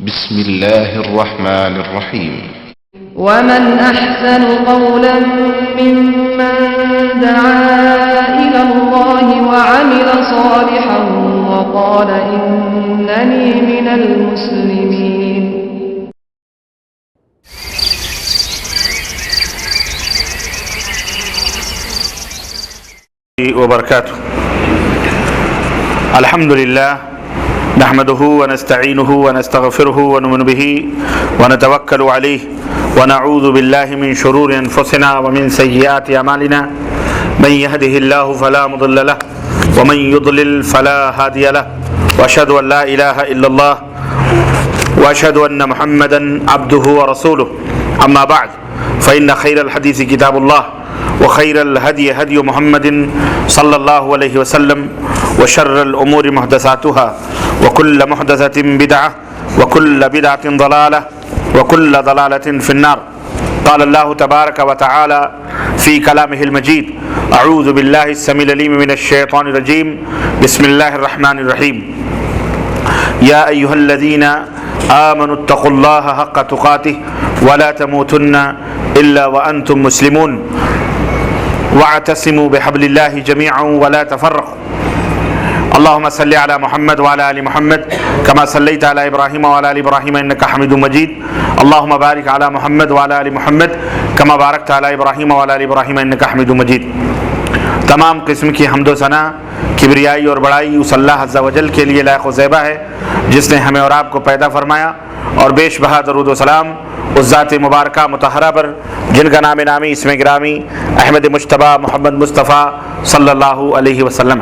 بسم الله الرحمن الرحيم. ومن أحسن قولا ممن دعا إلى الله وعمل صالحا وقال إنني من المسلمين. وبركاته. الحمد لله نحمده ونستعينه ونستغفره ونؤمن به ونتوكل عليه ونعوذ بالله من شرور أنفسنا ومن سيئات أعمالنا من يهده الله فلا مضل له ومن يضلل فلا هادي له وأشهد أن لا إله إلا الله وأشهد أن محمدا عبده ورسوله. أما بعد فإن خير الحديث كتاب الله وخير الهدي هدي محمد صلى الله عليه وسلم وشر الأمور محدثاتها وكل محدثة بدعة وكل بدعة ضلالة وكل ضلالة في النار. قال الله تبارك وتعالى في كلامه المجيد: أعوذ بالله السميع العليم من الشيطان الرجيم. بسم الله الرحمن الرحيم. يا أيها الذين آمنوا اتقوا الله حق تقاته ولا تموتن إلا وأنتم مسلمون واعتصموا بحبل الله جميعا ولا تفرقوا. اللهم صل على محمد وعلى آل محمد كما صليت على إبراهيم وعلى آل إبراهيم إنك حميد مجيد. اللهم بارك على محمد وعلى آل محمد كما باركت على إبراهيم وعلى آل إبراهيم إنك حميد مجيد. تمام قسم کی حمد و ثنا، کبریائی اور بڑائی اس اللہ عز و جل کے لیے لائق و زیبا ہے جس نے ہمیں اور آپ کو پیدا فرمایا، اور بیش بہا درود و سلام اس ذات مبارکہ مطہرہ پر جن کا نام نامی اسم گرامی احمد مجتبیٰ محمد مصطفیٰ صلی اللہ علیہ وسلم.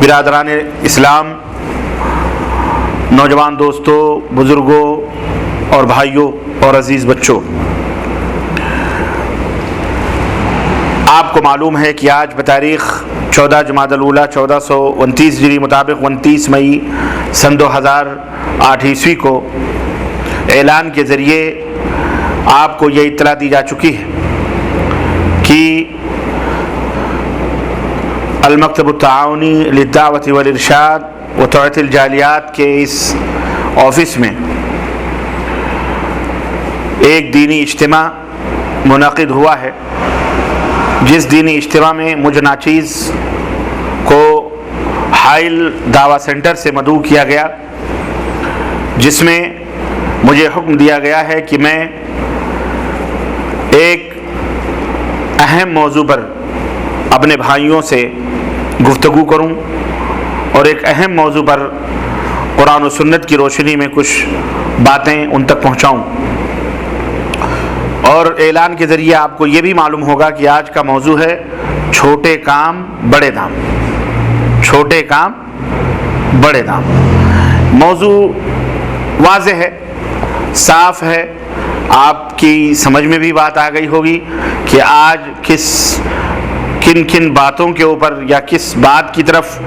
برادران اسلام، نوجوان دوستوں، بزرگوں اور بھائیوں اور عزیز بچوں، آپ کو معلوم ہے کہ آج بتاریخ 14 جمادی الاولیٰ 1429 ہجری مطابق 29 مئی سن 2008 عیسوی کو اعلان کے ذریعے آپ کو یہ اطلاع دی جا چکی ہے کہ المکتب التعاونی للدعوت والارشاد وتوعیۃ الجالیات کے اس آفس میں ایک دینی اجتماع منعقد ہوا ہے، جس دینی اجتماع میں مجھ ناچیز کو حائل دعویٰ سینٹر سے مدعو کیا گیا، جس میں مجھے حکم دیا گیا ہے کہ میں ایک اہم موضوع پر اپنے بھائیوں سے گفتگو کروں اور ایک اہم موضوع پر قرآن و سنت کی روشنی میں کچھ باتیں ان تک پہنچاؤں. اور اعلان کے ذریعے آپ کو یہ بھی معلوم ہوگا کہ آج کا موضوع ہے چھوٹے کام بڑے دام. چھوٹے کام بڑے دام. موضوع واضح ہے، صاف ہے، آپ کی سمجھ میں بھی بات آ گئی ہوگی کہ آج کن باتوں کے اوپر یا کس بات کی طرف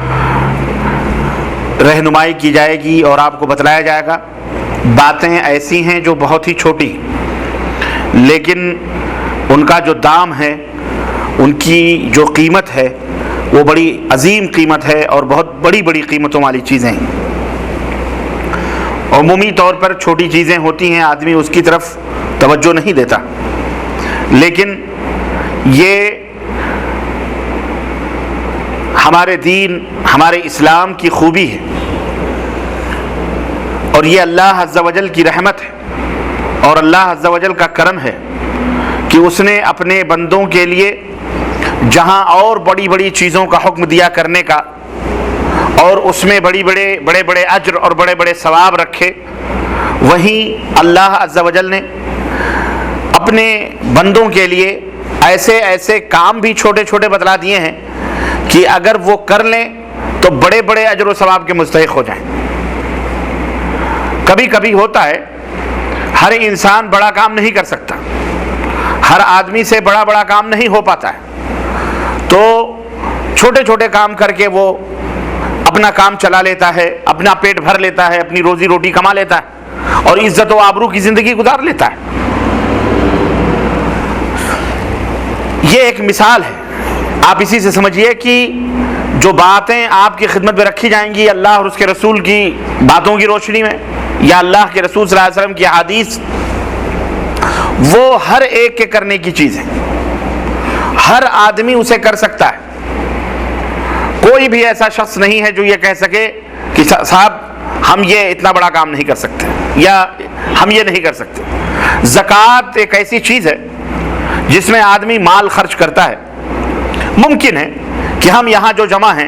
رہنمائی کی جائے گی اور آپ کو بتلایا جائے گا. باتیں ایسی ہیں جو بہت ہی چھوٹی، لیکن ان کا جو دام ہے، ان کی جو قیمت ہے، وہ بڑی عظیم قیمت ہے اور بہت بڑی بڑی قیمتوں والی چیزیں ہیں. عمومی طور پر چھوٹی چیزیں ہوتی ہیں، آدمی اس کی طرف توجہ نہیں دیتا، لیکن یہ ہمارے دین، ہمارے اسلام کی خوبی ہے، اور یہ اللہ عز و جل کی رحمت ہے اور اللہ عز و جل کا کرم ہے کہ اس نے اپنے بندوں کے لیے جہاں اور بڑی بڑی چیزوں کا حکم دیا کرنے کا اور اس میں بڑے بڑے اجر اور بڑے بڑے ثواب رکھے، وہیں اللہ عز و جل نے اپنے بندوں کے لیے ایسے کام بھی چھوٹے چھوٹے بتلا دیے ہیں کہ اگر وہ کر لیں تو بڑے بڑے اجر و ثواب کے مستحق ہو جائیں. کبھی کبھی ہوتا ہے، ہر انسان بڑا کام نہیں کر سکتا، ہر آدمی سے بڑا کام نہیں ہو پاتا ہے، تو چھوٹے چھوٹے کام کر کے وہ اپنا کام چلا لیتا ہے، اپنا پیٹ بھر لیتا ہے، اپنی روزی روٹی کما لیتا ہے اور عزت و آبرو کی زندگی گزار لیتا ہے. یہ ایک مثال ہے، آپ اسی سے سمجھیے کہ جو باتیں آپ کی خدمت میں رکھی جائیں گی اللہ اور اس کے رسول کی باتوں کی روشنی میں یا اللہ کے رسول صلی اللہ علیہ وسلم کی احادیث، وہ ہر ایک کے کرنے کی چیز ہے، ہر آدمی اسے کر سکتا ہے۔ کوئی بھی ایسا شخص نہیں ہے جو یہ کہہ سکے کہ صاحب ہم یہ اتنا بڑا کام نہیں کر سکتے یا ہم یہ نہیں کر سکتے۔ زکوٰۃ ایک ایسی چیز ہے جس میں آدمی مال خرچ کرتا ہے۔ ممکن ہے کہ ہم یہاں جو جمع ہیں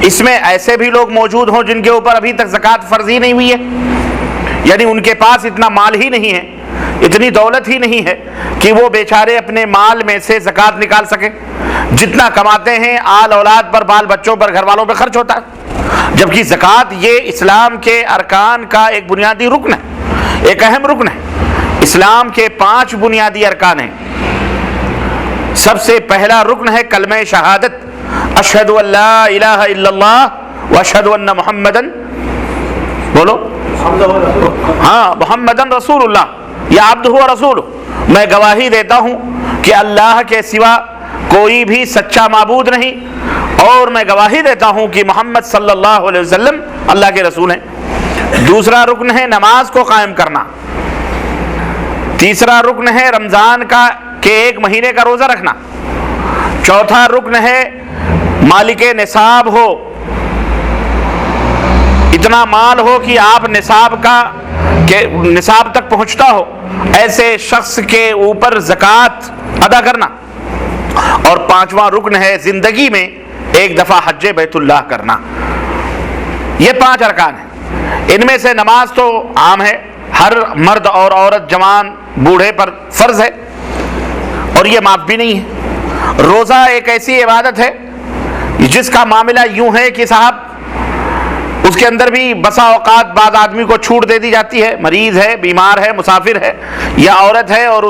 اس میں ایسے بھی لوگ موجود ہوں جن کے اوپر ابھی تک زکوٰۃ فرض ہی نہیں ہوئی ہے، یعنی ان کے پاس اتنا مال ہی نہیں ہے، اتنی دولت ہی نہیں ہے کہ وہ بیچارے اپنے مال میں سے زکوٰۃ نکال سکیں۔ جتنا کماتے ہیں آل اولاد پر، بال بچوں پر، گھر والوں پہ خرچ ہوتا ہے، جبکہ زکوٰۃ یہ اسلام کے ارکان کا ایک بنیادی رکن ہے، ایک اہم رکن ہے۔ اسلام کے 5 بنیادی ارکان ہیں۔ سب سے پہلا رکن ہے کلمہ شہادت، اشہد ان لا الہ الا اللہ واشہد ان محمدن، بولو ہاں، محمدن رسول اللہ یا عبدہ و رسولہ، میں گواہی دیتا ہوں کہ اللہ کے سوا کوئی بھی سچا معبود نہیں، اور میں گواہی دیتا ہوں کہ محمد صلی اللہ علیہ وسلم اللہ کے رسول ہیں۔ دوسرا رکن ہے نماز کو قائم کرنا۔ تیسرا رکن ہے رمضان کا کہ 1 مہینے کا روزہ رکھنا۔ چوتھا رکن ہے مالک نصاب ہو، اتنا مال ہو کہ آپ نصاب تک پہنچتا ہو، ایسے شخص کے اوپر زکوٰۃ ادا کرنا۔ اور 5واں رکن ہے زندگی میں 1 دفعہ حج بیت اللہ کرنا۔ یہ 5 ارکان ہیں۔ ان میں سے نماز تو عام ہے، ہر مرد اور عورت، جوان بوڑھے پر فرض ہے اور یہ معاف بھی نہیں ہے۔ روزہ ایک ایسی عبادت ہے جس کا معاملہ یوں ہے کہ صاحب اس کے اندر بھی بسا اوقات بعض آدمی کو چھوٹ دے دی جاتی ہے، مریض ہے، بیمار ہے، مسافر ہے یا عورت ہے اور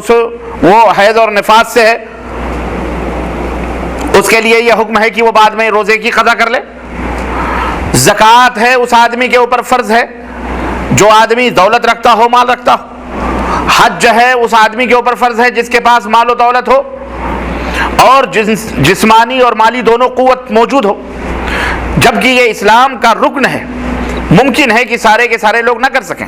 وہ حیض اور نفاس سے ہے، اس کے لیے یہ حکم ہے کہ وہ بعد میں روزے کی قضا کر لے۔ زکوٰۃ ہے اس آدمی کے اوپر فرض ہے جو آدمی دولت رکھتا ہو، مال رکھتا ہو۔ حج ہے اس آدمی کے اوپر فرض ہے جس کے پاس مال و دولت ہو اور جسمانی اور مالی دونوں قوت موجود ہو، جبکہ یہ اسلام کا رکن ہے۔ ممکن ہے کہ سارے کے سارے لوگ نہ کر سکیں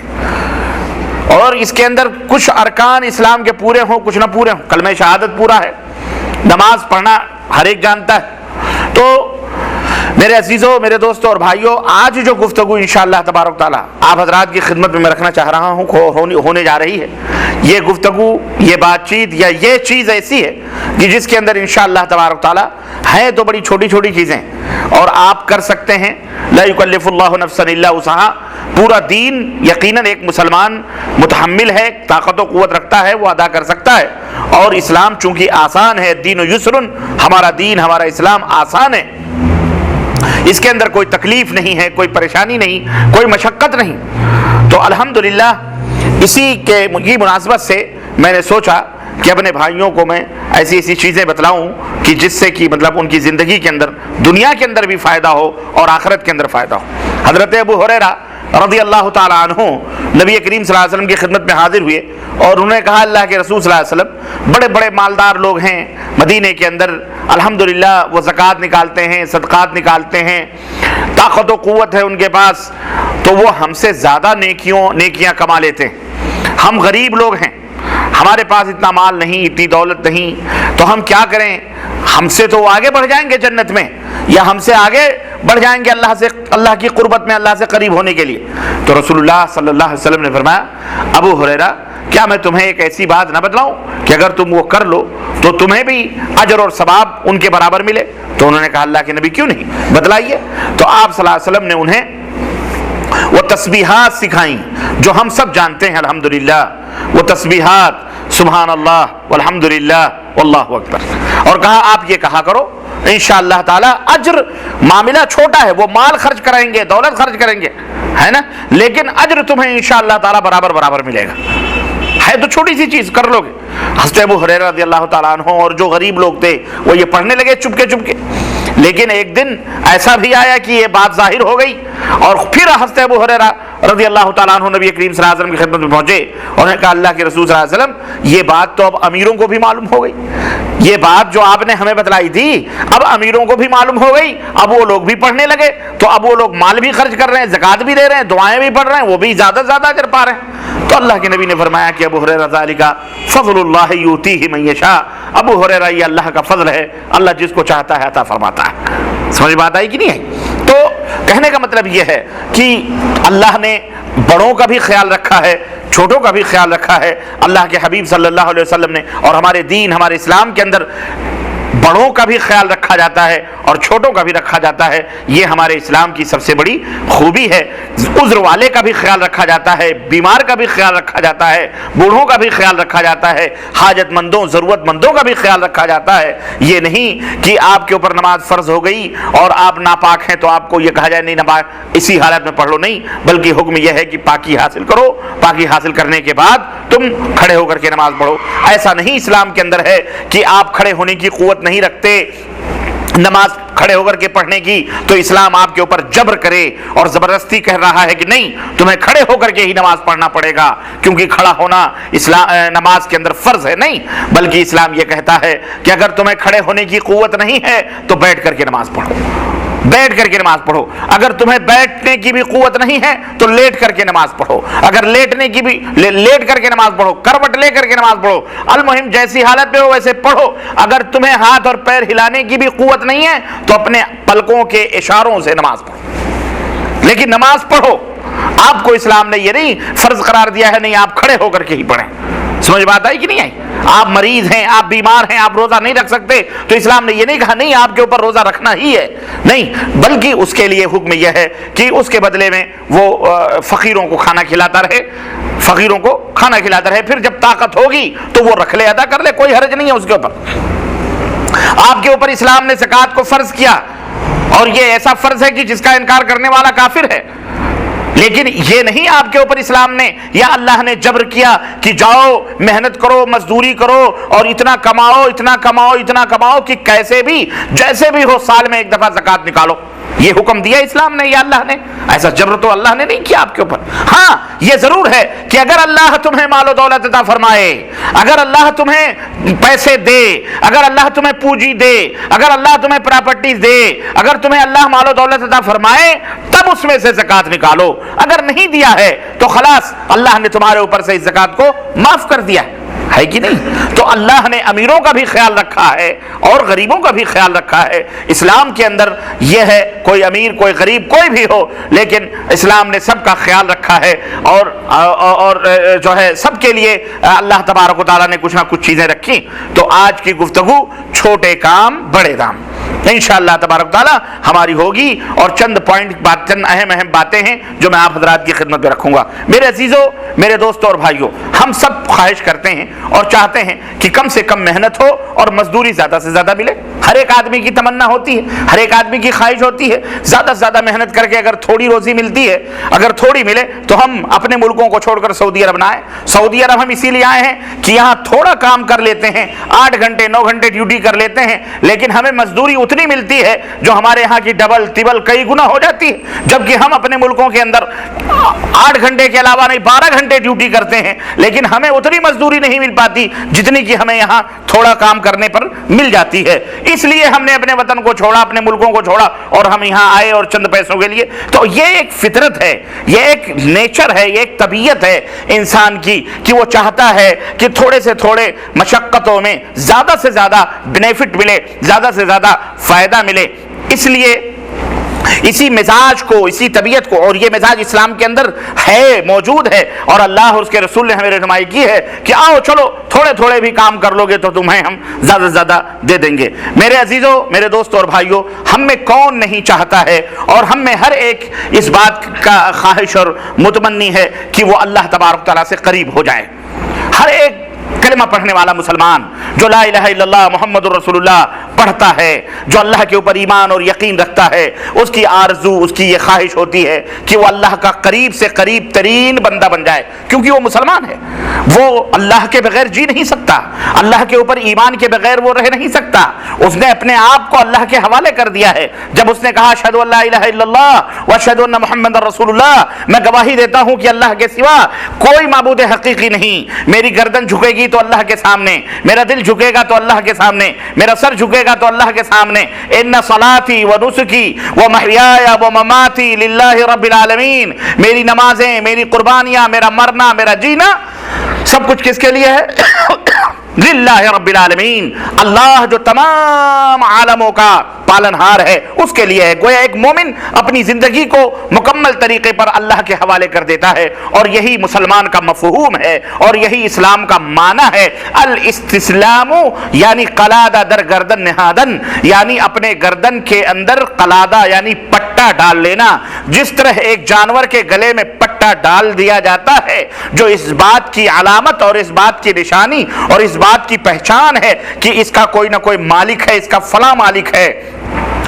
اور اس کے اندر کچھ ارکان اسلام کے پورے ہوں، کچھ نہ پورے ہوں۔ کلمہ شہادت پورا ہے، نماز پڑھنا ہر ایک جانتا ہے۔ تو میرے عزیزوں، میرے دوستوں اور بھائیوں، آج جو گفتگو انشاءاللہ تبارک تعالیٰ آپ حضرات کی خدمت میں رکھنا چاہ رہا ہوں ہونے جا رہی ہے، یہ گفتگو، یہ بات چیت یا یہ چیز ایسی ہے کہ جس کے اندر انشاءاللہ تبارک تعالیٰ ہیں تو بڑی چھوٹی چھوٹی چیزیں اور آپ کر سکتے ہیں۔ لا یکلف اللہ نفسا الا وسعہا، پورا دین یقیناً ایک مسلمان متحمل ہے، طاقت و قوت رکھتا ہے، وہ ادا کر سکتا ہے۔ اور اسلام چونکہ آسان ہے، دین یسر، ہمارا دین، ہمارا اسلام آسان ہے، اس کے اندر کوئی تکلیف نہیں ہے، کوئی پریشانی نہیں، کوئی مشقت نہیں۔ تو الحمدللہ اسی کے مناسبت سے میں نے سوچا کہ اپنے بھائیوں کو میں ایسی ایسی چیزیں بتلاؤں کہ جس سے کہ مطلب ان کی زندگی کے اندر، دنیا کے اندر بھی فائدہ ہو اور آخرت کے اندر فائدہ ہو۔ حضرت ابو ہریرہ رضی اللہ تعالیٰ عنہ نبی کریم صلی اللہ علیہ وسلم کی خدمت میں حاضر ہوئے اور انہوں نے کہا اللہ کے رسول صلی اللہ علیہ وسلم بڑے بڑے مالدار لوگ ہیں مدینے کے اندر، الحمدللہ وہ زکوٰۃ نکالتے ہیں، صدقات نکالتے ہیں، طاقت و قوت ہے ان کے پاس، تو وہ ہم سے زیادہ نیکیاں کما لیتے ہیں۔ ہم غریب لوگ ہیں، ہمارے پاس اتنا مال نہیں، اتنی دولت نہیں، تو ہم کیا کریں؟ ہم سے تو وہ آگے بڑھ جائیں گے جنت میں، یا ہم سے آگے بڑھ جائیں گے اللہ کی قربت میں، اللہ سے قریب ہونے کے لیے۔ تو رسول اللہ صلی اللہ علیہ وسلم نے فرمایا ابو ہریرہ کیا میں تمہیں ایک ایسی بات نہ بتلاؤں کہ اگر تم وہ کر لو تو تمہیں بھی اجر اور ثواب ان کے برابر ملے؟ تو انہوں نے کہا اللہ کے نبی کیوں نہیں، بتلائیے۔ تو آپ صلی اللہ علیہ وسلم نے انہیں وہ تسبیحات سکھائیں جو ہم سب جانتے ہیں الحمدللہ، وہ تسبیحات سبحان اللہ والحمدللہ واللہ اکبر، اور کہا آپ یہ کہا کرو، انشاءاللہ تعالی اجر، معاملہ چھوٹا ہے، وہ مال خرچ کریں گے، دولت خرچ کریں گے، ہے نا، لیکن اجر تمہیں انشاءاللہ تعالی برابر ملے گا۔ ہے تو چھوٹی سی چیز، کر لو گے۔ حضرت ابو ہریرہ رضی اللہ تعالیٰ عنہ اور جو غریب لوگ تھے وہ یہ پڑھنے لگے چپکے چپکے، لیکن ایک دن ایسا بھی آیا کہ یہ بات ظاہر ہو گئی اور پھر حضرت ابو ہریرہ رضی اللہ تعالیٰ عنہ نبی کریم صلی اللہ علیہ وسلم کی خدمت میں پہنچے اور نے کہا اللہ کے رسول صلی اللہ علیہ وسلم یہ بات تو اب امیروں کو بھی معلوم ہو گئی، یہ بات جو آپ نے ہمیں بتلائی تھی اب امیروں کو بھی معلوم ہو گئی، اب وہ لوگ بھی پڑھنے لگے، تو اب وہ لوگ مال بھی خرچ کر رہے ہیں، زکوٰۃ بھی دے رہے ہیں، دعائیں بھی پڑھ رہے ہیں، وہ بھی زیادہ سے زیادہ اجر پا رہے ہیں۔ تو اللہ کے نبی نے فرمایا کہ ابو ہریرہ ذالک فضل اللہ یؤتیہ من یشاء، ابو ہریرہ یہ اللہ کا فضل ہے، اللہ جس کو چاہتا ہے عطا فرماتا ہے۔ سمجھ بات آئی کہ نہیں آئی؟ تو کہنے کا مطلب یہ ہے کہ اللہ نے بڑوں کا بھی خیال رکھا ہے، چھوٹوں کا بھی خیال رکھا ہے۔ اللہ کے حبیب صلی اللہ علیہ وسلم نے اور ہمارے دین ہمارے اسلام کے اندر بڑوں کا بھی خیال رکھا جاتا ہے اور چھوٹوں کا بھی رکھا جاتا ہے، یہ ہمارے اسلام کی سب سے بڑی خوبی ہے۔ عذر والے کا بھی خیال رکھا جاتا ہے، بیمار کا بھی خیال رکھا جاتا ہے، بوڑھوں کا بھی خیال رکھا جاتا ہے، حاجت مندوں ضرورت مندوں کا بھی خیال رکھا جاتا ہے۔ یہ نہیں کہ آپ کے اوپر نماز فرض ہو گئی اور آپ ناپاک ہیں تو آپ کو یہ کہا جائے نہیں نماز اسی حالت میں پڑھ لو، نہیں، بلکہ حکم یہ ہے کہ پاکی حاصل کرو، پاکی حاصل کرنے کے بعد تم کھڑے ہو کر کے نماز پڑھو۔ ایسا نہیں اسلام کے اندر ہے کہ آپ کھڑے ہونے کی قوت نہیں رکھتے نماز کھڑے ہو کر کے پڑھنے کی تو اسلام آپ کے اوپر جبر کرے اور زبردستی کہہ رہا ہے کہ نہیں تمہیں کھڑے ہو کر کے ہی نماز پڑھنا پڑے گا کیونکہ کھڑا ہونا اسلام نماز کے اندر فرض ہے، نہیں، بلکہ اسلام یہ کہتا ہے کہ اگر تمہیں کھڑے ہونے کی قوت نہیں ہے تو بیٹھ کر کے نماز پڑھو، بیٹھ کر کے نماز پڑھو۔ اگر تمہیں بیٹھنے کی بھی قوت نہیں ہے تو لیٹ کر کے نماز پڑھو، اگر لیٹنے کی بھی لیٹ کر کے نماز پڑھو، کروٹ لے کر کے نماز پڑھو، المہم جیسی حالت میں ہو ویسے پڑھو۔ اگر تمہیں ہاتھ اور پیر ہلانے کی بھی قوت نہیں ہے تو اپنے پلکوں کے اشاروں سے نماز پڑھو، لیکن نماز پڑھو۔ آپ کو اسلام نے یہ نہیں فرض قرار دیا ہے نہیں آپ کھڑے ہو کر کے ہی پڑھیں۔ سمجھ بات آئی کہ نہیں آئی؟ آپ مریض ہیں، آپ بیمار ہیں، آپ روزہ نہیں رکھ سکتے تو اسلام نے یہ نہیں کہا نہیں آپ کے اوپر روزہ رکھنا ہی ہے، نہیں، بلکہ اس کے لیے حکم یہ ہے کہ اس کے بدلے میں وہ فقیروں کو کھانا کھلاتا رہے، فقیروں کو کھانا کھلاتا رہے، پھر جب طاقت ہوگی تو وہ رکھ لے، ادا کر لے، کوئی حرج نہیں ہے اس کے اوپر۔ آپ کے اوپر اسلام نے زکوٰۃ کو فرض کیا اور یہ ایسا فرض ہے کہ جس کا انکار کرنے والا کافر ہے، لیکن یہ نہیں آپ کے اوپر اسلام نے یا اللہ نے جبر کیا کہ جاؤ محنت کرو، مزدوری کرو اور اتنا کماؤ اتنا کماؤ اتنا کماؤ کہ کیسے بھی جیسے بھی ہو سال میں ایک دفعہ زکوٰۃ نکالو۔ یہ حکم دیا اسلام نے یا اللہ نے؟ ایسا جبر تو اللہ نے نہیں کیا آپ کے اوپر۔ ہاں یہ ضرور ہے کہ اگر اللہ تمہیں مال و دولت عطا فرمائے، اگر اللہ تمہیں پیسے دے، اگر اللہ تمہیں پونجی دے، اگر اللہ تمہیں پراپرٹیز دے، اگر تمہیں اللہ مال و دولت عطا فرمائے تب اس میں سے زکوٰۃ نکالو، اگر نہیں دیا ہے تو خلاص اللہ نے تمہارے اوپر سے اس زکوٰۃ کو معاف کر دیا ہے کہ نہیں؟ تو اللہ نے امیروں کا بھی خیال رکھا ہے اور غریبوں کا بھی خیال رکھا ہے۔ اسلام کے اندر یہ ہے کوئی امیر کوئی غریب کوئی بھی ہو لیکن اسلام نے سب کا خیال رکھا ہے اور جو ہے سب کے لیے اللہ تبارک و تعالیٰ نے کچھ نہ کچھ چیزیں رکھی۔ تو آج کی گفتگو چھوٹے کام بڑے دام انشاءاللہ تبارک تعالیٰ ہماری ہوگی اور چند اہم باتیں ہیں جو میں آپ حضرات کی خدمت میں رکھوں گا۔ میرے عزیزوں، میرے دوستوں اور بھائیوں، ہم سب خواہش کرتے ہیں اور چاہتے ہیں کہ کم سے کم محنت ہو اور مزدوری زیادہ سے زیادہ ملے۔ ہر ایک آدمی کی تمنا ہوتی ہے، ہر ایک آدمی کی خواہش ہوتی ہے زیادہ سے زیادہ محنت کر کے اگر تھوڑی روزی ملتی ہے، اگر تھوڑی ملے تو ہم اپنے ملکوں کو چھوڑ کر سعودی عرب نہ آئیں۔ سعودی عرب ہم اسی لیے آئے ہیں کہ یہاں تھوڑا کام کر لیتے ہیں، 8 گھنٹے 9 گھنٹے ڈیوٹی کر لیتے ہیں، لیکن ہمیں مزدوری اتنی ملتی ہے جو ہمارے ہاں کی ڈبل ٹربل کئی گنا ہو جاتی ہے، جبکہ ہم اپنے ملکوں کے اندر 8 گھنٹے کے علاوہ نہیں 12 گھنٹے ڈیوٹی کرتے ہیں، لیکن ہمیں اتنی مزدوری نہیں مل پاتی جتنی کہ ہمیں یہاں تھوڑا کام کرنے پر مل جاتی ہے۔ اس لیے ہم نے اپنے وطن کو چھوڑا، اپنے ملکوں کو چھوڑا اور ہم یہاں آئے اور چند پیسوں کے لیے۔ تو یہ ایک فطرت ہے، یہ ایک نیچر ہے، یہ ایک طبیعت ہے انسان کی کہ وہ چاہتا ہے کہ تھوڑے سے تھوڑے مشقتوں میں زیادہ سے زیادہ بینیفٹ ملے، زیادہ سے زیادہ فائدہ ملے۔ اس لیے اسی مزاج کو، اسی طبیعت کو، اور یہ مزاج اسلام کے اندر ہے، موجود ہے، اور اللہ اور اس کے رسول نے ہمیں رہنمائی کی ہے کہ آؤ چلو تھوڑے تھوڑے بھی کام کر لو گے تو تمہیں ہم زیادہ سے زیادہ دے دیں گے۔ میرے عزیزوں، میرے دوستوں اور بھائیوں، ہم میں کون نہیں چاہتا ہے اور ہم میں ہر ایک اس بات کا خواہش اور متمنی ہے کہ وہ اللہ تبارک تعالیٰ سے قریب ہو جائے۔ ہر ایک کلمہ پڑھنے والا مسلمان جو لا الہ الا اللہ محمد الرسول اللہ پڑھتا ہے، جو اللہ کے اوپر ایمان اور یقین رکھتا ہے، اس کی آرزو، اس کی یہ خواہش ہوتی ہے کہ وہ اللہ کا قریب سے قریب ترین بندہ بن جائے، کیونکہ وہ مسلمان ہے، وہ اللہ کے بغیر جی نہیں سکتا، اللہ کے اوپر ایمان کے بغیر وہ رہ نہیں سکتا، اس نے اپنے آپ کو اللہ کے حوالے کر دیا ہے۔ جب اس نے کہا اشہد ان لا الہ الا اللہ واشہد ان محمد رسول اللہ، میں گواہی دیتا ہوں کہ اللہ کے سوا کوئی معبود حقیقی نہیں، میری گردن جھکے گی تو اللہ کے سامنے، میرا دل جھکے گا تو اللہ کے سامنے، میرا سر جھکے گا تو اللہ کے سامنے، ان صلاتی و نسکی و محیای و مماتی للہ رب العالمین، میری نمازیں، میری قربانیاں، میرا مرنا، میرا جینا، سب کچھ کس کے لیے ہے؟ للہ رب العالمین، اللہ جو تمام عالموں کا پالنہار ہے اس کے لیے ہے۔ گویا ایک مومن اپنی زندگی کو مکمل طریقے پر اللہ کے حوالے کر دیتا ہے، اور یہی مسلمان کا مفہوم ہے اور یہی اسلام کا معنی ہے۔ الاستسلام یعنی قلادہ در گردن نہادن، یعنی اپنے گردن کے اندر قلادہ یعنی پٹا ڈال لینا، جس طرح ایک جانور کے گلے میں پٹا ڈال دیا جاتا ہے جو اس بات کی علامت اور اس بات کی نشانی اور اس بات کی پہچان ہے کہ اس کا کوئی نہ کوئی مالک ہے، اس کا فلاں مالک ہے،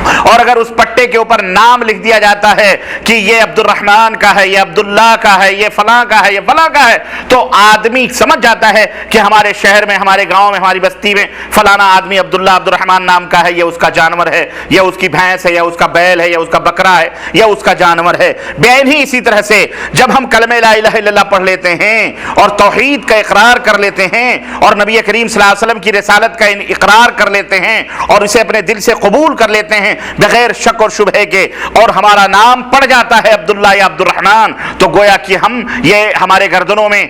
اور اگر اس پٹے کے اوپر نام لکھ دیا جاتا ہے کہ یہ عبد الرحمن کا ہے، یہ عبداللہ کا ہے، یہ فلاں کا ہے، یہ فلاں کا ہے، تو آدمی سمجھ جاتا ہے کہ ہمارے شہر میں، ہمارے گاؤں میں، ہماری بستی میں فلانا آدمی عبداللہ عبد الرحمن نام کا ہے، یہ اس کا جانور ہے، یا اس کی بھینس ہے، یا اس کا بیل ہے، یا اس کا بکرا ہے، یا اس کا جانور ہے۔ بین ہی اسی طرح سے جب ہم کلمہ لا الہ الا اللہ پڑھ لیتے ہیں اور توحید کا اقرار کر لیتے ہیں اور نبی کریم صلی اللہ علیہ وسلم کی رسالت کا اقرار کر لیتے ہیں اور اسے اپنے دل سے قبول کر لیتے ہیں بغیر شک اور شبہے کے، اور ہمارا نام پڑ جاتا ہے عبداللہ یا عبد الرحمن، تو گویا کہ یہ ہمارے گردنوں میں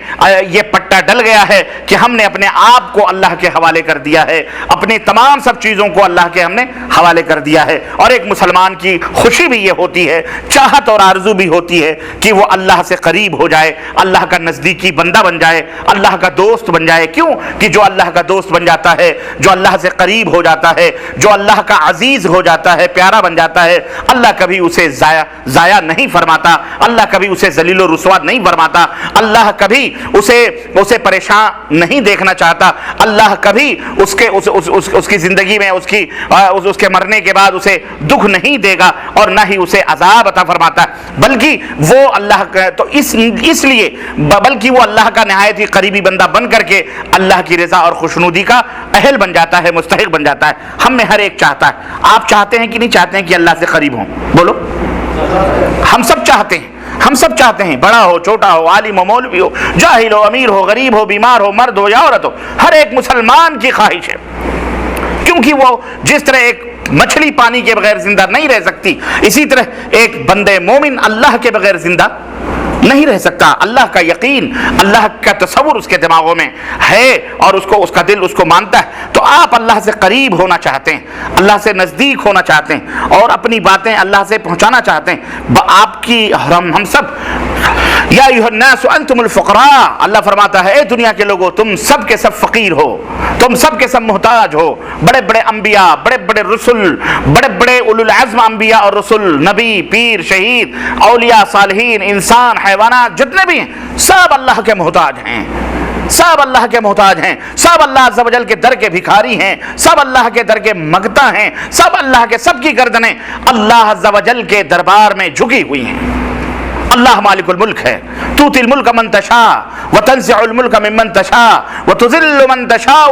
یہ پٹا ڈل گیا ہے کہ ہم نے اپنے آپ کو اللہ کے حوالے کر دیا ہے، اپنی تمام سب چیزوں کو اللہ کے ہم نے حوالے کر دیا ہے۔ اور ایک مسلمان کی خوشی بھی یہ ہوتی ہے، چاہت اور آرزو بھی ہوتی ہے کہ وہ اللہ سے قریب ہو جائے، اللہ کا نزدیکی بندہ بن جائے، اللہ کا دوست بن جائے۔ کیوں کہ جو اللہ کا دوست بن جاتا ہے، جو اللہ سے قریب ہو جاتا ہے، جو اللہ کا عزیز ہو جاتا ہے، پیارا بن جاتا ہے، اللہ کبھی اسے ضائع نہیں فرماتا، اللہ کبھی اسے ذلیل و رسوا نہیں فرماتا، اللہ کبھی اسے پریشان نہیں دیکھنا چاہتا، اللہ کبھی اس کی زندگی میں اس کے مرنے کے بعد اسے دکھ نہیں دے گا اور نہ ہی اسے عذاب عطا فرماتا ہے، بلکہ وہ اللہ کا تو اس لیے بلکہ وہ اللہ کا نہایت ہی قریبی بندہ بن کر کے اللہ کی رضا اور خوشنودی کا اہل بن جاتا ہے، مستحق بن جاتا ہے۔ ہم میں ہر ایک چاہتا ہے، آپ چاہتے ہیں کہ نہیں چاہتے ہیں کہ اللہ سے قریب ہوں؟ بولو، ہم سب چاہتے ہیں، ہم سب چاہتے ہیں، بڑا ہو چھوٹا ہو، عالم ہو مولوی ہو، جاہل ہو امیر ہو، غریب ہو بیمار ہو، مرد ہو یا عورت ہو، ہر ایک مسلمان کی خواہش ہے، کیونکہ وہ جس طرح ایک مچھلی پانی کے بغیر زندہ نہیں رہ سکتی، اسی طرح ایک بندے مومن اللہ کے بغیر زندہ نہیں رہ سکتا۔ اللہ کا یقین، اللہ کا تصور اس کے دماغوں میں ہے اور اس کا دل اس کو مانتا ہے، تو آپ اللہ سے قریب ہونا چاہتے ہیں، اللہ سے نزدیک ہونا چاہتے ہیں اور اپنی باتیں اللہ سے پہنچانا چاہتے ہیں۔ آپ کی ہم سب یا ایھا الناس انتم الفقراء، اللہ فرماتا ہے اے دنیا کے لوگوں تم سب کے سب فقیر ہو، تم سب کے سب محتاج ہو۔ بڑے بڑے انبیاء، بڑے بڑے رسل، بڑے بڑے اولو العزم انبیاء اور رسل، نبی، پیر، شہید، اولیاء، صالحین، انسان، حیوانات، جتنے بھی ہیں سب اللہ کے محتاج ہیں، سب اللہ کے محتاج ہیں، سب اللہ عز و جل کے در کے بھکاری ہیں، سب اللہ کے در کے مگتا ہیں، سب اللہ کے سب کی گردنیں اللہ عز و جل کے دربار میں جھکی ہوئی ہیں۔ اللہ مالک الملک ہے، تؤتی الملک من تشاء وتنزع الملک ممن تشاء وتذل من تشاء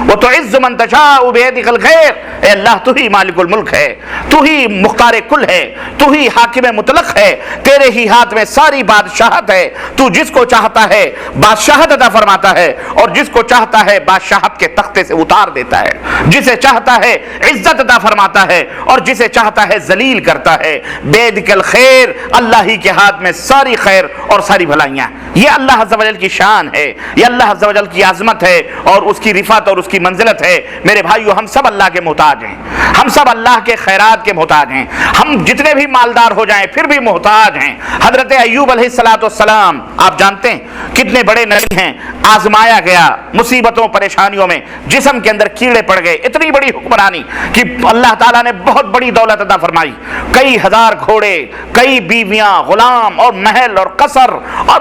وتعز من تشاء بيدك الخير۔ اے اللہ تو ہی مالک الملک ہے، تو ہی مختار کل ہے، تو ہی حاکم مطلق ہے، تیرے ہی ہاتھ میں ساری بادشاہت ہے، تو جس کو چاہتا ہے بادشاہت عطا فرماتا ہے اور جس کو چاہتا ہے بادشاہت کے تختے سے اتار دیتا ہے، جسے چاہتا ہے عزت عطا فرماتا ہے اور جسے چاہتا ہے ذلیل کرتا ہے۔ بيدك الخير، اللہ ہی کے ہاتھ میں ساری خیر اور ساری بھلائیاں، یہ اللہ عز و جل کی شان ہے، یہ اللہ عز و جل کی عظمت ہے اور اس کی رفعت اور اس کی منزلت ہے۔ میرے بھائیو، ہم سب اللہ کے محتاج ہیں، ہم سب اللہ کے خیرات کے محتاج ہیں، ہم جتنے بھی مالدار ہو جائیں پھر بھی محتاج ہیں۔ حضرت ایوب علیہ السلام آپ جانتے ہیں کتنے بڑے نبی ہیں، آزمایا گیا مصیبتوں پریشانیوں میں، جسم کے اندر کیڑے پڑ گئے، اتنی بڑی حکمرانی کہ اللہ تعالیٰ نے بہت بڑی دولت عطا فرمائی، کئی ہزار گھوڑے، کئی بیویاں، غلام اور محل اور قصر اور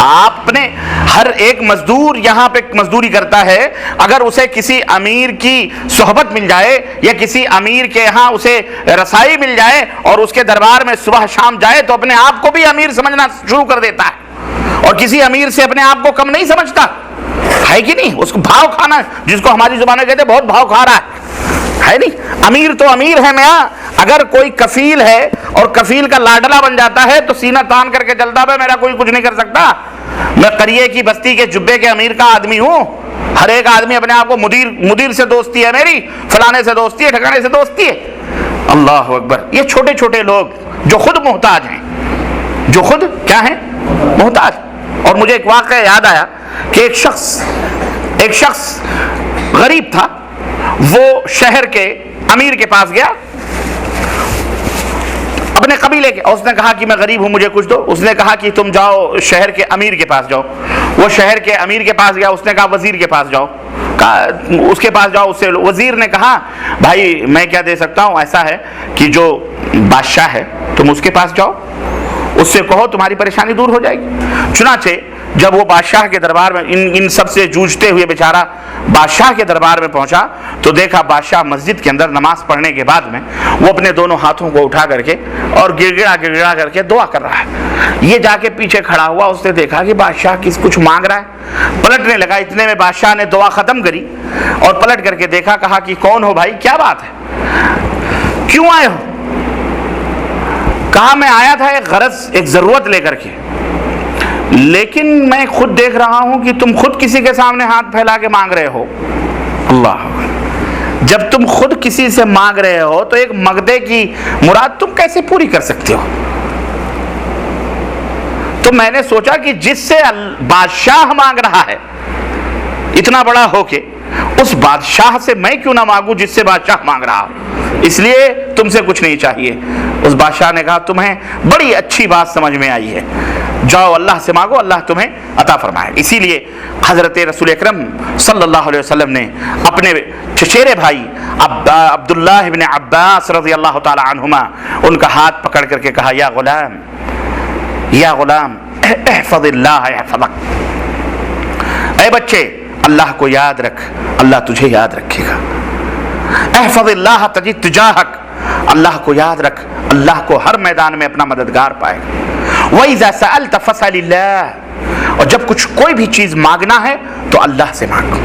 آپ نے ہر ایک مزدور یہاں پہ مزدوری کرتا ہے، اگر اسے کسی امیر کی صحبت مل جائے یا کسی امیر کے ہاں اسے رسائی مل جائے اور اس کے دربار میں صبح شام جائے تو اپنے آپ کو بھی امیر سمجھنا شروع کر دیتا ہے، اور کسی امیر سے اپنے آپ کو کم نہیں سمجھتا، ہے کہ نہیں؟ اس کو بھاؤ کھانا، جس کو ہماری زبان میں کہتے ہیں بہت بھاؤ کھا رہا ہے نہیں؟ امیر تو امیر ہے میاں، اگر کوئی کفیل ہے اور کفیل کا لاڈلا بن جاتا ہے تو سینہ تان کر کے چلتا ہے، میرا کوئی کچھ نہیں کر سکتا، میں قریے کی بستی کے جبے کے امیر کا آدمی ہوں، ہر ایک آدمی اپنے آپ کو مدیر سے دوستی ہے، میری فلانے سے دوستی ہے، ٹھکانے سے دوستی ہے۔ اللہ اکبر! یہ چھوٹے چھوٹے لوگ جو خود محتاج ہیں، جو خود کیا ہیں؟ محتاج۔ اور مجھے ایک واقعہ یاد آیا کہ ایک شخص غریب تھا، وہ شہر کے امیر کے پاس گیا اپنے قبیلے کے، اور اس نے کہا کہ میں غریب ہوں، مجھے کچھ دو۔ اس نے کہا کہ تم جاؤ شہر کے امیر کے پاس جاؤ۔ وہ شہر کے امیر کے پاس گیا، اس نے کہا وزیر کے پاس جاؤ، کہا اس کے پاس جاؤ، اس سے وزیر نے کہا بھائی میں کیا دے سکتا ہوں، ایسا ہے کہ جو بادشاہ ہے تم اس کے پاس جاؤ، اس سے کہو تمہاری پریشانی دور ہو جائے گی۔ چنانچہ جب وہ بادشاہ کے دربار میں ان سب سے جوجھتے ہوئے بیچارہ بادشاہ کے دربار میں پہنچا تو دیکھا بادشاہ مسجد کے اندر نماز پڑھنے کے بعد میں وہ اپنے دونوں ہاتھوں کو اٹھا کر کے اور گڑ گڑا کر کے دعا کر رہا ہے۔ یہ جا کے پیچھے کھڑا ہوا، اس نے دیکھا کہ بادشاہ کچھ مانگ رہا ہے، پلٹنے لگا، اتنے میں بادشاہ نے دعا ختم کری اور پلٹ کر کے دیکھا، کہا کہ کون ہو بھائی، کیا بات ہے، کیوں آئے ہو؟ کہا میں آیا تھا ایک غرض، ایک ضرورت لے کر کے، لیکن میں خود دیکھ رہا ہوں کہ تم خود کسی کے سامنے ہاتھ پھیلا کے مانگ رہے ہو۔ اللہ، جب تم خود کسی سے مانگ رہے ہو تو ایک مغدے کی مراد تم کیسے پوری کر سکتے ہو؟ تو میں نے سوچا کہ جس سے بادشاہ مانگ رہا ہے اتنا بڑا ہو کے، اس بادشاہ سے میں کیوں نہ مانگوں جس سے بادشاہ مانگ رہا ہو، اس لیے تم سے کچھ نہیں چاہیے۔ اس بادشاہ نے کہا تمہیں بڑی اچھی بات سمجھ میں آئی ہے، جاؤ اللہ سے مانگو، اللہ تمہیں عطا فرمائے۔ اسی لیے حضرت رسول اکرم صلی اللہ علیہ وسلم نے اپنے چچیرے بھائی عبداللہ ابن عباس رضی اللہ تعالی عنہما ان کا ہاتھ پکڑ کر کے کہا، یا غلام، یا غلام، احفظ اللہ احفظک، اے بچے اللہ کو یاد رکھ، اللہ تجھے یاد رکھے گا۔ احفظ اللہ تجد تجاہک، اللہ کو یاد رکھ، اللہ کو ہر میدان میں اپنا مددگار پائے گا۔ وَإِذَا سَأَلْتَ فَاسْأَلِ اللَّهِ، اور جب کچھ کوئی بھی چیز مانگنا ہے تو اللہ سے مانگو۔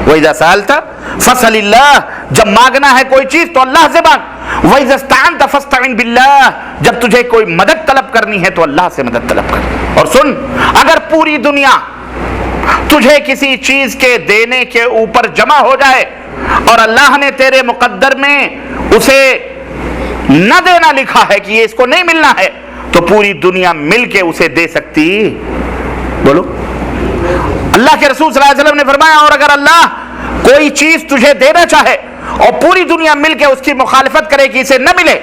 وَإِذَا سَأَلْتَ فَاسْأَلِ اللَّهِ، جب مانگنا ہے کوئی چیز تو اللہ سے مانگ۔ وَإِذَا اسْتَعَنْتَ فَاسْتَعِنْ بِاللَّهِ، جب تجھے کوئی مدد طلب کرنی ہے تو اللہ سے مدد طلب کر۔ اور سن، اگر پوری دنیا تجھے کسی چیز کے دینے کے اوپر جمع ہو جائے اور اللہ نے تیرے مقدر میں اسے نہ دینا لکھا ہے کہ یہ اس کو نہیں ملنا ہے، تو پوری دنیا مل کے اسے دے سکتی؟ بولو۔ اللہ کے رسول صلی اللہ علیہ وسلم نے فرمایا، اور اگر اللہ کوئی چیز تجھے دینا چاہے اور پوری دنیا مل کے اس کی مخالفت کرے کہ اسے نہ ملے،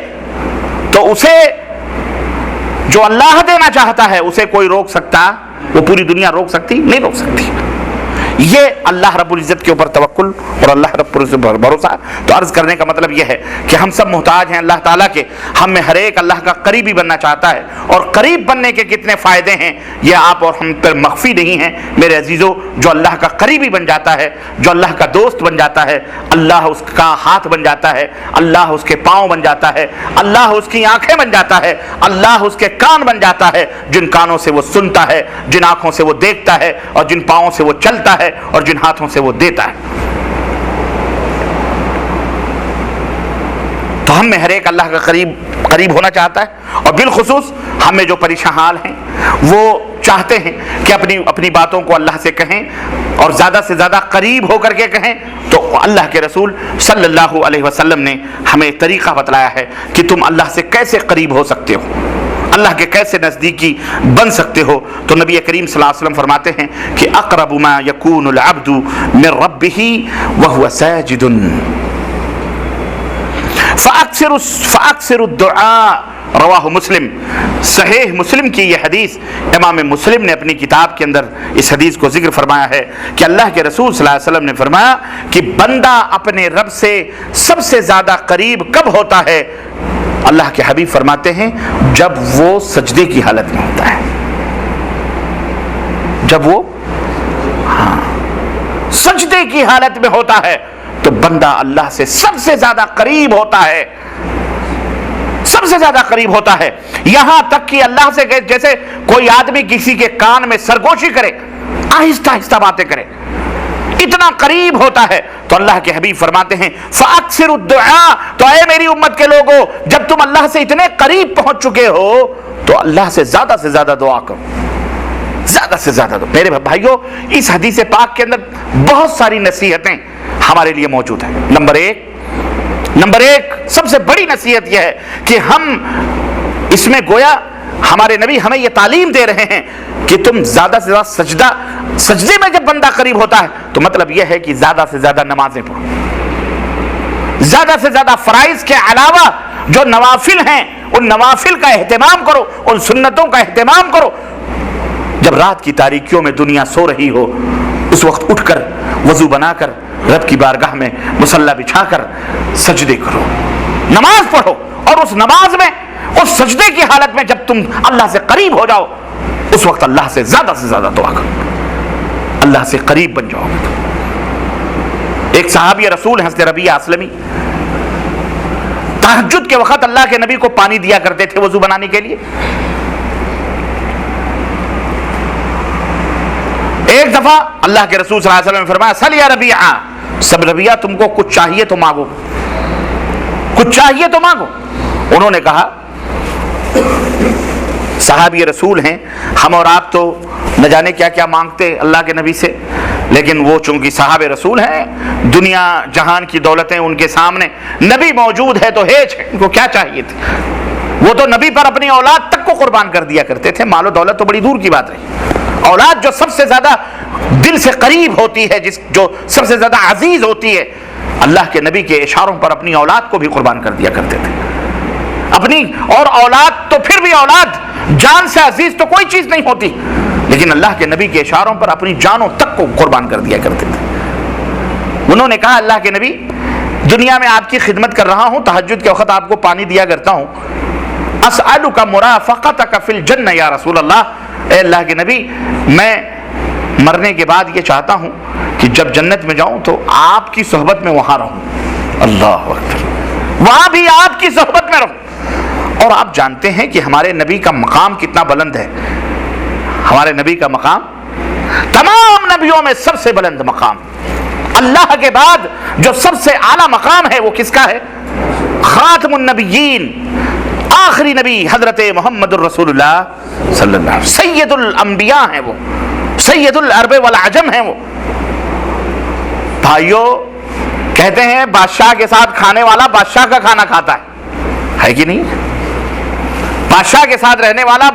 تو اسے جو اللہ دینا چاہتا ہے اسے کوئی روک سکتا؟ وہ پوری دنیا روک سکتی؟ نہیں روک سکتی۔ یہ اللہ رب العزت کے اوپر توکل اور اللہ رب العزت پر بھروسہ۔ تو عرض کرنے کا مطلب یہ ہے کہ ہم سب محتاج ہیں اللہ تعالیٰ کے، ہم میں ہر ایک اللہ کا قریبی بننا چاہتا ہے، اور قریب بننے کے کتنے فائدے ہیں یہ آپ اور ہم پر مخفی نہیں ہیں میرے عزیزو۔ جو اللہ کا قریبی بن جاتا ہے، جو اللہ کا دوست بن جاتا ہے، اللہ اس کا ہاتھ بن جاتا ہے، اللہ اس کے پاؤں بن جاتا ہے، اللہ اس کی آنکھیں بن جاتا ہے، اللہ اس کے کان بن جاتا ہے، جن کانوں سے وہ سنتا ہے، جن آنکھوں سے وہ دیکھتا ہے، اور جن پاؤں سے وہ چلتا ہے، اور جن ہاتھوں سے وہ دیتا ہے۔ تو ہم میں ہر ایک اللہ کا قریب ہونا چاہتا ہے، اور بالخصوص ہم میں جو پریشان حال ہیں وہ چاہتے ہیں کہ اپنی باتوں کو اللہ سے کہیں اور زیادہ سے زیادہ قریب ہو کر کے کہیں۔ تو اللہ کے رسول صلی اللہ علیہ وسلم نے ہمیں طریقہ بتلایا ہے کہ تم اللہ سے کیسے قریب ہو سکتے ہو، اللہ کے کیسے نزدیکی بن سکتے ہو۔ تو نبی کریم صلی اللہ علیہ وسلم فرماتے ہیں کہ اقرب ما یکون العبد من ربہ وہو ساجد فاکثر الدعاء، رواہ مسلم۔ صحیح مسلم کی یہ حدیث، امام مسلم نے اپنی کتاب کے اندر اس حدیث کو ذکر فرمایا ہے کہ اللہ کے رسول صلی اللہ علیہ وسلم نے فرمایا کہ بندہ اپنے رب سے سب سے زیادہ قریب کب ہوتا ہے؟ اللہ کے حبیب فرماتے ہیں جب وہ سجدے کی حالت میں ہوتا ہے۔ جب وہ سجدے کی حالت میں ہوتا ہے تو بندہ اللہ سے سب سے زیادہ قریب ہوتا ہے، سب سے زیادہ قریب ہوتا ہے، یہاں تک کہ اللہ سے جیسے کوئی آدمی کسی کے کان میں سرگوشی کرے، آہستہ آہستہ باتیں کرے، اتنا قریب ہوتا ہے۔ تو اللہ کے حبیب فرماتے ہیں فَأَكْثِرُ الدُّعَاء، تو اے میری امت کے لوگوں، جب تم اللہ سے اتنے قریب پہنچ چکے ہو تو اللہ سے زیادہ دعا کرو، زیادہ سے زیادہ دعا۔ میرے بھائیوں، اس حدیث پاک کے اندر بہت ساری نصیحتیں ہمارے لیے موجود ہیں۔ نمبر ایک سب سے بڑی نصیحت یہ ہے کہ ہم اس میں گویا ہمارے نبی ہمیں یہ تعلیم دے رہے ہیں کہ تم زیادہ سے زیادہ سجدے میں جب بندہ قریب ہوتا ہے تو مطلب یہ ہے کہ زیادہ سے زیادہ نمازیں پڑھو، زیادہ سے زیادہ فرائض کے علاوہ جو نوافل ہیں ان نوافل کا اہتمام کرو، ان سنتوں کا اہتمام کرو۔ جب رات کی تاریکیوں میں دنیا سو رہی ہو اس وقت اٹھ کر وضو بنا کر رب کی بارگاہ میں مصلی بچھا کر سجدے کرو، نماز پڑھو، اور اس نماز میں اس سجدے کی حالت میں جب تم اللہ سے قریب ہو جاؤ اس وقت اللہ سے زیادہ دعا کرو، اللہ سے قریب بن جاؤ۔ ایک صحابی رسول حضرت ربیعہ اسلمی تہجد کے وقت اللہ کے نبی کو پانی دیا کرتے تھے وضو بنانے کے لیے۔ ایک دفعہ اللہ کے رسول صلی اللہ علیہ وسلم نے فرمایا سل یا ربیعہ، سب ربیعہ تم کو کچھ چاہیے تو مانگو، کچھ چاہیے تو مانگو۔ انہوں نے کہا صحابی رسول ہیں، ہم اور آپ تو نہ جانے کیا کیا مانگتے اللہ کے نبی سے، لیکن وہ چونکہ صحاب رسول ہیں، دنیا جہان کی دولتیں ان کے سامنے، نبی موجود ہے تو ہیچ ہے، ان کو کیا چاہیے تھے؟ وہ تو نبی پر اپنی اولاد تک کو قربان کر دیا کرتے تھے، مال و دولت تو بڑی دور کی بات رہی۔ اولاد جو سب سے زیادہ دل سے قریب ہوتی ہے، جو سب سے زیادہ عزیز ہوتی ہے، اللہ کے نبی کے اشاروں پر اپنی اولاد کو بھی قربان کر دیا کرتے تھے۔ اپنی اور اولاد تو پھر بھی اولاد جان سے عزیز تو کوئی چیز نہیں ہوتی، لیکن اللہ کے نبی کے اشاروں پر اپنی جانوں تک کو قربان کر دیا کرتے تھے۔ انہوں نے کہا اللہ کے نبی دنیا میں آپ کی خدمت کر رہا ہوں، تہجد کے وقت آپ کو پانی دیا کرتا ہوں، اسألک مرافقتک فی الجنہ یا رسول اللہ، اے اللہ کے نبی میں مرنے کے بعد یہ چاہتا ہوں کہ جب جنت میں جاؤں تو آپ کی صحبت میں وہاں رہوں، اللہ اکبر، وہاں بھی آپ کی صحبت میں رہوں۔ اور آپ جانتے ہیں کہ ہمارے نبی کا مقام کتنا بلند ہے، ہمارے نبی کا مقام تمام نبیوں میں سب سے بلند مقام، اللہ کے بعد جو سب سے اعلیٰ مقام ہے وہ کس کا ہے؟ خاتم النبیین، آخری نبی حضرت محمد الرسول اللہ صلی اللہ علیہ وسلم، سید الانبیاء ہیں وہ، سید العرب والعجم ہیں وہ۔ بھائیو کہتے ہیں بادشاہ کے ساتھ کھانے والا بادشاہ کا کھانا کھاتا ہے کہ نہیں؟ بادشاہ کے ساتھ رہنے والا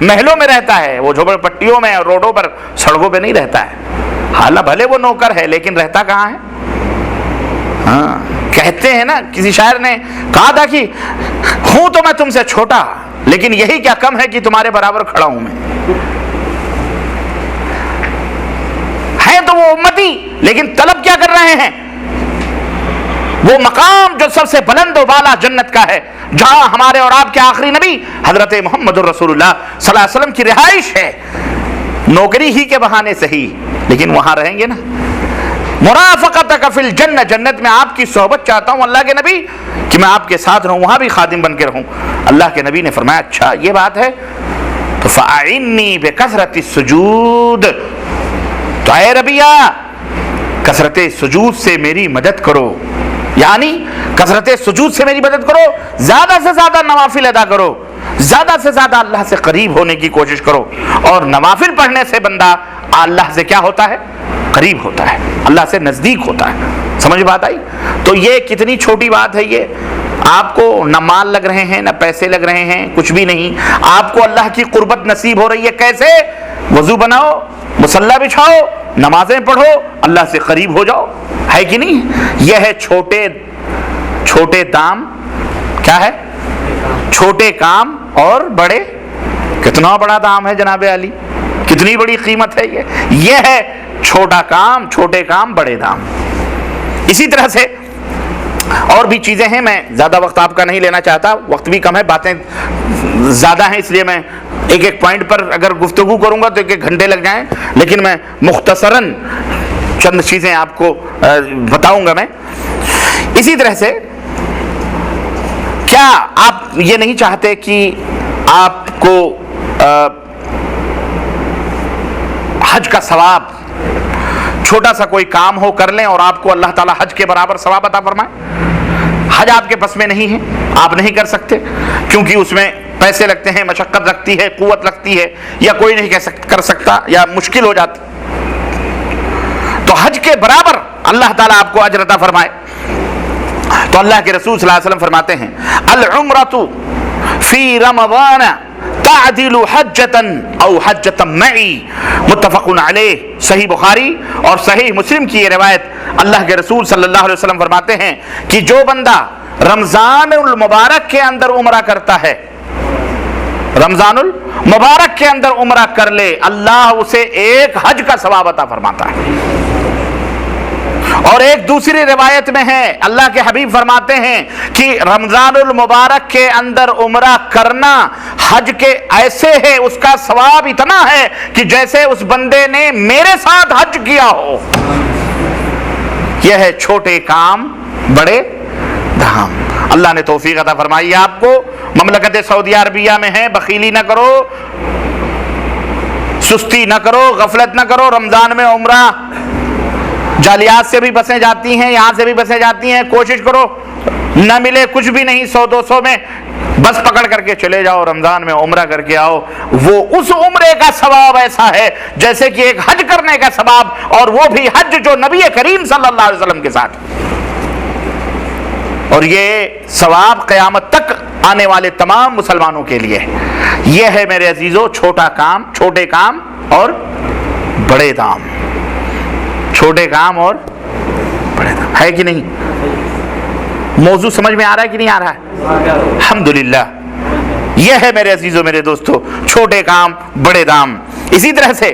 محلوں میں رہتا ہے، وہ جھوپڑ پٹیوں میں اور روڈوں پر سڑکوں پہ نہیں رہتا ہے، حالانکہ بھلے وہ نوکر ہے لیکن رہتا کہاں ہے؟ ہاں کہتے ہیں نا، کسی شاعر نے کہا تھا کہ ہوں تو میں تم سے چھوٹا لیکن یہی کیا کم ہے کہ تمہارے برابر کھڑا ہوں میں۔ ہیں تو وہ امتی لیکن طلب کیا کر رہے ہیں؟ وہ مقام جو سب سے بلند و بالا جنت کا ہے، جہاں ہمارے اور آپ کے آخری نبی حضرت محمد الرسول اللہ صلی اللہ علیہ وسلم کی رہائش ہے، نوکری ہی کے بہانے سے ہی لیکن وہاں رہیں گے نا۔ مرافقتک فی الجنہ، جنت میں آپ کی صحبت چاہتا ہوں اللہ کے نبی، کہ میں آپ کے ساتھ رہوں، وہاں بھی خادم بن کے رہوں۔ اللہ کے نبی نے فرمایا اچھا یہ بات ہے تو فاعنی بکثرت السجود، تو اے ربیعہ کثرت سجود سے میری مدد کرو، یعنی کثرت سجود سے میری مدد کرو، زیادہ سے زیادہ نوافل ادا کرو، زیادہ سے زیادہ اللہ سے قریب ہونے کی کوشش کرو، اور نوافل پڑھنے سے بندہ اللہ سے کیا ہوتا ہے؟ قریب ہوتا ہے، اللہ سے نزدیک ہوتا ہے۔ سمجھ بات آئی؟ تو یہ کتنی چھوٹی بات ہے، یہ آپ کو نہ مال لگ رہے ہیں نہ پیسے لگ رہے ہیں، کچھ بھی نہیں، آپ کو اللہ کی قربت نصیب ہو رہی ہے۔ کیسے؟ وضو بناؤ، مصلی بچھاؤ، نمازیں پڑھو، اللہ سے قریب ہو جاؤ، ہے کہ نہیں؟ یہ ہے چھوٹے دام، کیا ہے؟ چھوٹے کام اور بڑے، کتنا بڑا دام ہے جناب علی، کتنی بڑی قیمت ہے یہ ہے چھوٹا کام، چھوٹے کام بڑے دام۔ اسی طرح سے اور بھی چیزیں ہیں، میں زیادہ وقت آپ کا نہیں لینا چاہتا، وقت بھی کم ہے، باتیں زیادہ ہیں اس لیے میں ایک ایک پوائنٹ پر اگر گفتگو کروں گا تو ایک ایک گھنٹے لگ جائیں، لیکن میں مختصراً چند چیزیں آپ کو بتاؤں گا میں. اسی طرح سے کیا آپ یہ نہیں چاہتے کہ آپ کو حج کا ثواب چھوٹا سا کوئی کام ہو کر لیں اور آپ کو اللہ تعالیٰ حج کے برابر ثواب عطا فرمائے؟ حج آپ کے بس میں نہیں ہے، آپ نہیں کر سکتے، کیونکہ اس میں پیسے لگتے ہیں، مشقت لگتی ہے، قوت لگتی ہے، یا کوئی نہیں کر سکتا یا مشکل ہو جاتی. تو حج کے برابر اللہ تعالیٰ آپ کو اجر عطا فرمائے. تو اللہ کے رسول صلی اللہ علیہ وسلم فرماتے ہیں العمرۃ فی رمضان تعدل حجۃ او حجۃ معی، متفق علیہ. صحیح بخاری اور صحیح مسلم کی یہ روایت. اللہ کے رسول صلی اللہ علیہ وسلم فرماتے ہیں کہ جو بندہ رمضان المبارک کے اندر عمرہ کرتا ہے، رمضان المبارک کے اندر عمرہ کر لے، اللہ اسے ایک حج کا ثواب عطا فرماتا ہے. اور ایک دوسری روایت میں ہے اللہ کے حبیب فرماتے ہیں کہ رمضان المبارک کے اندر عمرہ کرنا حج کے ایسے ہے، اس کا ثواب اتنا ہے کہ جیسے اس بندے نے میرے ساتھ حج کیا ہو. یہ ہے چھوٹے کام بڑے دھام. اللہ نے توفیق عطا فرمائی آپ کو. مملکت سعودیہ عربیہ میں ہے، بخیلی نہ کرو، سستی نہ کرو، غفلت نہ کرو. رمضان میں عمرہ جالیات سے بھی بسیں جاتی ہیں، یہاں سے بھی بسیں جاتی ہیں، کوشش کرو نہ ملے کچھ بھی نہیں، 100-200 میں بس پکڑ کر کے چلے جاؤ، رمضان میں عمرہ کر کے آؤ. وہ اس عمرے کا ثواب ایسا ہے جیسے کہ ایک حج کرنے کا ثواب، اور وہ بھی حج جو نبی کریم صلی اللہ علیہ وسلم کے ساتھ. اور یہ ثواب قیامت تک آنے والے تمام مسلمانوں کے لیے. یہ ہے میرے عزیزو چھوٹے کام اور بڑے دام. چھوٹے کام اور بڑے دام ہے کہ نہیں؟ موضوع سمجھ میں آ رہا ہے کہ نہیں آ رہا ہے؟ الحمدللہ. یہ ہے میرے عزیزو میرے دوستو چھوٹے کام بڑے دام. اسی طرح سے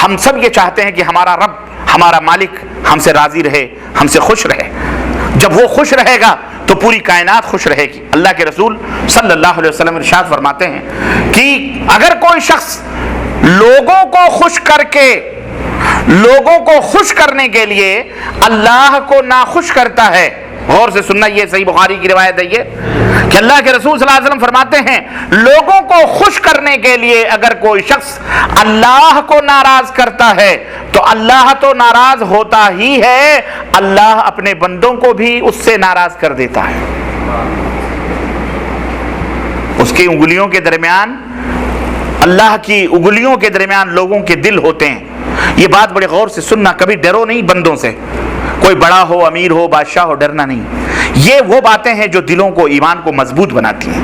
ہم سب یہ چاہتے ہیں کہ ہمارا رب، ہمارا مالک ہم سے راضی رہے، ہم سے خوش رہے. جب وہ خوش رہے گا تو پوری کائنات خوش رہے گی. اللہ کے رسول صلی اللہ علیہ وسلم ارشاد فرماتے ہیں کہ اگر کوئی شخص لوگوں کو خوش کر کے، لوگوں کو خوش کرنے کے لیے اللہ کو ناخوش کرتا ہے، غور سے سننا، یہ صحیح بخاری کی روایت ہے یہ کہ اللہ کے رسول صلی اللہ علیہ وسلم فرماتے ہیں لوگوں کو خوش کرنے کے لیے اگر کوئی شخص اللہ کو ناراض کرتا ہے تو اللہ تو ناراض ہوتا ہی ہے، اللہ اپنے بندوں کو بھی اس سے ناراض کر دیتا ہے. اس کی انگلیوں کے درمیان، اللہ کی انگلیوں کے درمیان لوگوں کے دل ہوتے ہیں. یہ بات بڑے غور سے سننا، کبھی ڈرو نہیں بندوں سے. کوئی بڑا ہو، امیر ہو، بادشاہ ہو، ڈرنا نہیں. یہ وہ باتیں ہیں جو دلوں کو، ایمان کو مضبوط بناتی ہیں،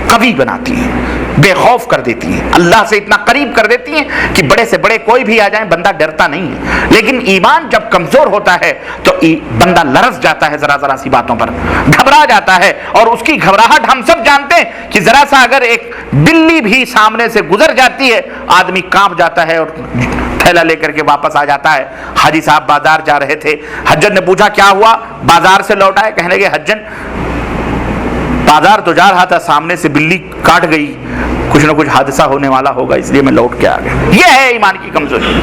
قوی بناتی ہیں، بے خوف کر دیتی ہیں، اللہ سے اتنا قریب کر دیتی ہیں کہ بڑے سے بڑے کوئی بھی آ جائیں بندہ ڈرتا نہیں ہے. لیکن ایمان جب کمزور ہوتا ہے تو بندہ لرز جاتا ہے، ذرا سی باتوں پر گھبرا جاتا ہے. اور اس کی گھبراہٹ ہم سب جانتے ہیں کہ ذرا سا اگر ایک بلی بھی سامنے سے گزر جاتی ہے آدمی کانپ جاتا ہے اور تھیلا لے کر کے واپس آ جاتا ہے. حاجی صاحب بازار جا رہے تھے، حجن نے پوچھا کیا ہوا، بازار سے لوٹا ہے، کہنے لگے حجن بازار تو جا رہا تھا، سامنے سے بلی کاٹ گئی، کچھ نہ کچھ حادثہ ہونے والا ہوگا اس لیے میں لوٹ کے آ گیا. یہ ہے ایمان کی کمزوری.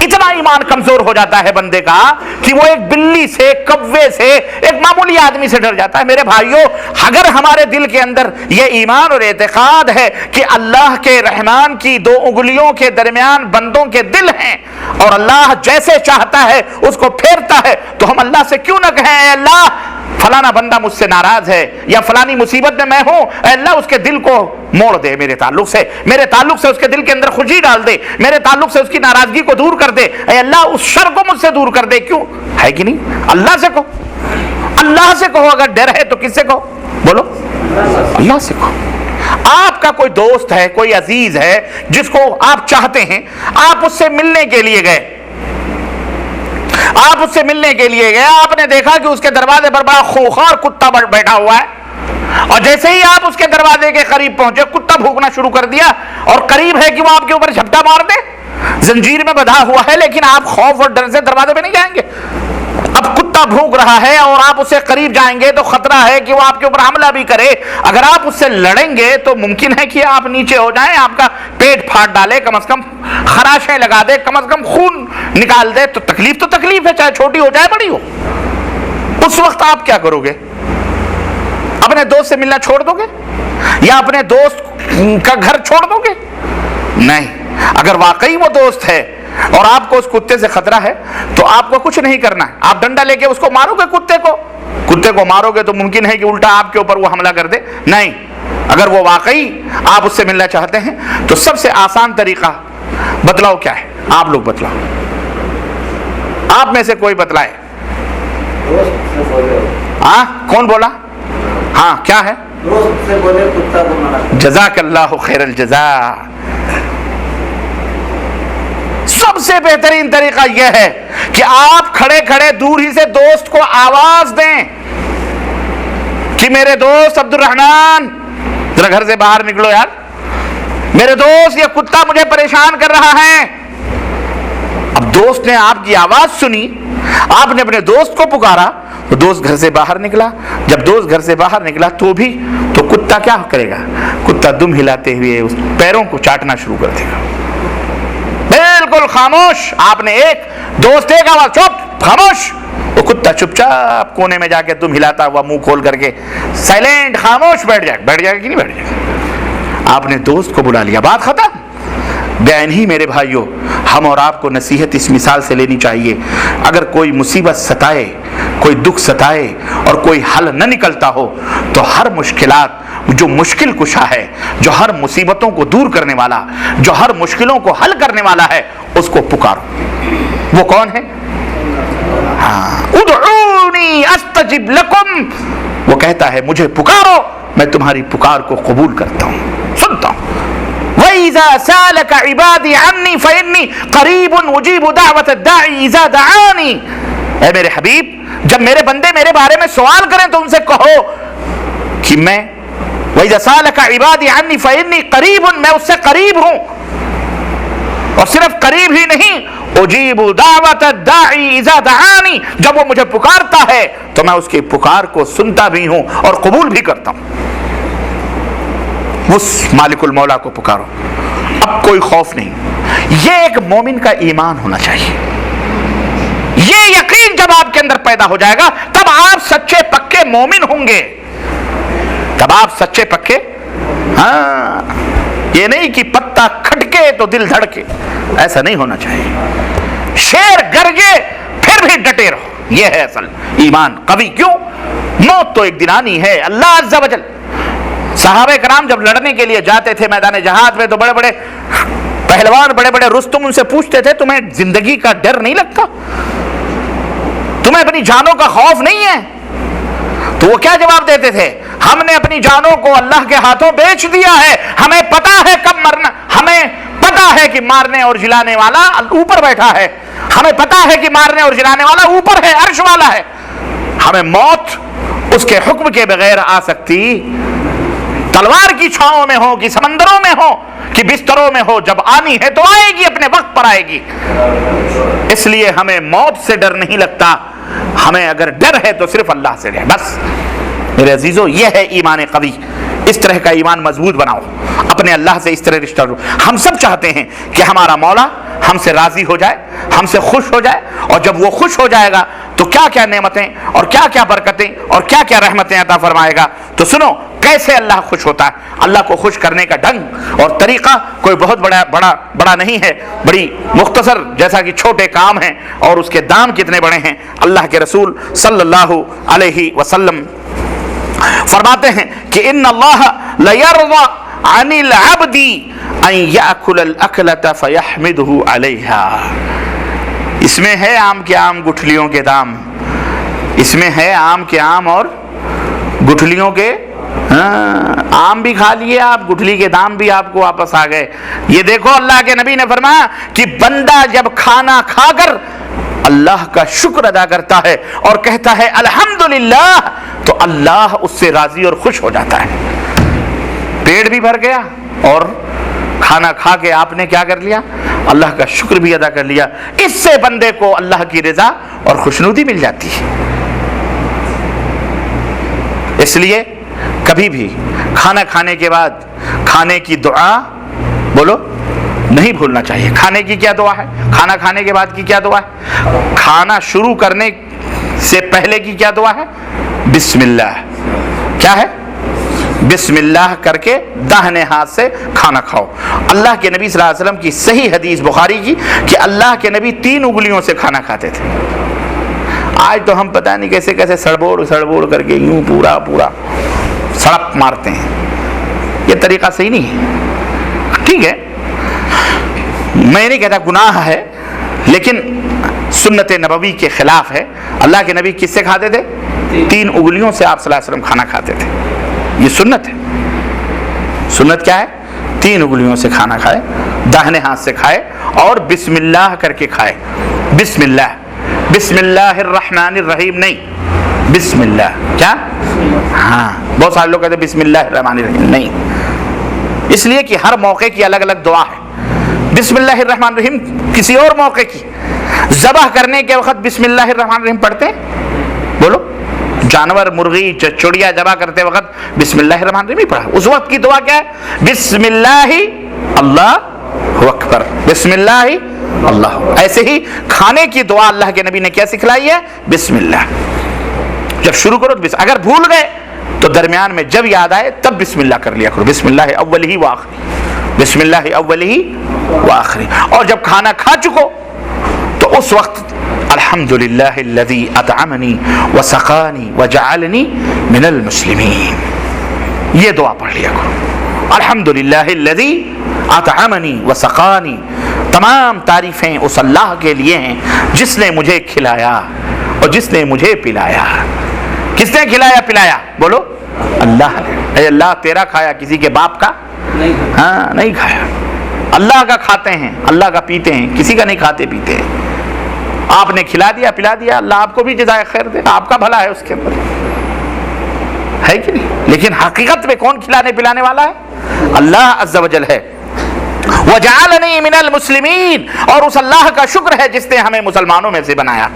اتنا ایمان کمزور ہو جاتا ہے بندے کا کہ وہ ایک بلی سے، کوے سے، ایک معمولی آدمی سے ڈر جاتا ہے. میرے بھائیوں، اگر ہمارے دل کے اندر یہ ایمان اور اعتقاد ہے کہ اللہ کے رحمان کی دو انگلیوں کے درمیان بندوں کے دل ہیں اور اللہ جیسے چاہتا ہے اس کو پھیرتا ہے، تو ہم اللہ سے کیوں نہ کہیں اے اللہ فلانا بندہ مجھ سے ناراض ہے یا فلانی مصیبت میں ہوں، اے اللہ اس کے دل کو موڑ دے، میرے تعلق سے اس کے دل کے اندر خوشی ڈال دے، میرے تعلق سے اس کی ناراضگی کو دور کر دے، اے اللہ اس شر کو مجھ سے دور کر دے. کیوں ہے کہ نہیں؟ اللہ سے کہو، اللہ سے کہو. اگر ڈر ہے تو کس سے کہو؟ بولو، اللہ سے کہو. آپ کا کوئی دوست ہے، کوئی عزیز ہے جس کو آپ چاہتے ہیں، آپ اس سے ملنے کے لیے گئے، آپ نے دیکھا کہ اس کے دروازے پر بڑا خوخار کتا بیٹھا ہوا ہے، اور جیسے ہی آپ اس کے دروازے کے قریب پہنچے کتا بھونکنا شروع کر دیا، اور قریب ہے کہ وہ آپ کے اوپر جھپٹا مار دے، زنجیر میں بندھا ہوا ہے، لیکن آپ خوف اور ڈر سے دروازے پہ نہیں جائیں گے. اب کتا بھونک رہا ہے اور آپ اس سے قریب جائیں گے تو خطرہ ہے کہ وہ آپ کے اوپر حملہ بھی کرے. اگر آپ اس سے لڑیں گے تو ممکن ہے کہ آپ نیچے ہو جائیں, آپ کا پیٹ پھاڑ ڈالے, کم از کم خراشیں لگا دے, کم از کم خون نکال دے. تو تکلیف ہے, چاہے چھوٹی ہو چاہے بڑی ہو. اس وقت آپ کیا کرو گے؟ اپنے دوست سے ملنا چھوڑ دو گے یا اپنے دوست کا گھر چھوڑ دو گے؟ نہیں. اگر واقعی وہ دوست ہے اور آپ کو اس کتے سے خطرہ ہے تو آپ کو کچھ نہیں کرنا ہے. آپ ڈنڈا لے کے اس کو مارو گے, کتے کو مارو گے تو ممکن ہے کہ الٹا آپ کے اوپر وہ حملہ کر دے. نہیں, اگر وہ واقعی آپ اس سے ملنا چاہتے ہیں تو سب سے آسان طریقہ بتلاؤ کیا ہے؟ آپ لوگ بتلاؤ, آپ میں سے کوئی بتلائے. ہاں, کون بولا؟ ہاں, کیا ہے؟ جزاک اللہ خیر الجزاء. سب سے بہترین طریقہ یہ ہے کہ آپ کھڑے کھڑے دور ہی سے دوست کو آواز دیں کہ میرے دوست عبد الرحمن ذرا گھر سے باہر نکلو یار, میرے دوست یہ کتا مجھے پریشان کر رہا ہے. اب دوست نے آپ کی آواز سنی, آپ نے اپنے دوست کو پکارا تو دوست گھر سے باہر نکلا. جب دوست گھر سے باہر نکلا تو کتا کیا کرے گا؟ کتا دم ہلاتے ہوئے اس پیروں کو چاٹنا شروع کر دے گا. بالکل خاموش. آپ نے ایک دوست ایک آواز, چپ, خاموش. وہ کتا چپ چاپ کونے میں جا کے دم ہلاتا ہوا منہ کھول کر کے سائلنٹ خاموش بیٹھ جائے گا کہ نہیں بیٹھ جائے گا؟ آپ نے دوست کو بلا لیا, بات ختم. بیان ہی میرے بھائیوں, ہم اور آپ کو نصیحت اس مثال سے لینی چاہیے. اگر کوئی مصیبت ستائے, کوئی دکھ ستائے اور کوئی حل نہ نکلتا ہو تو ہر مشکلات, جو مشکل کشا ہے, جو ہر مصیبتوں کو دور کرنے والا, جو ہر مشکلوں کو حل کرنے والا ہے, اس کو پکارو. وہ کون ہے؟ ادعونی استجب لکم. وہ کہتا ہے مجھے پکارو, میں تمہاری پکار کو قبول کرتا ہوں, سنتا ہوں. وَإِذَا سَأَلَكَ عِبَادِي عَنِّي فَإِنِّي قَرِيبٌ أُجِيبُ دَعْوَةَ الدَّاعِ إِذَا دَعَانِي. اے میرے حبیب, جب میرے بندے میرے بارے میں سوال کریں تو ان سے کہو کہ میں وَإِذَا سَأَلَكَ عِبَادِي عَنِّي فَإِنِّي قَرِيبٌ, میں اس سے قریب ہوں. اور صرف قریب ہی نہیں, أُجِيبُ دَعْوَةَ الدَّاعِ إِذَا دَعَانِي, جب وہ مجھے پکارتا ہے تو میں اس کی پکار کو سنتا بھی ہوں اور قبول بھی کرتا ہوں. اس مالک المولا کو پکارو, اب کوئی خوف نہیں. یہ ایک مومن کا ایمان ہونا چاہیے. یہ یقین جب آپ کے اندر پیدا ہو جائے گا تب آپ سچے پکے مومن ہوں گے. تب آپ سچے پکے, ہاں, یہ نہیں کہ پتا کھٹکے تو دل دھڑکے, ایسا نہیں ہونا چاہیے. شیر گرجے پھر بھی ڈٹے رہو, یہ ہے اصل ایمان قوی. کیوں؟ موت تو ایک دن آنی ہے. اللہ عز و جل, صحابہ کرام جب لڑنے کے لیے جاتے تھے میدان جہاد میں تو بڑے بڑے پہلوان, بڑے بڑے رستم ان سے پوچھتے تھے تمہیں زندگی کا ڈر نہیں لگتا, تمہیں اپنی جانوں کا خوف نہیں ہے؟ تو وہ کیا جواب دیتے تھے؟ ہم نے اپنی جانوں کو اللہ کے ہاتھوں بیچ دیا ہے, ہمیں پتا ہے کب مرنا, ہمیں پتا ہے کہ مارنے اور جلانے والا اوپر بیٹھا ہے, ہمیں پتا ہے کہ مارنے اور جلانے والا اوپر ہے, عرش والا ہے. ہمیں موت اس کے حکم کے بغیر آ سکتی, تلوار کی چھاؤں میں ہو کہ سمندروں میں ہو کہ بستروں میں ہو, جب آنی ہے تو آئے گی, اپنے وقت پر آئے گی. اس لیے ہمیں موت سے ڈر نہیں لگتا, ہمیں اگر ڈر ہے تو صرف اللہ سے ڈر. بس میرے عزیزو, یہ ہے ایمان قوی. اس طرح کا ایمان مضبوط بناؤ, اپنے اللہ سے اس طرح رشتہ رکھو. ہم سب چاہتے ہیں کہ ہمارا مولا ہم سے راضی ہو جائے, ہم سے خوش ہو جائے, اور جب وہ خوش ہو جائے گا تو کیا کیا نعمتیں اور کیا کیا برکتیں اور کیا کیا رحمتیں عطا فرمائے گا. تو سنو کیسے اللہ خوش ہوتا ہے. اللہ کو خوش کرنے کا ڈھنگ اور طریقہ کوئی بہت بڑا نہیں ہے, بڑی مختصر جیسا کہ چھوٹے کام ہیں اور اس کے دام کتنے بڑے ہیں. اللہ کے رسول صلی اللہ علیہ وسلم فرماتے ہیں کہ ان اللہ لیرضی عن العبد ان یاکل الاکلۃ فیحمدہ علیہا. اس میں ہے آم کے آم گٹھلیوں کے دام, اس میں ہے آم کے آم اور گٹھلیوں کے, آم بھی کھا لیے آپ, گٹھلی کے دام بھی آپ کو واپس آ گئے. یہ دیکھو اللہ کے نبی نے فرمایا کہ بندہ جب کھانا کھا کر اللہ کا شکر ادا کرتا ہے اور کہتا ہے الحمدللہ, تو اللہ اس سے راضی اور خوش ہو جاتا ہے. پیٹ بھی بھر گیا اور کھانا کھا کے آپ نے کیا کر لیا؟ اللہ کا شکر بھی ادا کر لیا. اس سے بندے کو اللہ کی رضا اور خوشنودی مل جاتی ہے۔ اس لیے کبھی بھی کھانا کھانے کے بعد کھانے کی دعا بولو نہیں بھولنا چاہیے۔ کھانے کی کیا دعا ہے؟ کھانا کھانے کے بعد کی کیا دعا ہے؟ کھانا شروع کرنے سے پہلے کی کیا دعا ہے؟ بسم اللہ۔ کیا ہے؟ بسم اللہ کر کے داہنے ہاتھ سے کھانا کھاؤ۔ اللہ کے نبی صلی اللہ علیہ وسلم کی صحیح حدیث بخاری کی کہ اللہ کے نبی 3 انگلیوں سے کھانا کھاتے تھے۔ آج تو ہم پتہ نہیں کیسے کیسے سڑبوڑ کر کے یوں پورا سڑپ مارتے ہیں۔ یہ طریقہ صحیح نہیں ہے۔ ٹھیک ہے، میں نہیں کہتا گناہ ہے، لیکن سنت نبوی کے خلاف ہے۔ اللہ کے نبی کس سے کھاتے تھے؟ 3 انگلیوں سے آپ صلی اللہ علیہ وسلم کھانا کھاتے تھے۔ یہ سنت ہے۔ سنت کیا ہے؟ 3 انگلیوں سے کھانا کھائے، داہنے ہاتھ سے کھائے اور بسم اللہ کر کے کھائے۔ بسم اللہ، بسم اللہ الرحمن الرحیم نہیں، بسم اللہ۔ کیا؟ ہاں، بہت سارے لوگ کہتے ہیں بسم اللہ الرحمن الرحیم نہیں، اس لیے کہ ہر موقع کی الگ الگ دعا ہے۔ بسم اللہ الرحمن الرحیم کسی اور موقع کی، ذبح کرنے کے وقت بسم اللہ الرحمن الرحیم پڑھتے ہیں؟ بولو، جانور مرغی چڑیا ذبح کرتے وقت بسم اللہ الرحمن الرحیم ہی پڑھا۔ اس وقت کی دعا کیا ہے؟ بسم اللہ اللہ اکبر، بسم اللہ اللہ۔ ایسے ہی کھانے کی دعا اللہ کے نبی نے کیا سکھلائی ہے؟ بسم اللہ۔ جب شروع کرو تو اگر بھول گئے تو درمیان میں جب یاد آئے تب بسم اللہ کر لیا کرو۔ بسم اللہ اولہ وآخری، بسم اللہ اولہ وآخری۔ اور جب کھانا کھا چکو تو اس وقت الحمدللہ الذی اطعمنی وسقانی وجعلنی من المسلمین، یہ دعا پڑھ لیا کرو۔ الحمدللہ الذی اطعمنی وسقانی، تمام تعریفیں اس اللہ کے لیے ہیں جس نے مجھے کھلایا اور جس نے مجھے پلایا۔ کس نے کھلایا پلایا؟ بولو، اللہ نے۔ اے اللہ تیرا کھایا، کسی کے باپ کا ہاں نہیں کھایا۔ اللہ کا کھاتے ہیں، اللہ کا پیتے ہیں، کسی کا نہیں کھاتے پیتے ہیں۔ آپ نے کھلا دیا پلا دیا، اللہ آپ کو بھی جزائے خیر دے، آپ کا بھلا ہے اس کے اندر، ہے کہ نہیں؟ لیکن حقیقت میں کون کھلانے پلانے والا ہے؟ اللہ عز و جل ہے۔ وَجَعَلَنِي مِنَ الْمُسْلِمِينَ، اور اس اللہ کا شکر ہے جس نے ہمیں مسلمانوں میں سے بنایا،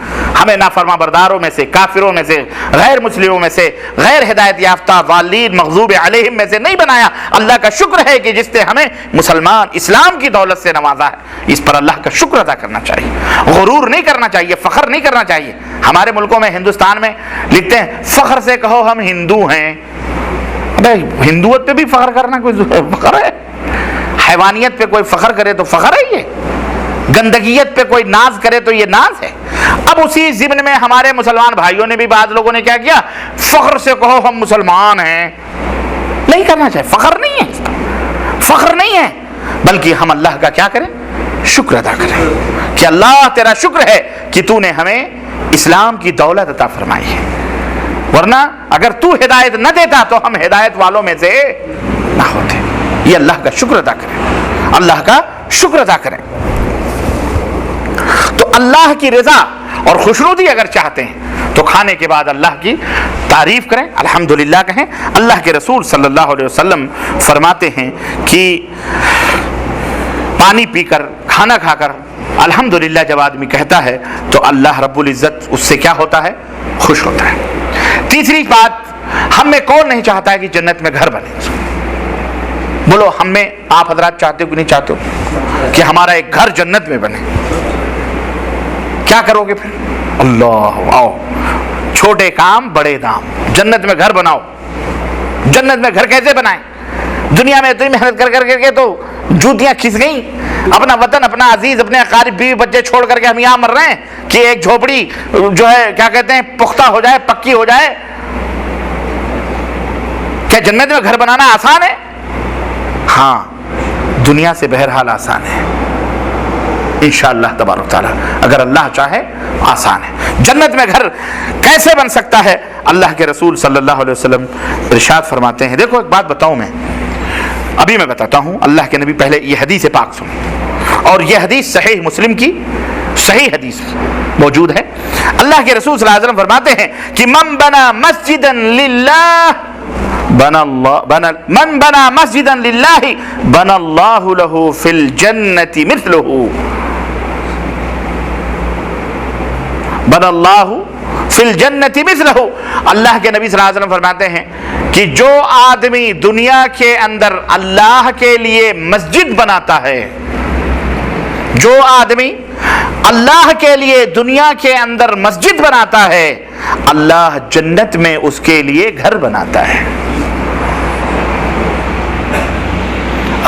ہمیں نافرما برداروں میں سے، کافروں میں سے، غیر مسلموں میں سے، غیر ہدایت یافتہ ضالین مغضوب علیہم میں سے نہیں بنایا۔ اللہ کا شکر ہے کہ جس نے ہمیں مسلمان اسلام کی دولت سے نوازا ہے۔ اس پر اللہ کا شکر ادا کرنا چاہیے، غرور نہیں کرنا چاہیے، فخر نہیں کرنا چاہیے۔ ہمارے ملکوں میں، ہندوستان میں لکھتے ہیں فخر سے کہو ہم ہندو ہیں۔ ابے ہندوت پہ بھی فخر کرنا کوئی فخر ہے؟ حیوانیت پہ کوئی فخر کرے تو فخر ہے؟ یہ گندگیت پہ کوئی ناز کرے تو یہ ناز ہے؟ اب اسی ضمن میں ہمارے مسلمان بھائیوں نے بھی، بعض لوگوں نے کیا کیا؟ فخر سے کہو ہم مسلمان ہیں۔ نہیں کرنا چاہیے، فخر نہیں ہے، فخر نہیں ہے، بلکہ ہم اللہ کا کیا کریں؟ شکر ادا کریں کہ اللہ تیرا شکر ہے کہ تو نے ہمیں اسلام کی دولت عطا فرمائی ہے، ورنہ اگر تو ہدایت نہ دیتا تو ہم ہدایت والوں میں سے نہ ہوتے۔ یہ اللہ کا شکر ادا کریں، اللہ کا شکر ادا کریں۔ تو اللہ کی رضا اور خوشنودی اگر چاہتے ہیں تو کھانے کے بعد اللہ کی تعریف کریں، الحمدللہ کہیں۔ اللہ کے رسول صلی اللہ علیہ وسلم فرماتے ہیں کہ پانی پی کر، کھانا کھا کر الحمدللہ جب آدمی کہتا ہے تو اللہ رب العزت اس سے کیا ہوتا ہے؟ خوش ہوتا ہے۔ تیسری بات، ہم میں کون نہیں چاہتا ہے کہ جنت میں گھر بنے؟ بولو، ہم میں آپ حضرات چاہتے ہو کہ نہیں چاہتے ہو کہ ہمارا ایک گھر جنت میں بنے؟ کیا کرو گے پھر؟ اللہ، آؤ، چھوٹے کام بڑے دام، جنت میں گھر بناؤ۔ جنت میں گھر کیسے بنائیں؟ دنیا میں اتنی محنت کر کے تو جوتیاں کھس گئیں، اپنا وطن، اپنا عزیز، اپنے اقارب، بیوی بچے چھوڑ کر کے ہم یہاں مر رہے ہیں کہ ایک جھوپڑی جو ہے کیا کہتے ہیں پختہ ہو جائے، پکی ہو جائے۔ کیا جنت میں گھر بنانا آسان ہے؟ ہاں، دنیا سے بہرحال آسان ہے، انشاءاللہ تبارک تعالیٰ، اگر اللہ چاہے آسان ہے۔ جنت میں گھر کیسے بن سکتا ہے؟ اللہ کے رسول صلی اللہ علیہ وسلم ارشاد فرماتے ہیں، دیکھو ایک بات بتاؤں میں، ابھی میں بتاتا ہوں، اللہ کے نبی پہلے یہ حدیث پاک سنیں، اور یہ حدیث صحیح مسلم کی صحیح حدیث موجود ہے۔ اللہ کے رسول صلی اللہ علیہ وسلم فرماتے ہیں کہ من بنا مسجدا للہ من بنا مسجدا للہ بنا اللہ له فی الجنة مثلہ بن اللہ فی الجنت مثلہ. اللہ کے نبی صلی اللہ علیہ وسلم فرماتے ہیں کہ جو آدمی دنیا کے اندر اللہ کے لیے مسجد بناتا ہے، جو آدمی اللہ کے لیے دنیا کے اندر مسجد بناتا ہے، اللہ جنت میں اس کے لیے گھر بناتا ہے.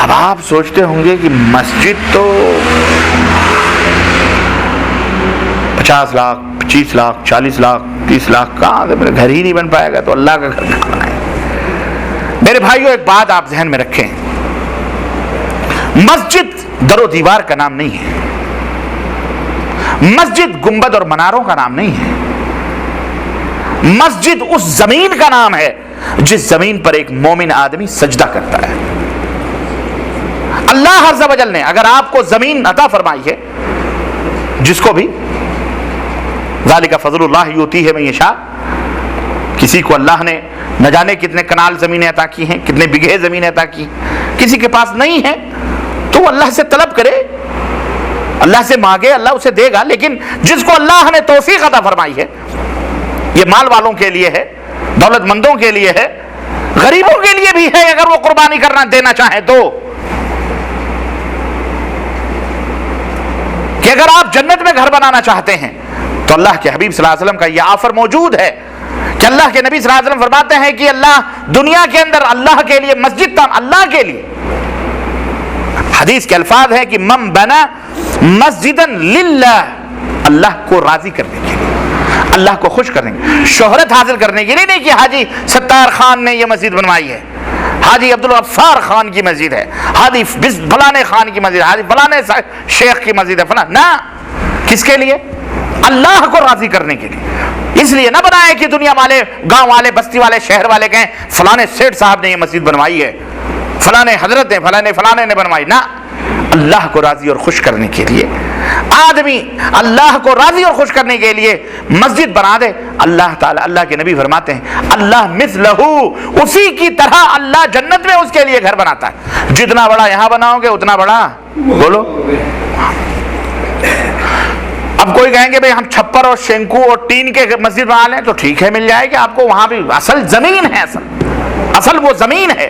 اب آپ سوچتے ہوں گے کہ مسجد تو 50 لاکھ 25 لاکھ 40 لاکھ 30 لاکھ کہاں سے، میرا گھر ہی نہیں بن پائے گا، تو اللہ کا گھر کہاں ہے؟ میرے بھائیوں، ایک بات آپ ذہن میں رکھیں، مسجد در و دیوار کا نام نہیں ہے، مسجد گنبد اور مناروں کا نام نہیں ہے، مسجد اس زمین کا نام ہے جس زمین پر ایک مومن آدمی سجدہ کرتا ہے. اللہ عز و جل نے اگر آپ کو زمین عطا فرمائی ہے، جس کو بھی ذالک فضل اللہ یؤتیہ من یشاء، کسی کو اللہ نے نہ جانے کتنے کنال زمینیں عطا کی ہیں، کتنے بگھے زمینیں عطا کی، کسی کے پاس نہیں ہے تو وہ اللہ سے طلب کرے، اللہ سے مانگے، اللہ اسے دے گا. لیکن جس کو اللہ نے توفیق عطا فرمائی ہے، یہ مال والوں کے لیے ہے، دولت مندوں کے لیے ہے، غریبوں کے لیے بھی ہے، اگر وہ قربانی کرنا دینا چاہیں تو، کہ اگر آپ جنت میں گھر بنانا چاہتے ہیں تو اللہ کے حبیب صلی اللہ علیہ وسلم کا یہ آفر موجود ہے کہ اللہ کے نبی صلی اللہ علیہ وسلم فرماتے ہیں کہ اللہ دنیا کے اندر اللہ کے لیے مسجد تھا، اللہ کے لیے. حدیث کے الفاظ ہیں کہ من بنا مسجدا للہ، اللہ کو راضی کرنے کے لیے، اللہ کو خوش کرنے کے لیے، شہرت حاصل کرنے کے لیے نہیں کہ حاجی ستار خان نے یہ مسجد بنوائی ہے، حاجی عبدالغفار خان کی مسجد ہے، حاجی فلانے خان کی مسجد ہے، حاجی فلانے شیخ کی مسجد ہے، فلاں. نہ، کس کے لیے؟ اللہ کو راضی کرنے کے لیے. اس لیے نہ بنائے کہ دنیا والے، گاؤں والے، بستی والے، شہر والے کہیں فلانے سیٹھ صاحب نے یہ مسجد بنوائی ہے، فلانے حضرت نے، فلانے نے بنوائی. نہ، اللہ کو راضی اور خوش کرنے کے لیے آدمی اللہ کو راضی اور خوش کرنے کے لیے مسجد بنا دے. اللہ تعالیٰ، اللہ کے نبی فرماتے ہیں اللہ مثلہ، اسی کی طرح اللہ جنت میں اس کے لیے گھر بناتا ہے. جتنا بڑا یہاں بناؤ گے اتنا بڑا، بولو. اب کوئی کہیں گے بھئی ہم چھپر اور شینکو اور ٹین کے مسجد بنا لیں، تو ٹھیک ہے، مل جائے گی آپ کو، وہاں بھی اصل زمین ہے، اصل وہ زمین ہے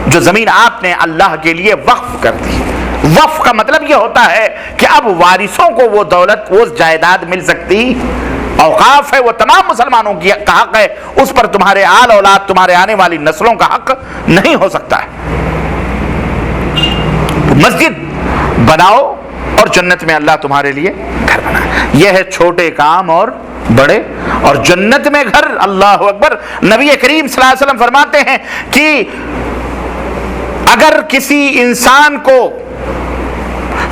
جو زمین آپ نے اللہ کے لیے وقف کر دی. وقف کا مطلب یہ ہوتا ہے کہ اب وارثوں کو وہ دولت، وہ جائیداد مل سکتی. اوقاف ہے، وہ تمام مسلمانوں کا حق ہے، اس پر تمہارے آل اولاد، تمہارے آنے والی نسلوں کا حق نہیں ہو سکتا ہے. مسجد بناؤ اور جنت میں اللہ تمہارے لیے گھر بنائے. یہ ہے چھوٹے کام اور بڑے، اور جنت میں گھر. اللہ اکبر. نبی کریم صلی اللہ علیہ وسلم فرماتے ہیں کہ اگر کسی انسان کو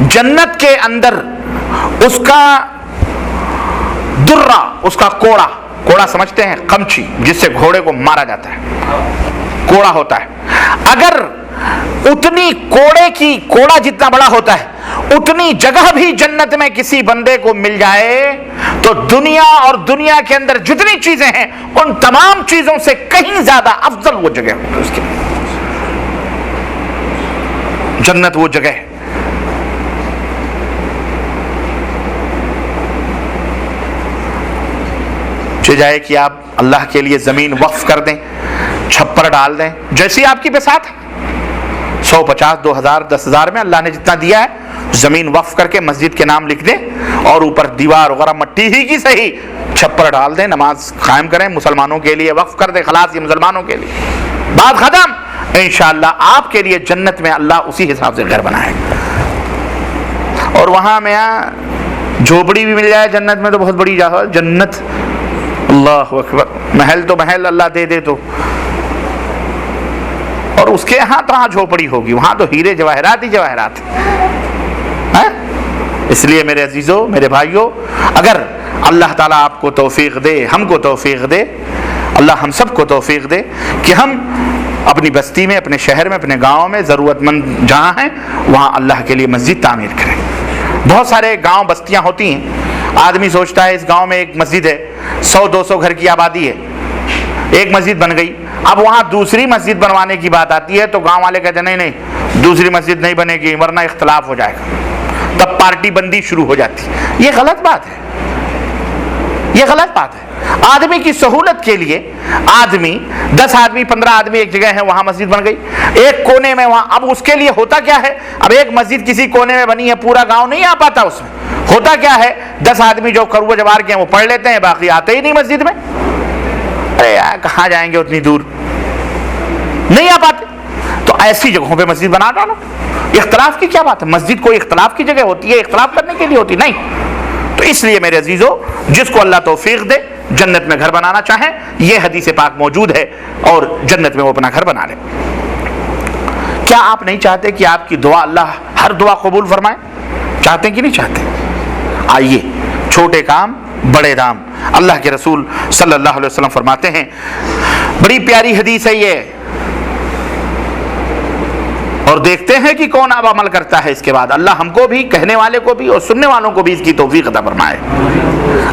جنت کے اندر اس کا درہ، اس کا کوڑا سمجھتے ہیں، قمچی جس سے گھوڑے کو مارا جاتا ہے، کوڑا ہوتا ہے، اگر اتنی کوڑا جتنا بڑا ہوتا ہے، اتنی جگہ بھی جنت میں کسی بندے کو مل جائے تو دنیا اور دنیا کے اندر جتنی چیزیں ہیں ان تمام چیزوں سے کہیں زیادہ افضل وہ جگہ ہوگی. اس کے جنت وہ جگہ ہے. جائے کہ آپ اللہ کے لیے زمین وقف کر دیں، چھپر ڈال دیں، جیسی آپ کی بساط ہے، 150 2000 10,000 میں اللہ نے جتنا دیا ہے زمین وقف کر کے مسجد کے نام لکھ دیں، اور اوپر دیوار وغیرہ مٹی ہی کی صحیح چھپر ڈال دیں، نماز قائم کریں، مسلمانوں کے لیے وقف کر دیں، خلاص یہ مسلمانوں کے لیے، بات ختم. انشاءاللہ آپ کے لیے جنت میں اللہ اسی حساب سے گھر بنائے گا. اور وہاں میں جھوپڑی بھی مل جائے جنت میں تو بہت بڑی جنت. اللہ اکبر. محل تو محل اللہ دے دے تو، اور اس کے ہاں تو جھوپڑی ہوگی، وہاں تو ہیرے جواہرات ہی جواہرات ہیں. اس لیے میرے عزیزوں، میرے بھائیوں، اگر اللہ تعالیٰ آپ کو توفیق دے، ہم کو توفیق دے، اللہ ہم سب کو توفیق دے کہ ہم اپنی بستی میں، اپنے شہر میں، اپنے گاؤں میں ضرورت مند جہاں ہیں وہاں اللہ کے لیے مسجد تعمیر کریں. بہت سارے گاؤں بستیاں ہوتی ہیں، آدمی سوچتا ہے اس گاؤں میں ایک مسجد ہے، 100-200 گھر کی آبادی ہے، ایک مسجد بن گئی، اب وہاں دوسری مسجد بنوانے کی بات آتی ہے تو گاؤں والے کہتے ہیں نہیں دوسری مسجد نہیں بنے گی ورنہ اختلاف ہو جائے گا، تب پارٹی بندی شروع ہو جاتی. یہ غلط بات ہے. یہ غلط بات ہے۔ آدمی کی سہولت کے لیے آدمی 10 آدمی 15 آدمی ایک جگہ ہے، وہاں مسجد بن گئی ایک کونے میں، وہاں اب اس کے لیے ہوتا کیا ہے، اب ایک مسجد کسی کونے میں بنی ہے، پورا گاؤں نہیں آ پاتا اس میں، ہوتا کیا ہے 10 آدمی جو کرو جوار کے ہیں وہ پڑھ لیتے ہیں، باقی آتے ہی نہیں مسجد میں۔ ارے یار کہاں جائیں گے اتنی دور، نہیں آ پاتے، تو ایسی جگہوں پہ مسجد بنا ڈالو۔ اختلاف کی کیا بات ہے، مسجد کوئی اختلاف کی جگہ ہوتی ہے، اختلاف کرنے کے لیے ہوتی نہیں۔ تو اس لیے میرے عزیزو، جس کو اللہ توفیق دے جنت میں گھر بنانا چاہیں، یہ حدیث پاک موجود ہے، اور جنت میں وہ اپنا گھر بنا لے۔ کیا آپ نہیں چاہتے کہ آپ کی دعا اللہ ہر دعا قبول فرمائے؟ چاہتے ہیں کہ نہیں چاہتے؟ آئیے، چھوٹے کام بڑے دام، اللہ کے رسول صلی اللہ علیہ وسلم فرماتے ہیں، بڑی پیاری حدیث ہے یہ، اور دیکھتے ہیں کہ کون اب عمل کرتا ہے اس کے بعد۔ اللہ ہم کو بھی، کہنے والے کو بھی اور سننے والوں کو بھی اس کی توفیق عطا فرمائے۔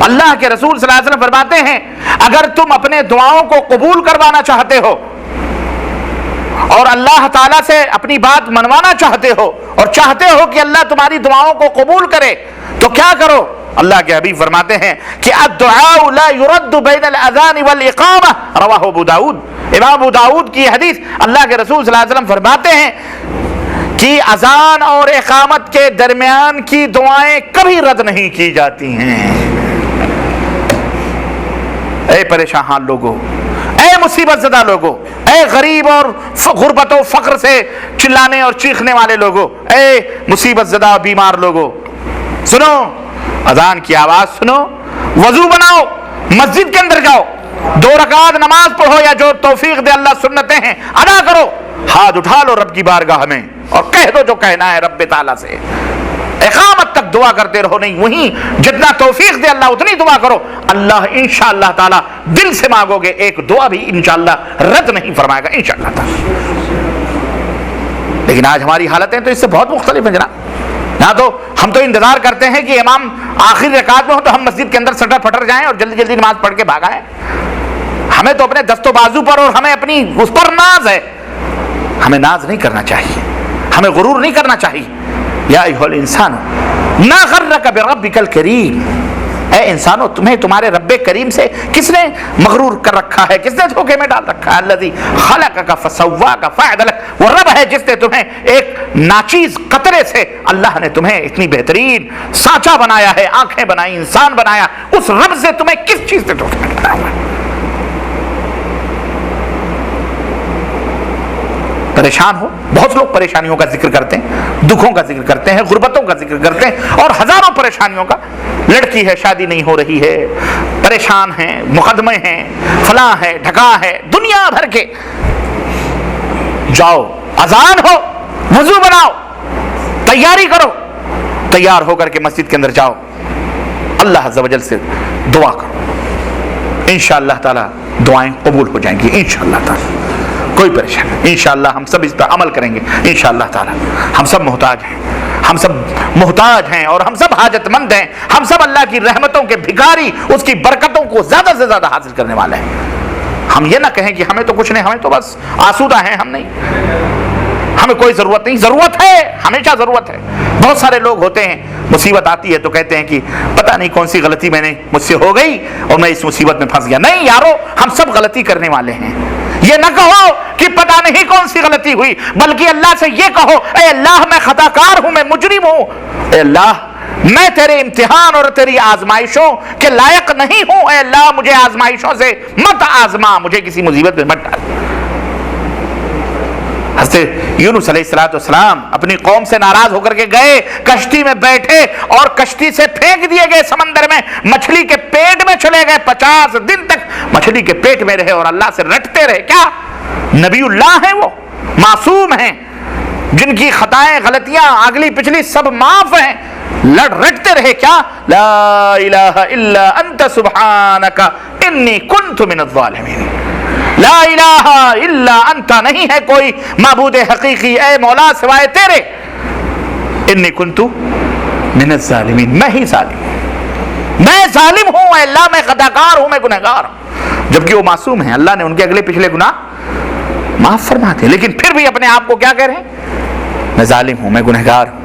اللہ کے رسول صلی اللہ علیہ وسلم فرماتے ہیں، اگر تم اپنے دعاؤں کو قبول کروانا چاہتے ہو اور اللہ تعالیٰ سے اپنی بات منوانا چاہتے ہو اور چاہتے ہو کہ اللہ تمہاری دعاؤں کو قبول کرے، تو کیا کرو؟ اللہ کے حبیب فرماتے ہیں کہ الدعاء لا يرد بین الاذان والاقامہ، رواہ ابو داؤد، امام ابو داؤد کی حدیث۔ اللہ کے رسول صلی اللہ علیہ وسلم فرماتے ہیں کہ اذان اور اقامت کے درمیان کی دعائیں کبھی رد نہیں کی جاتی ہیں۔ اے پریشان حال لوگو، اے مصیبت زدہ لوگو، اے غریب اور غربت و فقر سے چلانے اور چیخنے والے لوگو، اے مصیبت زدہ بیمار لوگو، سنو، اذان کی آواز سنو، وضو بناؤ، مسجد کے اندر جاؤ، 2 رکعت نماز پڑھو، یا جو توفیق دے اللہ سنتیں ہیں ادا کرو، ہاتھ اٹھا لو رب کی بارگاہ میں اور کہہ دو جو کہنا ہے رب تعالیٰ سے، اقامت تک دعا کرتے رہو، نہیں وہیں جتنا توفیق دے اللہ اتنی دعا کرو، اللہ انشاءاللہ تعالیٰ دل سے مانگو گے ایک دعا بھی انشاءاللہ رد نہیں فرمائے گا انشاءاللہ تعالیٰ۔ لیکن آج ہماری حالتیں تو اس سے بہت مختلف ہیں جناب، نہ تو ہم تو انتظار کرتے ہیں کہ امام آخری رکعت میں ہو تو ہم مسجد کے اندر سٹر پھٹر جائیں اور جلدی جلدی نماز پڑھ کے بھاگائیں۔ ہمیں تو اپنے دست و بازو پر اور ہمیں اپنی اس پر ناز ہے، ہمیں ناز نہیں کرنا چاہیے، ہمیں غرور نہیں کرنا چاہیے۔ یا ایھا الانسان ما غرک بربک الکریم، اے انسانو تمہیں تمہارے رب کریم سے کس نے مغرور کر رکھا ہے، کس نے دھوکے میں ڈال رکھا ہے؟ الذی خلقک فسواک فعدلک، وہ رب ہے جس نے تمہیں ایک ناچیز قطرے سے اللہ نے تمہیں اتنی بہترین سانچا بنایا ہے، آنکھیں بنائی، انسان بنایا، اس رب سے تمہیں کس چیز سے دھوکے میں ڈالا ہوا ہے؟ پریشان ہو، بہت لوگ پریشانیوں کا ذکر کرتے ہیں، دکھوں کا ذکر کرتے ہیں، غربتوں کا ذکر کرتے ہیں اور ہزاروں پریشانیوں کا، لڑکی ہے شادی نہیں ہو رہی ہے، پریشان ہیں، مقدمے ہیں، فلاں ہے، ڈھکا ہے، دنیا بھر کے۔ جاؤ، اذان ہو، وضو بناؤ، تیاری کرو، تیار ہو کر کے مسجد کے اندر جاؤ، اللہ عز و جل سے دعا کرو، انشاءاللہ تعالی دعائیں قبول ہو جائیں گی انشاءاللہ تعالی، کوئی پریشان نہیں، انشاءاللہ ہم سب اس پر عمل کریں گے انشاءاللہ تعالی۔ ہم سب محتاج ہیں، ہم سب محتاج ہیں اور ہم سب حاجت مند ہیں، ہم سب اللہ کی رحمتوں کے بھکاری، اس کی برکتوں کو زیادہ سے زیادہ حاصل کرنے والے ہیں۔ ہم یہ نہ کہیں کہ ہمیں تو کچھ نہیں، ہمیں تو بس آسودہ ہیں، ہم نہیں، ہمیں کوئی ضرورت نہیں، ضرورت ہے، ہمیشہ ضرورت ہے۔ بہت سارے لوگ ہوتے ہیں مصیبت آتی ہے تو کہتے ہیں کہ پتہ نہیں کون سی غلطی میں نے مجھ سے ہو گئی اور میں اس مصیبت میں پھنس گیا۔ نہیں یارو، ہم سب غلطی کرنے والے ہیں۔ یہ نہ کہو کہ پتہ نہیں کون سی غلطی ہوئی، بلکہ اللہ سے یہ کہو، اے اللہ میں خطا کار ہوں، میں مجرم ہوں، اے اللہ میں تیرے امتحان اور تیری آزمائشوں کے لائق نہیں ہوں، اے اللہ مجھے آزمائشوں سے مت آزما، مجھے کسی مصیبت میں مت ڈال۔ حضرت یونس علیہ السلام اپنی قوم سے ناراض ہو کر کے گئے، کشتی میں بیٹھے اور کشتی سے پھینک دیے گئے سمندر میں، مچھلی کے پیٹ میں چلے گئے، 50 دن تک مچھلی کے پیٹ میں رہے اور اللہ سے رٹتے رہے۔ کیا نبی اللہ ہیں، وہ معصوم ہیں، جن کی خطائیں غلطیاں اگلی پچھلی سب معاف ہیں، رٹتے رہے۔ کیا لا الہ الا انت سبحانک انی کنت من الظالمین، لا الہ الا انت، نہیں ہے کوئی معبود حقیقی اے مولا سوائے تیرے، انی کنت من الظالمین، میں ہی ظالم ہوں، میں ظالم ہوں، اے اللہ میں خطاکار ہوں، میں گنہگار ہوں۔ جبکہ وہ معصوم ہیں، اللہ نے ان کے اگلے پچھلے گناہ معاف فرماتے ہیں، لیکن پھر بھی اپنے آپ کو کیا کہہ رہے ہیں؟ میں ظالم ہوں، میں گنہگار ہوں۔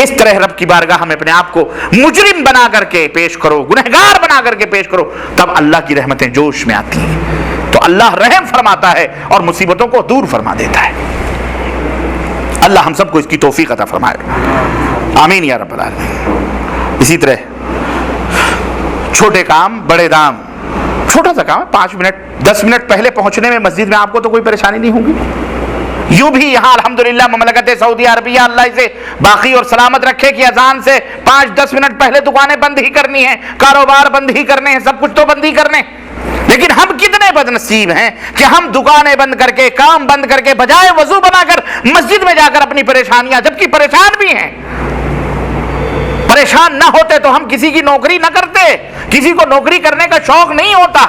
اس طرح رب کی بارگاہ میں اپنے آپ کو مجرم بنا کر کے پیش کرو، گنہگار بنا کر کے پیش کرو، تب اللہ کی رحمتیں جوش میں آتی ہیں۔ تو اللہ رحم فرماتا ہے اور مصیبتوں کو دور فرما دیتا ہے۔ اللہ ہم سب کو اس کی توفیق عطا فرمائے، آمین یا رب العالمین۔ اسی طرح چھوٹے کام بڑے دام، چھوٹا سا کام ہے، 5 منٹ 10 منٹ پہلے پہنچنے میں مسجد میں آپ کو تو کوئی پریشانی نہیں ہوگی۔ یوں بھی یہاں الحمدللہ مملکت سعودی عربیہ اللہ اسے باقی اور سلامت رکھے کہ اذان سے 5-10 منٹ پہلے دکانیں بند ہی کرنی ہیں، کاروبار بند ہی کرنے ہیں، سب کچھ تو بند ہی کرنے۔ لیکن ہم کتنے بد نصیب ہیں کہ ہم دکانیں بند کر کے، کام بند کر کے، بجائے وضو بنا کر مسجد میں جا کر اپنی پریشانیاں، جبکہ پریشان بھی ہیں، پریشان نہ ہوتے تو ہم کسی کی نوکری نہ کرتے، کسی کو نوکری کرنے کا شوق نہیں ہوتا۔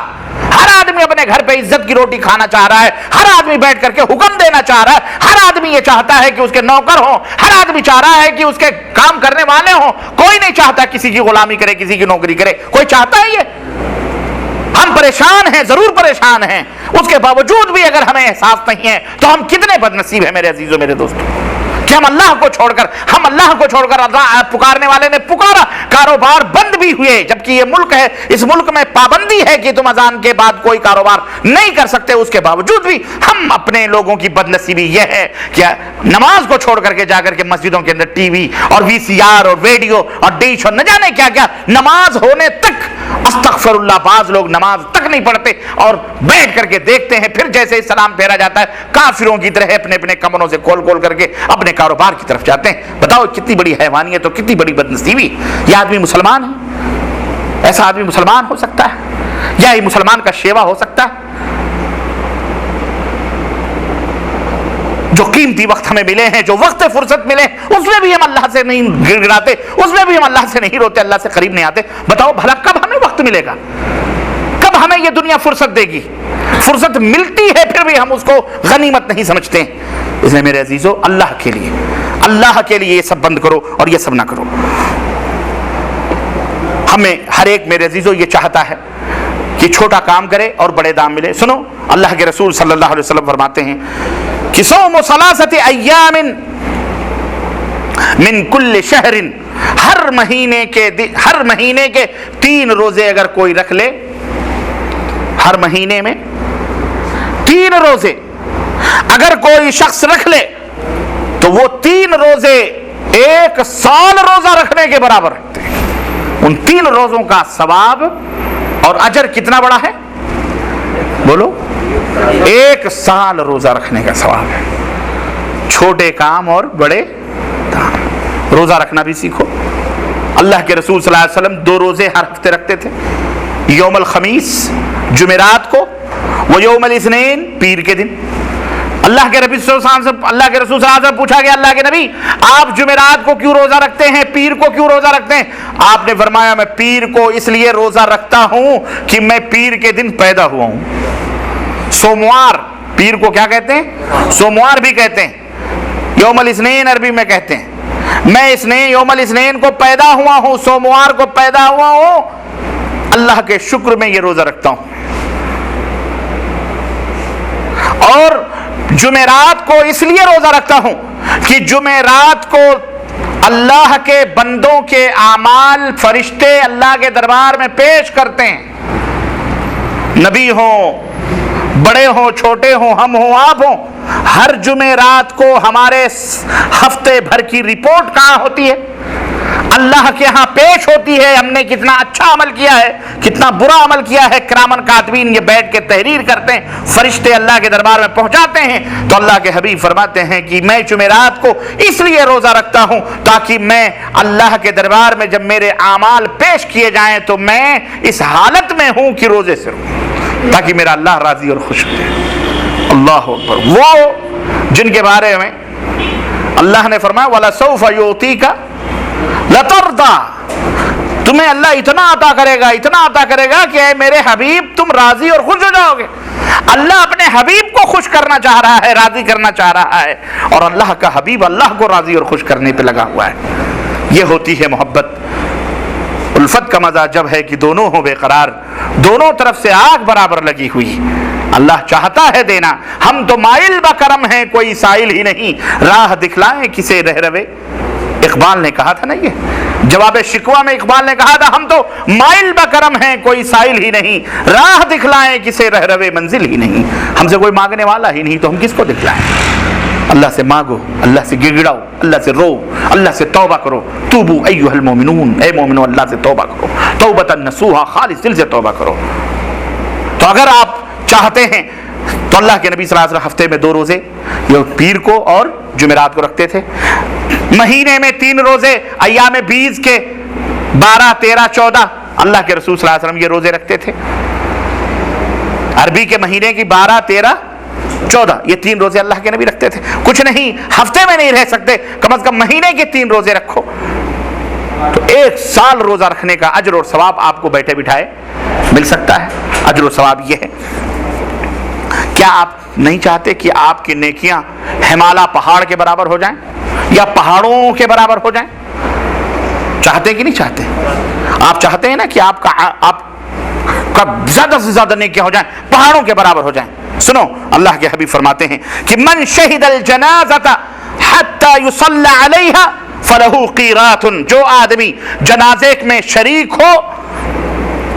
ہر آدمی اپنے گھر پہ عزت کی روٹی کھانا چاہ رہا ہے، ہر آدمی بیٹھ کر کے حکم دینا چاہ رہا ہے، ہر آدمی یہ چاہتا ہے کہ اس کے نوکر ہوں، ہر آدمی چاہ رہا ہے کہ اس کے کام کرنے والے ہوں، کوئی نہیں چاہتا کسی کی غلامی کرے، کسی کی نوکری کرے، کوئی چاہتا ہے یہ؟ ہم پریشان ہیں، ضرور پریشان ہیں، اس کے باوجود بھی اگر ہمیں احساس نہیں ہے تو ہم کتنے بد نصیب ہیں میرے عزیزوں، میرے دوستوں، کہ ہم اللہ کو چھوڑ کر اللہ پکارنے والے نے پکارا، کاروبار بند بھی ہوئے، جبکہ یہ ملک ہے، اس ملک میں پابندی ہے کہ تم اذان کے بعد کوئی کاروبار نہیں کر سکتے، اس کے باوجود بھی ہم اپنے لوگوں کی بد نصیبی یہ ہے کہ نماز کو چھوڑ کر کے جا کر کے مسجدوں کے اندر ٹی وی اور VCR اور ریڈیو اور ڈش اور نہ جانے کیا کیا، نماز ہونے تک استغفر اللہ، بعض لوگ نماز تک نہیں پڑھتے اور بیٹھ کر کے دیکھتے ہیں، پھر جیسے سلام پھیرا جاتا ہے کافروں کی طرح اپنے اپنے کمروں سے کھول کر کے اپنے کاروبار کی طرف جاتے ہیں۔ بتاؤ کتنی بڑی حیوانیت اور کتنی بڑی بدنصیبی۔ یہ آدمی مسلمان ہے؟ ایسا آدمی مسلمان ہو سکتا ہے؟ یا یہ مسلمان کا شیوا ہو سکتا ہے؟ جو قیمتی وقت ہمیں ملے ہیں، جو وقت فرصت ملے، اس میں بھی ہم اللہ سے نہیں گڑگڑاتے، اس میں بھی ہم اللہ سے نہیں روتے، اللہ سے قریب نہیں آتے۔ بتاؤ بھلا کب ہمیں وقت ملے گا؟ کب ہمیں یہ دنیا فرصت دے گی؟ فرصت ملتی ہے پھر بھی ہم اس کو غنیمت نہیں سمجھتے۔ اس لیے میرے عزیزو، اللہ کے لیے یہ سب بند کرو اور یہ سب نہ کرو۔ ہمیں ہر ایک میرے عزیزو یہ چاہتا ہے کہ چھوٹا کام کرے اور بڑے دام ملے۔ سنو، اللہ کے رسول صلی اللہ علیہ وسلم فرماتے ہیں کہ صوم ثلاثۃ ایام من کل شہر، ہر مہینے کے 3 روزے اگر کوئی رکھ لے، ہر مہینے میں 3 روزے اگر کوئی شخص رکھ لے تو وہ 3 روزے 1 سال روزہ رکھنے کے برابر رکھتے ہیں۔ ان 3 روزوں کا ثواب اور اجر کتنا بڑا ہے؟ بولو، 1 سال روزہ رکھنے کا ثواب ہے۔ چھوٹے کام اور بڑے کام، روزہ رکھنا بھی سیکھو۔ اللہ کے رسول صلی اللہ علیہ وسلم 2 روزے ہر ہفتے رکھتے تھے، یوم الخمیس جمعرات کو، وہ یوم الاثنین پیر کے دن۔ اللہ کے رسول صلی اللہ علیہ وسلم پوچھا گیا، اللہ کے نبی آپ جمعرات کو کیوں روزہ رکھتے ہیں، پیر کو کیوں روزہ رکھتے ہیں؟ آپ نے فرمایا میں پیر کو اس لیے روزہ رکھتا ہوں کہ میں پیر کے دن پیدا ہوا ہوں۔ سوموار، پیر کو کیا کہتے ہیں؟ سوموار بھی کہتے ہیں، یوم الاثنین عربی میں کہتے ہیں۔ میں یوم الاثنین کو پیدا ہوا ہوں، سوموار کو پیدا ہوا ہوں، اللہ کے شکر میں یہ روزہ رکھتا ہوں۔ اور جمعرات کو اس لیے روزہ رکھتا ہوں کہ جمعرات کو اللہ کے بندوں کے اعمال فرشتے اللہ کے دربار میں پیش کرتے ہیں۔ نبی ہوں، بڑے ہوں، چھوٹے ہوں، ہم ہوں، آپ ہوں، ہر جمعرات کو ہمارے ہفتے بھر کی رپورٹ کہاں ہوتی ہے؟ اللہ کے ہاں پیش ہوتی ہے، ہم نے کتنا اچھا عمل کیا ہے، کتنا برا عمل کیا ہے۔ کرامن کاتبین یہ بیٹھ کے تحریر کرتے ہیں، فرشتے اللہ کے دربار میں پہنچاتے ہیں۔ تو اللہ کے حبیب فرماتے ہیں کہ میں جمعرات کو اس لیے روزہ رکھتا ہوں تاکہ میں اللہ کے دربار میں جب میرے اعمال پیش کیے جائیں تو میں اس حالت میں ہوں کہ روزے سے رہوں، تاکہ میرا اللہ راضی اور خوش ہو۔ اللہ اکبر۔ وہ جن کے بارے میں اللہ نے فرمایا وَلَسَوْفَ يُعْطِيكَ لَتَرْضَىٰ، تمہیں اللہ اتنا عطا کرے گا کہ اے میرے حبیب تم راضی اور خوش ہو جاؤ گے۔ اللہ اپنے حبیب کو خوش کرنا چاہ رہا ہے، راضی کرنا چاہ رہا ہے، اور اللہ کا حبیب اللہ کو راضی اور خوش کرنے پہ لگا ہوا ہے۔ یہ ہوتی ہے محبت۔ الفت کا مزہ جب ہے کہ دونوں ہوں بے قرار، دونوں طرف سے آگ برابر لگی ہوئی۔ اللہ چاہتا ہے دینا، ہم تو مائل بکرم ہیں، کوئی سائل ہی نہیں، راہ دکھلائیں کسے رہ روے۔ اقبال نے کہا تھا نا، یہ جواب شکوہ میں اقبال نے کہا تھا، ہم تو مائل بکرم ہیں کوئی سائل ہی نہیں، راہ دکھلائیں کسے رہ روے منزل ہی نہیں، ہم سے کوئی مانگنے والا ہی نہیں تو ہم کس کو دکھلائیں؟ اللہ سے مانگو، اللہ سے گڑگڑاؤ، اللہ سے رو، اللہ سے توبہ کرو، توبو ایھا المؤمنون، اے مومنو اللہ سے توبہ کرو، توبۃ نصوحا، خالص دل سے توبہ کرو۔ تو اگر آپ چاہتے ہیں تو اللہ کے نبی صلی اللہ علیہ وسلم ہفتے میں 2 روزے یہ پیر کو اور جمعرات کو رکھتے تھے، مہینے میں 3 روزے ایام بیض کے 12، 13، 14 اللہ کے رسول صلی اللہ علیہ وسلم یہ روزے رکھتے تھے۔ عربی کے مہینے کی 12، 13، 14 یہ 3 روزے اللہ کے نبی رکھتے تھے۔ کچھ نہیں، ہفتے میں نہیں رہ سکتے، کم از کم مہینے کے 3 روزے رکھو تو 1 سال روزہ رکھنے کا اجر اور ثواب آپ کو بیٹھے بٹھائے مل سکتا ہے۔ اجر و ثواب یہ ہے۔ کیا آپ نہیں چاہتے کہ آپ کی نیکیاں ہمالیہ پہاڑ کے برابر ہو جائیں یا پہاڑوں کے برابر ہو جائیں؟ چاہتے کہ نہیں چاہتے؟ آپ چاہتے ہیں نا کہ آپ کا زیادہ سے زیادہ نیکیاں ہو جائیں، پہاڑوں کے برابر ہو جائیں۔ سنو، اللہ کے حبیب فرماتے ہیں کہ من شہد الجنازۃ حتی یصلی علیہا فلہ قیرات، جو آدمی جنازے میں شریک ہو،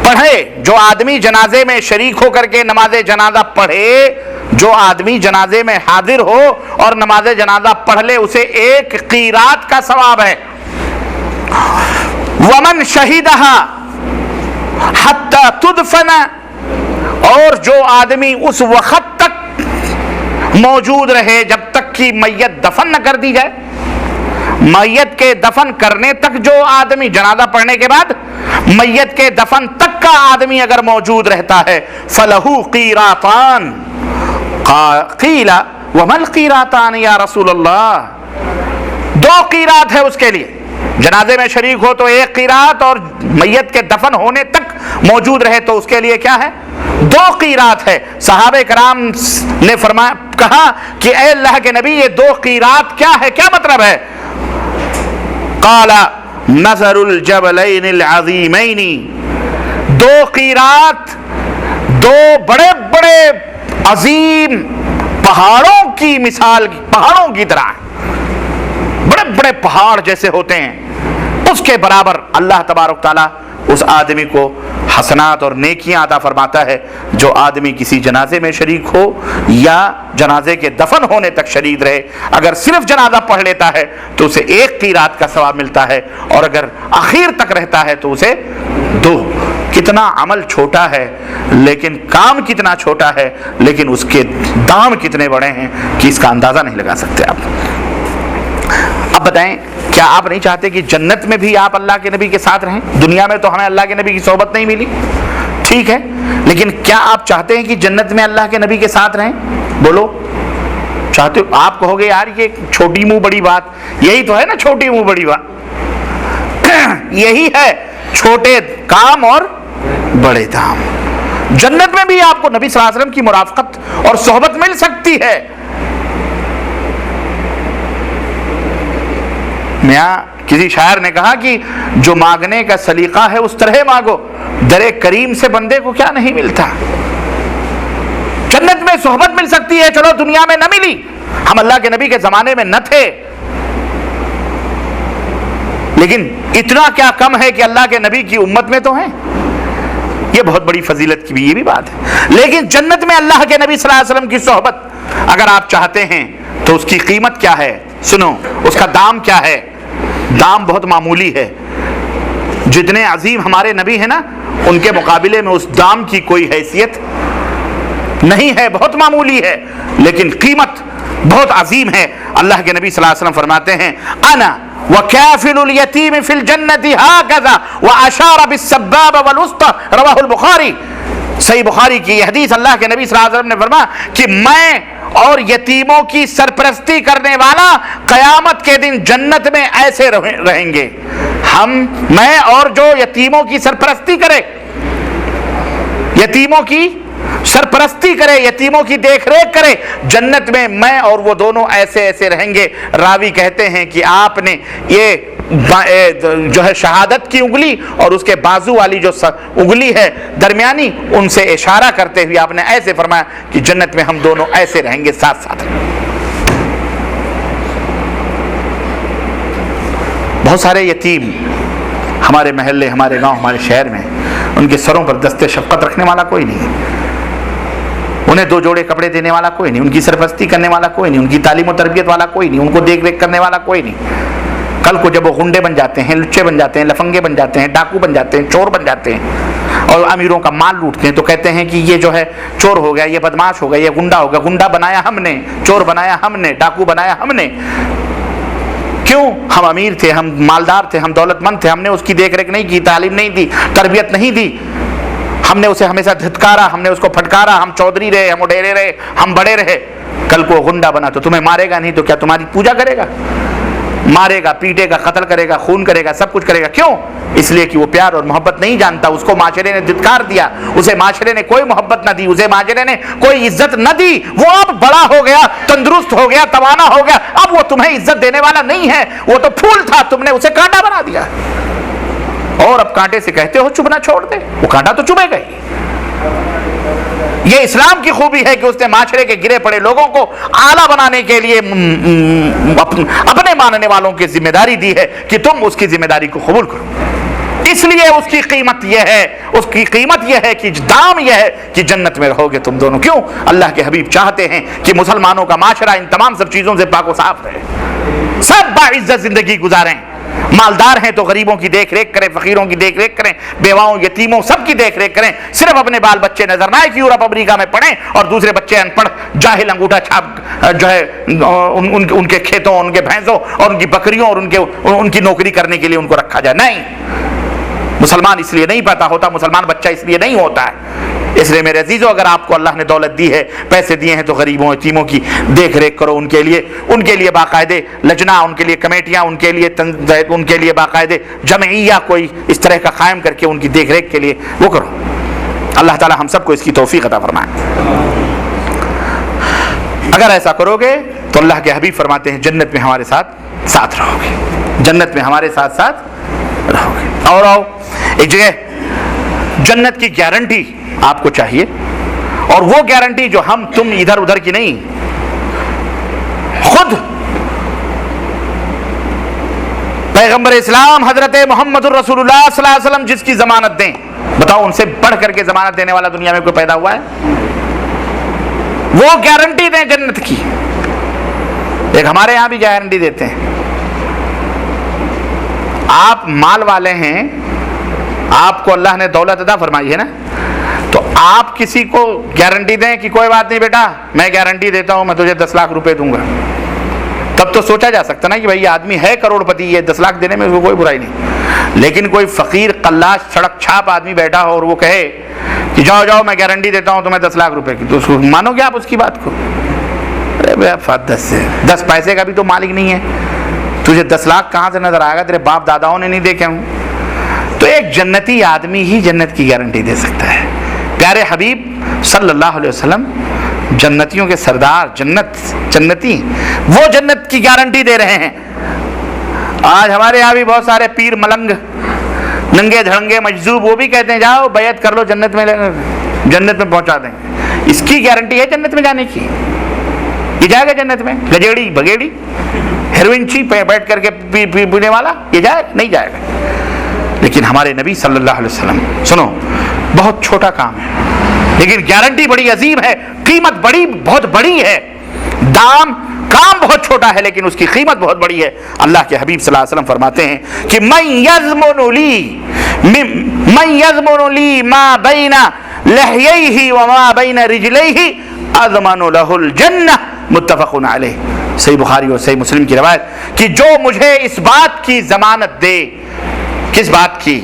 پڑھے، جو آدمی جنازے میں شریک ہو کر کے نماز جنازہ پڑھے، جو آدمی جنازے میں حاضر ہو اور نماز جنازہ پڑھ لے، اسے 1 قیرات کا ثواب ہے۔ ومن شہدہا حتی تدفن، اور جو آدمی اس وقت تک موجود رہے جب تک کہ میت دفن نہ کر دی جائے، میت کے دفن کرنے تک جو آدمی جنازہ پڑھنے کے بعد میت کے دفن تک کا آدمی اگر موجود رہتا ہے، فلہو قیراتان۔ قیل وما القیراتان یا رسول اللہ، 2 قیرات ہے اس کے لیے، جنازے میں شریک ہو تو 1 قیرات، اور میت کے دفن ہونے تک موجود رہے تو اس کے لیے کیا ہے؟ 2 قیرات ہے۔ صحابہ کرام نے فرمایا، کہا کہ اے اللہ کے نبی یہ 2 قیرات کیا ہے، کیا مطلب ہے؟ قال نظر الجبلین العظیمین، 2 قیرات 2 بڑے بڑے عظیم پہاڑوں کی مثال، پہاڑوں کی طرح، بڑے بڑے پہاڑ جیسے ہوتے ہیں، اس کے برابر اللہ تبارک تعالیٰ اس آدمی کو حسنات اور نیکیاں عطا فرماتا ہے جو آدمی کسی جنازے میں شریک ہو یا جنازے کے دفن ہونے تک شریک رہے۔ اگر صرف جنازہ پڑھ لیتا ہے تو اسے 1 قیرات کا ثواب ملتا ہے، اور اگر آخر تک رہتا ہے تو اسے 2۔ کتنا عمل چھوٹا ہے لیکن کام کتنا چھوٹا ہے، لیکن اس کے دام کتنے بڑے ہیں کہ اس کا اندازہ نہیں لگا سکتے آپ۔ اب بتائیں، کیا آپ نہیں چاہتے کہ جنت میں بھی آپ اللہ کے نبی کے ساتھ رہیں؟ دنیا میں تو ہمیں اللہ کے نبی کی صحبت نہیں ملی، ٹھیک ہے، لیکن کیا آپ چاہتے ہیں کہ جنت میں اللہ کے نبی کے ساتھ رہیں؟ بولو، چاہتے ہو؟ آپ کہو گے یار یہ چھوٹی منہ بڑی بات، یہی تو ہے نا چھوٹی منہ بڑی بات، یہی ہے چھوٹے کام اور بڑے دام۔ جنت میں بھی آپ کو نبی صلی اللہ علیہ وسلم کی مرافقت اور صحبت مل سکتی ہے۔ میاں کسی شاعر نے کہا کہ جو مانگنے کا سلیقہ ہے اس طرح مانگو، در کریم سے بندے کو کیا نہیں ملتا۔ جنت میں صحبت مل سکتی ہے، چلو دنیا میں نہ ملی، ہم اللہ کے نبی کے زمانے میں نہ تھے، لیکن اتنا کیا کم ہے کہ اللہ کے نبی کی امت میں تو ہیں، یہ بہت بڑی فضیلت کی بھی یہ بھی بات ہے۔ لیکن جنت میں اللہ کے نبی صلی اللہ علیہ وسلم کی صحبت اگر آپ چاہتے ہیں تو اس کی قیمت کیا ہے؟ سنو، اس کا دام کیا ہے؟ دام بہت معمولی ہے، جتنے عظیم ہمارے نبی ہیں نا ان کے مقابلے میں اس دام کی کوئی حیثیت نہیں ہے، بہت معمولی ہے، لیکن قیمت بہت عظیم ہے۔ اللہ کے نبی صلی اللہ علیہ وسلم فرماتے ہیں، انا وکافل الیتیم فی الجنت ہاکذا واشار بالسبابہ والوسطی، رواہ البخاری۔ صحیح بخاری کی یہ حدیث، اللہ کے نبی صلی اللہ علیہ وسلم نے فرمایا کہ میں اور یتیموں کی سرپرستی کرنے والا قیامت کے دن جنت میں ایسے رہیں گے، میں اور جو یتیموں کی سرپرستی کرے، یتیموں کی سرپرستی کرے، یتیموں کی دیکھ ریکھ کرے، جنت میں اور وہ دونوں ایسے ایسے رہیں گے۔ راوی کہتے ہیں کہ آپ نے یہ جو ہے شہادت کی انگلی اور اس کے بازو والی جو انگلی ہے درمیانی، ان سے اشارہ کرتے ہوئے آپ نے ایسے فرمایا کہ جنت میں ہم دونوں ایسے رہیں گے، ساتھ ساتھ۔ بہت سارے یتیم ہمارے محلے، ہمارے گاؤں، ہمارے شہر میں، ان کے سروں پر دست شفقت رکھنے والا کوئی نہیں ہے، انہیں 2 جوڑے کپڑے دینے والا کوئی نہیں، ان کی سرپرستی کرنے والا کوئی نہیں، ان کی تعلیم و تربیت والا کوئی نہیں، ان کو دیکھ ریکھ کرنے والا کوئی نہیں۔ کل کو جب وہ غنڈے بن جاتے ہیں، لچے بن جاتے ہیں، لفنگے بن جاتے ہیں، ڈاکو بن جاتے ہیں، چور بن جاتے ہیں اور امیروں کا مال لوٹتے ہیں، تو کہتے ہیں کہ یہ جو ہے چور ہو گیا، یہ بدماش ہو گیا، یہ گنڈا ہو گیا، گنڈا بنایا ہم نے، چور بنایا ہم نے، ڈاکو بنایا ہم نے۔ کیوں؟ ہم امیر تھے، ہم مالدار تھے، ہم دولت مند تھے، ہم نے اس کی دیکھ ریکھ نہیں کی، تعلیم نہیں دی، تربیت نہیں دی، ہم نے اسے ہمیشہ دھتکارا، ہم نے اس کو پھٹکارا، ہم چودھری رہے، ہم وڈیرے رہے، ہم بڑے رہے۔ کل کو گنڈا بنا تو تمہیں مارے گا نہیں تو کیا تمہاری پوجا کرے گا؟ مارے گا، پیٹے گا، قتل کرے گا، خون کرے گا، سب کچھ کرے گا۔ کیوں؟ اس لیے کہ وہ پیار اور محبت نہیں جانتا، اس کو معاشرے نے دھتکار دیا، اسے معاشرے نے کوئی محبت نہ دی، اسے معاشرے نے کوئی عزت نہ دی۔ وہ اب بڑا ہو گیا، تندرست ہو گیا، توانا ہو گیا، اب وہ تمہیں عزت دینے والا نہیں ہے، وہ تو پھول تھا، تم نے اسے کانٹا بنا دیا، اور اب کانٹے سے کہتے ہو چبھنا چھوڑ دے، وہ کانٹا تو چبھے گا ہی۔ یہ اسلام کی خوبی ہے کہ اس نے معاشرے کے گرے پڑے لوگوں کو اعلیٰ بنانے کے لیے اپنے ماننے والوں کی ذمہ داری دی ہے کہ تم اس کی ذمہ داری کو قبول کرو۔ اس لیے اس کی قیمت یہ ہے کہ دام یہ ہے کہ جنت میں رہو گے تم دونوں۔ کیوں؟ اللہ کے حبیب چاہتے ہیں کہ مسلمانوں کا معاشرہ ان تمام سب چیزوں سے پاک و صاف رہے، سب باعزت زندگی گزاریں، مالدار ہیں تو غریبوں کی دیکھ ریکھ کریں، فقیروں کی دیکھ ریکھ کریں، بیواؤں، یتیموں، سب کی دیکھ ریکھ کریں، صرف اپنے بال بچے نظر نہ آئے کہ یورپ امریکہ میں پڑھیں اور دوسرے بچے ان پڑھ جاہل انگوٹھا چھاپ جو ہے ان کے کھیتوں، ان کے بھینسوں اور ان کی بکریوں اور ان کی نوکری کرنے کے لیے ان کو رکھا جائے۔ نہیں، مسلمان اس لیے نہیں پیدا ہوتا، مسلمان بچہ اس لیے نہیں ہوتا ہے۔ اس لیے میرے عزیزو، اگر آپ کو اللہ نے دولت دی ہے، پیسے دیے ہیں، تو غریبوں یتیموں کی دیکھ ریکھ کرو، ان کے لیے باقاعدے لجنا، ان کے لیے کمیٹیاں، ان کے لیے باقاعدے جمعیہ کوئی اس طرح کا قائم کر کے ان کی دیکھ ریکھ کے لیے وہ کرو۔ اللہ تعالی ہم سب کو اس کی توفیق عطا فرمائے۔ اگر ایسا کرو گے تو اللہ کے حبیب فرماتے ہیں جنت میں ہمارے ساتھ رہو گے، جنت میں ہمارے ساتھ رہو گے۔ اور آؤ ایک جگہ جنت کی گارنٹی آپ کو چاہیے، اور وہ گارنٹی جو ہم تم ادھر ادھر کی نہیں، خود پیغمبر اسلام حضرت محمد الرسول اللہ صلی اللہ علیہ وسلم جس کی ضمانت دیں، بتاؤ ان سے بڑھ کر کے ضمانت دینے والا دنیا میں کوئی پیدا ہوا ہے؟ وہ گارنٹی دیں جنت کی۔ ایک ہمارے یہاں بھی گارنٹی دیتے ہیں، آپ مال والے ہیں، آپ کو اللہ نے دولت عطا فرمائی ہے نا، تو آپ کسی کو گارنٹی دیں کہ کوئی بات نہیں بیٹا، میں گارنٹی دیتا ہوں، میں تجھے 10 لاکھ روپے دوں گا، تب تو سوچا جا سکتا نا کہ بھائی آدمی ہے کروڑ پتی، یہ 10 لاکھ دینے میں کوئی برائی نہیں۔ لیکن کوئی فقیر قلاش سڑک چھاپ آدمی بیٹھا ہو اور وہ کہے کہ جاؤ جاؤ میں گارنٹی دیتا ہوں تمہیں 10 لاکھ روپے کی، تو مانو گے آپ اس کی بات کو؟ ارے بھائی 10 پیسے کا بھی تو مالک نہیں ہے، تجھے 10 لاکھ کہاں سے نظر آئے گا؟ تیرے باپ داداؤں نے نہیں دیکھے ہوں۔ تو ایک جنتی آدمی ہی جنت کی گارنٹی دے سکتا ہے۔ پیارے حبیب صلی اللہ علیہ وسلم جنتیوں کے سردار، جنتی، وہ جنت کی گارنٹی دے رہے ہیں۔ آج ہمارے یہاں بھی بہت سارے پیر ملنگ، ننگے دھڑنگے مجذوب، وہ بھی کہتے ہیں جاؤ بیعت کر لو، جنت میں پہنچا دیں گے۔ اس کی گارنٹی ہے جنت میں جانے کی؟ یہ جائے گا جنت میں؟ گجیڑی بگیڑی ہیروئن چی پہ بیٹھ کر کے پینے والا یہ جائے؟ نہیں جائے گا۔ لیکن ہمارے نبی صلی اللہ علیہ وسلم، سنو، بہت چھوٹا کام ہے لیکن گارنٹی بڑی عظیم ہے، قیمت بہت بڑی ہے، کام بہت چھوٹا ہے لیکن اس کی قیمت بہت بڑی ہے۔ اللہ کے حبیب صلی اللہ علیہ وسلم فرماتے ہیں کہ من یضمن لی ما بین لحییہ وما بین رجلیہ اضمن لہ الجنہ، متفق علیہ۔ صحیح بخاری اور صحیح مسلم کی روایت کہ جو مجھے اس بات کی ضمانت دے، کس بات کی؟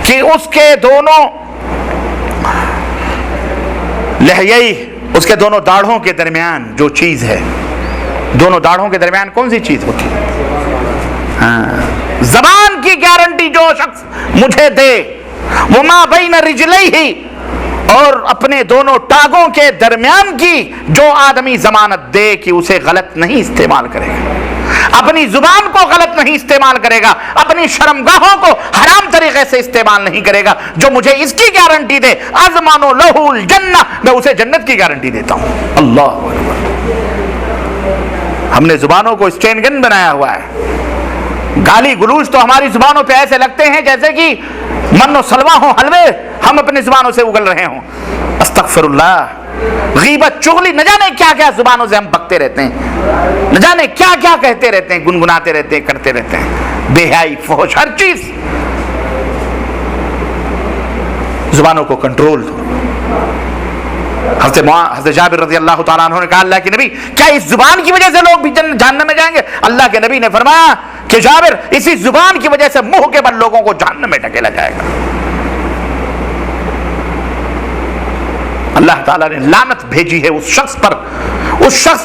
کہ اس کے دونوں لحیئی، اس کے دونوں داڑھوں کے درمیان جو چیز ہے، دونوں داڑھوں کے درمیان کون سی چیز ہوتی ہے؟ زبان کی گارنٹی جو شخص مجھے دے، وما بین رجلیہ، اور اپنے دونوں ٹانگوں کے درمیان کی جو آدمی ضمانت دے کہ اسے غلط نہیں استعمال کرے گا، اپنی زبان کو غلط نہیں استعمال کرے گا، اپنی شرمگاہوں کو حرام طریقے سے استعمال نہیں کرے گا، جو مجھے اس کی گارنٹی دے، اضمن لہ الجنہ، میں اسے جنت کی گارنٹی دیتا ہوں۔ اللہ اکبر۔ ہم نے زبانوں کو اسٹین گن بنایا ہوا ہے، گالی گلوچ تو ہماری زبانوں پہ ایسے لگتے ہیں جیسے کہ من و سلوا ہو حلوے ہم اپنی زبانوں سے اگل رہے ہوں. استغفر اللہ. غیبت چغلی نہ جانے کیا کیا زبانوں سے ہم بکتے رہتے ہیں, نہ جانے کیا کیا کہتے رہتے ہیں, گنگناتے رہتے ہیں, کرتے رہتے ہیں, بے حیائی, فحش, ہر چیز. زبانوں کو کنٹرول دو. حضرت جابر رضی اللہ تعالیٰ عنہ نے کہا اللہ کے نبی کیا اس زبان کی وجہ سے لوگ بھی جہنم میں جائیں گے؟ اللہ کے نبی نے فرمایا کہ جابر اسی زبان کی وجہ سے منہ کے بل لوگوں کو جہنم میں ڈھکیلا جائے گا. اللہ تعالیٰ نے لعنت بھیجی ہے اس شخص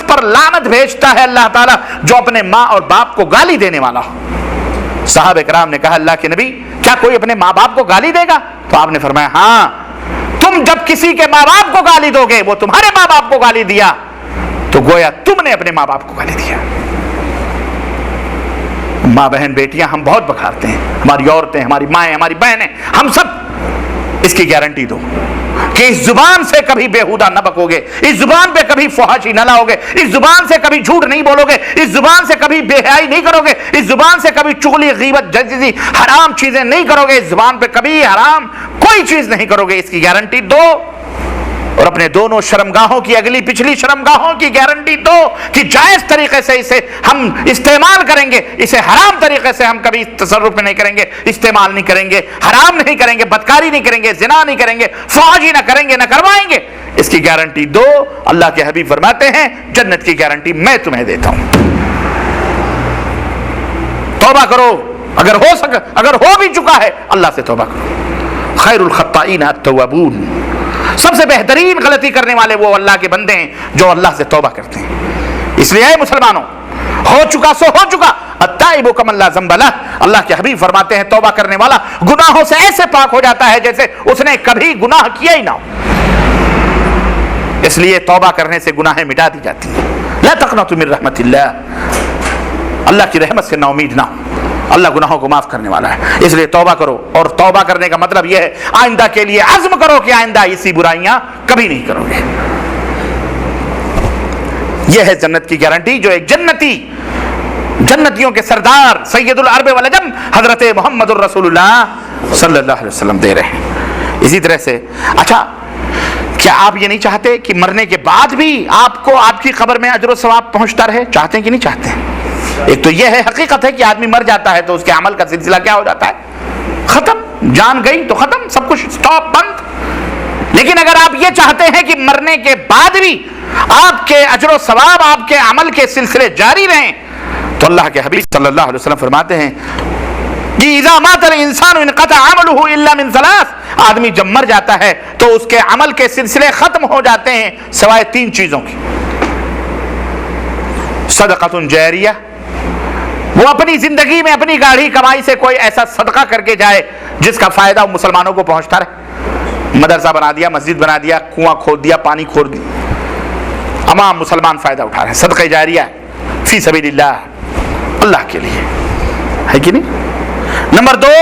پر لعنت بھیجتا ہے اللہ تعالیٰ جو اپنے ماں اور باپ کو گالی دینے والا ہو. صحابہ کرام نے کہا اللہ کے نبی کیا کوئی اپنے ماں باپ کو گالی دے گا؟ تو آپ نے فرمایا ہاں, تم جب کسی کے ماں باپ کو گالی دو گے, وہ تمہارے ماں باپ کو گالی دیا تو گویا تم نے اپنے ماں باپ کو گالی دیا. ماں بہن بیٹیاں ہم بہت بکھارتے ہیں, ہماری عورتیں, ہماری مائیں, ہماری بہنیں, ہم سب اس کی گارنٹی دو کہ اس زبان سے کبھی بےہودہ نہ بکو گے, اس زبان پہ کبھی فحاشی نہ لاؤ گے, اس زبان سے کبھی جھوٹ نہیں بولو گے, اس زبان سے کبھی بے حیائی نہیں کرو گے, اس زبان سے کبھی چغلی, غیبت جیسی حرام چیزیں نہیں کرو گے, اس زبان پہ کبھی حرام کوئی چیز نہیں کرو گے. اس کی گارنٹی دو. اور اپنے دونوں شرمگاہوں کی, اگلی پچھلی شرمگاہوں کی گارنٹی دو کہ جائز طریقے سے اسے ہم استعمال کریں گے, اسے حرام طریقے سے ہم کبھی تصرف میں نہیں کریں گے, استعمال نہیں کریں گے, حرام نہیں کریں گے, بدکاری نہیں کریں گے, زنا نہیں کریں گے, فحاشی نہ کریں گے, نہ کروائیں گے. اس کی گارنٹی دو. اللہ کے حبیب فرماتے ہیں جنت کی گارنٹی میں تمہیں دیتا ہوں. توبہ کرو, اگر ہو بھی چکا ہے اللہ سے توبہ کرو. خیر الخطائین التوابون. سب سے بہترین غلطی کرنے والے وہ اللہ کے بندے ہیں جو اللہ سے توبہ کرتے ہیں. اس لیے اے مسلمانوں, ہو چکا سو ہو چکا. التائب کمن لا ذنب لہ. اللہ کے حبیب فرماتے ہیں توبہ کرنے والا گناہوں سے ایسے پاک ہو جاتا ہے جیسے اس نے کبھی گناہ کیا ہی نہ ہو. اس لیے توبہ کرنے سے گناہیں مٹا دی جاتی ہیں. لا تقنطوا من رحمت اللہ. اللہ کی رحمت سے نا امید نہ ہو, اللہ گناہوں کو معاف کرنے والا ہے. اس لیے توبہ کرو, اور توبہ کرنے کا مطلب یہ ہے آئندہ کے لیے عزم کرو کہ آئندہ اسی برائیاں کبھی نہیں کرو گے. یہ ہے جنت کی گارنٹی جو ایک جنتیوں کے سردار سید العرب والعجم حضرت محمد الرسول اللہ صلی اللہ علیہ وسلم دے رہے ہیں. اسی طرح سے اچھا, کیا آپ یہ نہیں چاہتے کہ مرنے کے بعد بھی آپ کو آپ کی قبر میں اجر و ثواب پہنچتا رہے؟ چاہتے ہیں کہ نہیں چاہتے ہیں؟ ایک تو یہ ہے حقیقت ہے کہ آدمی مر جاتا ہے تو اس کے عمل کا سلسلہ کیا ہو جاتا ہے, ختم. جان گئی تو ختم, سب کچھ سٹاپ, بند. لیکن اگر آپ یہ چاہتے ہیں کہ مرنے کے بعد بھی آپ کے اجر و ثواب, آپ کے عمل کے سلسلے جاری رہیں, تو اللہ کے حبیب صلی اللہ علیہ وسلم فرماتے ہیں کہ اذا مات الانسان انقطع عمله الا من ثلاث. آدمی جب مر جاتا ہے تو اس کے عمل کے سلسلے ختم ہو جاتے ہیں سوائے 3 چیزوں کی. صدقۃ جاریہ, وہ اپنی زندگی میں اپنی گاڑھی کمائی سے کوئی ایسا صدقہ کر کے جائے جس کا فائدہ مسلمانوں کو پہنچتا رہے. مدرسہ بنا دیا, مسجد بنا دیا, کنواں کھود دیا, پانی کھود دیا, تمام مسلمان فائدہ اٹھا رہے ہیں. صدقہ جاریہ فی سبیل اللہ, اللہ کے لیے ہے کہ نہیں. نمبر 2,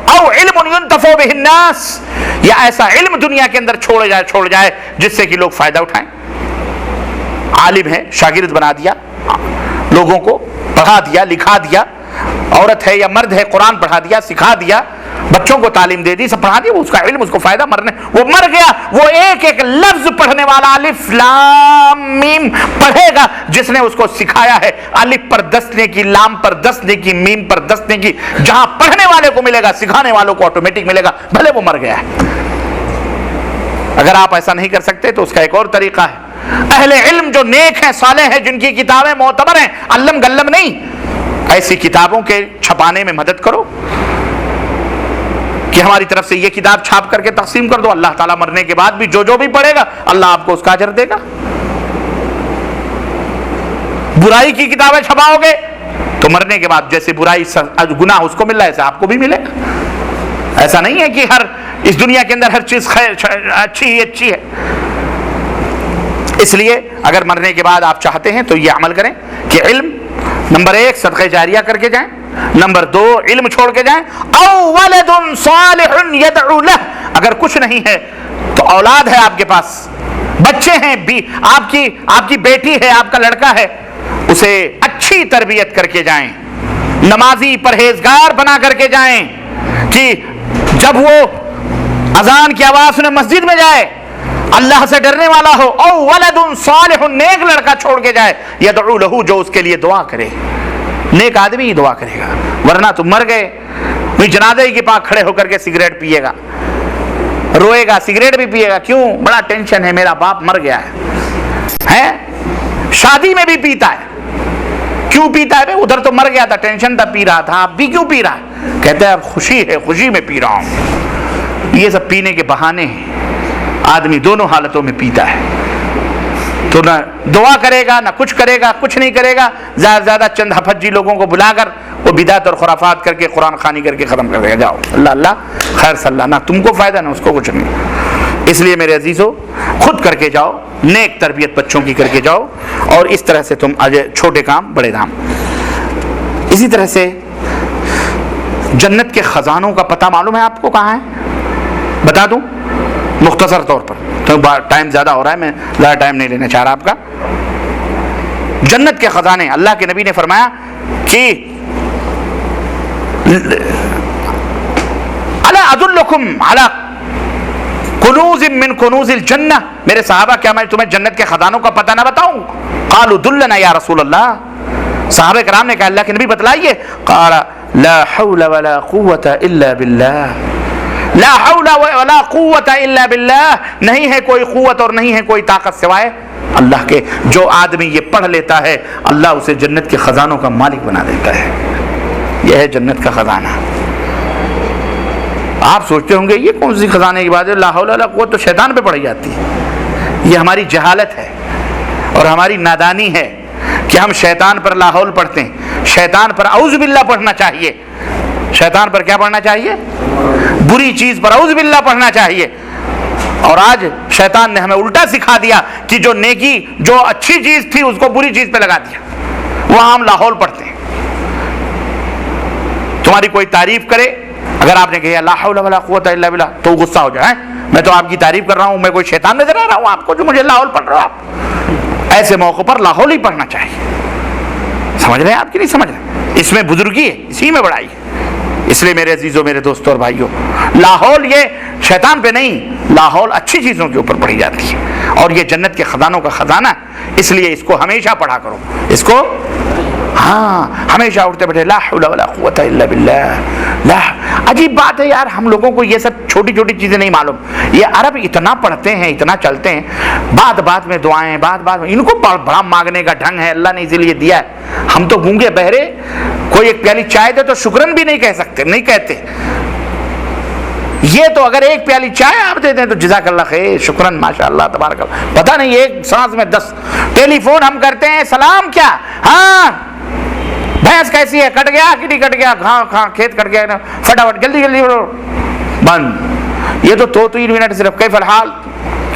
او علم ينتفع به الناس, یا ایسا علم دنیا کے اندر چھوڑ جائے جس سے کہ لوگ فائدہ اٹھائیں. عالم ہے, شاگرد بنا دیا, لوگوں کو پڑھا دیا, لکھا دیا, عورت ہے یا مرد ہے قرآن پڑھا دیا, سکھا دیا, بچوں کو تعلیم دے دی, سب پڑھا دیا, اس کا علم, اس کو فائدہ. وہ مر گیا, وہ ایک ایک لفظ پڑھنے والا الف لام میم پڑھے گا جس نے اس کو سکھایا ہے. الف پر 10 نیکی, لام پر 10 نیکی, میم پر 10 نیکی. جہاں پڑھنے والے کو ملے گا سکھانے والوں کو آٹومیٹک ملے گا, بھلے وہ مر گیا ہے. اگر آپ ایسا نہیں کر سکتے تو اس کا ایک اور طریقہ ہے. اہل علم جو نیک ہیں, صالح ہیں, جن کی کتابیں معتبر ہیں, علم گلم نہیں, ایسی کتابوں کے چھپانے میں مدد کرو کہ ہماری طرف سے یہ کتاب چھاپ کر کے تقسیم کر دو. اللہ تعالیٰ مرنے کے بعد بھی جو بھی پڑھے گا اللہ آپ کو اس کا اجر دے گا. برائی کی کتابیں چھپاؤ گے تو مرنے کے بعد جیسے برائی گناہ اس کو مل رہا ہے ایسے آپ کو بھی ملے گا. ایسا نہیں ہے کہ اس دنیا کے اندر ہر چیز اچھی ہے. اس لیے اگر مرنے کے بعد آپ چاہتے ہیں تو یہ عمل کریں کہ علم نمبر 1 صدقہ جاریہ کر کے جائیں, نمبر 2 علم چھوڑ کے جائیں, او ولد صالح يدعو له. اگر کچھ نہیں ہے تو اولاد ہے آپ کے پاس, بچے ہیں, آپ کی بیٹی ہے, آپ کا لڑکا ہے, اسے اچھی تربیت کر کے جائیں, نمازی پرہیزگار بنا کر کے جائیں کہ جب وہ اذان کی آواز سنے مسجد میں جائے اللہ سے ڈرنے والا ہو، او ولد صالح، نیک لڑکا چھوڑ کے جائے، یدعو لہو، جو اس کے لیے دعا کرے، نیک آدمی ہی دعا کرے گا، ورنہ تم مر گئے وہی جنازے کے پاس کھڑے ہو کر کے سگریٹ پیے گا، روئے گا، سگریٹ بھی پیے گا، کیوں؟ بڑا ٹینشن ہے، میرا باپ مر گیا ہے، شادی میں بھی پیتا ہے، کیوں پیتا ہے؟ ادھر تو مر گیا تھا، ٹینشن تھا، پی رہا تھا، اب بھی کیوں پی رہا ہے؟ کہتے ہیں اب خوشی ہے، خوشی میں پی رہا ہوں۔ یہ سب پینے کے بہانے ہیں، آدمی دونوں حالتوں میں پیتا ہے، تو نہ دعا کرے گا، نہ کچھ کرے گا، کچھ نہیں کرے گا، زیادہ سے زیادہ چند حفظی لوگوں کو بلا کر وہ بدعت اور خرافات کر کے قرآن خوانی کر کے ختم کر دے گا، جاؤ اللہ اللہ خیر صلی اللہ، نہ تم کو فائدہ نہ اس کو کچھ نہیں۔ اس لیے میرے عزیزو خود کر کے جاؤ، نیک تربیت بچوں کی کر کے جاؤ، اور اس طرح سے تم چھوٹے کام بڑے دام۔ اسی طرح سے جنت کے خزانوں کا پتہ معلوم ہے آپ کو کہاں ہے؟ بتا دوں مختصر طور پر، تو ٹائم زیادہ ہو رہا ہے، میں زیادہ ٹائم نہیں لینا چاہ رہا آپ کا۔ جنت کے خزانے اللہ کے نبی نے فرمایا کہ الا ادلکم علی کنوز من کنوز الجنہ، میرے صحابہ کیا میں تمہیں جنت کے خزانوں کا پتہ نہ بتاؤں؟ قالوا دلنا یا رسول اللہ، صحابہ کرام نے کہا اللہ کے نبی بتلائیے۔ قال لا حول ولا قوت الا باللہ، لا حول ولا قوت الا باللہ، نہیں ہے کوئی قوت اور نہیں ہے کوئی طاقت سوائے اللہ کے۔ جو آدمی یہ پڑھ لیتا ہے اللہ اسے جنت کے خزانوں کا مالک بنا دیتا ہے۔ یہ ہے جنت کا خزانہ۔ آپ سوچتے ہوں گے یہ کون سی خزانے کی بات ہے، لا حول ولا قوت تو شیطان پہ پڑھی جاتی ہے۔ یہ ہماری جہالت ہے اور ہماری نادانی ہے کہ ہم شیطان پر لا حول پڑھتے ہیں، شیطان پر اعوذ باللہ پڑھنا چاہیے۔ شیطان پر کیا پڑھنا چاہیے؟ بری چیز پر اعوذ باللہ پڑھنا چاہیے۔ اور آج شیطان نے ہمیں الٹا سکھا دیا کہ جو نیکی، جو اچھی چیز تھی اس کو بری چیز پہ لگا دیا، وہاں ہم لا حول پڑھتے ہیں۔ تمہاری کوئی تعریف کرے، اگر آپ نے کہا لا حول ولا قوت الا باللہ تو غصہ ہو جائے، میں تو آپ کی تعریف کر رہا ہوں، میں کوئی شیطان نظر آ رہا ہوں آپ کو جو مجھے لا حول پڑھ رہا ہوں آپ؟ ایسے موقع پر لا حول ہی پڑھنا چاہیے۔ سمجھ رہے ہیں آپ کی نہیں سمجھ رہے؟ اس میں بزرگی ہے، اسی میں بڑائی ہے۔ اس لیے میرے عزیزوں، میرے دوستوں اور بھائیوں، لا حول یہ شیطان پہ نہیں، لا حول اچھی چیزوں کے اوپر پڑھی جاتی ہے، اور یہ جنت کے خزانوں کا خزانہ ہے، اس لیے اس کو ہمیشہ پڑھا کرو، اس کو ہمیشہ اٹھتے بیٹھے لا حول ولا قوت الا باللہ۔ عجیب بات ہے یار، ہم لوگوں کو یہ سب چھوٹی چھوٹی چیزیں نہیں معلوم۔ یہ عرب اتنا پڑھتے ہیں، اتنا چلتے ہیں، بات بات میں دعائیں، بات بات میں ان کو بڑا مانگنے کا ڈھنگ ہے، اللہ نے اسی لیے دیا ہے۔ ہم تو گونگے بہرے، کوئی ایک پیالی چائے دے تو شکرن بھی نہیں کہہ سکتے، نہیں کہتے۔ یہ تو اگر ایک پیالی چائے آپ دے دیں تو جزاک اللہ خیر، شکرن، ماشاء اللہ، تبارک اللہ، پتہ نہیں ایک سانس میں 10 ٹیلی فون ہم کرتے ہیں، سلام کیا، ہاں بھینس کیسی ہے، کٹ گیا کٹی کٹ گیا، ہاں کھیت کٹ گیا، فٹافٹ جلدی جلدی بند۔ یہ تو 3 منٹ صرف کیف الحال،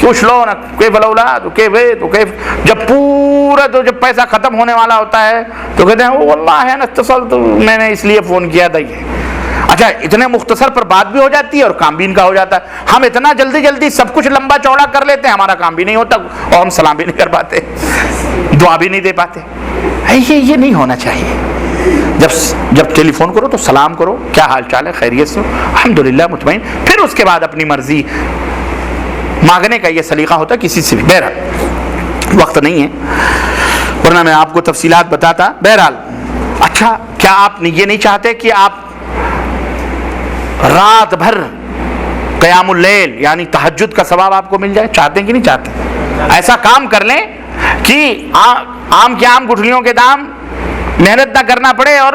کچھ لو نا، کیف الاولاد، کیف ہے تو کیف، جب پورا تو جب پیسہ ختم ہونے والا ہوتا ہے تو کہتے ہیں واللہ ہے نا اتصل، تو میں نے اس لیے فون کیا تھا یہ۔ اچھا، اتنے مختصر پر بات بھی ہو جاتی ہے اور کام بھی ان کا ہو جاتا ہے۔ ہم اتنا جلدی جلدی سب کچھ لمبا چوڑا کر لیتے ہیں، ہمارا کام بھی نہیں ہوتا اور ہم سلام بھی نہیں کر پاتے، دعا بھی نہیں دے پاتے۔ یہ نہیں ہونا چاہیے۔ جب ٹیلی فون کرو تو سلام کرو، کیا حال چال ہے، خیریت سے، الحمدللہ، مطمئن، پھر اس کے بعد اپنی مرضی مانگنے کا یہ سلیقہ ہوتا ہے کسی سے بھی۔ بہرحال وقت نہیں ہے ورنہ میں آپ کو تفصیلات بتاتا۔ بہرحال اچھا، کیا آپ یہ نہیں چاہتے کہ آپ رات بھر قیام اللیل یعنی تہجد کا ثواب آپ کو مل جائے؟ چاہتے ہیں کہ نہیں چاہتے؟ ایسا کام کر لیں کہ آم کے آم گٹھلیوں کے دام، محنت نہ کرنا پڑے اور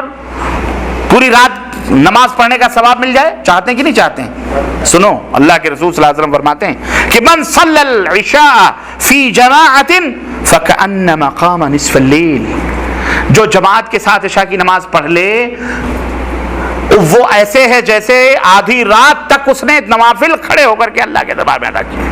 پوری رات نماز پڑھنے کا ثواب مل جائے۔ چاہتے ہیں کہ نہیں چاہتے ہیں؟ سنو، اللہ کے رسول صلی اللہ علیہ وسلم فرماتے ہیں کہ من صلی العشاء فی جماعت فکأنما قام نصف اللیل، جو جماعت کے ساتھ عشاء کی نماز پڑھ لے وہ ایسے ہے جیسے آدھی رات تک اس نے نوافل کھڑے ہو کر کے اللہ کے دربار میں ادا کیا،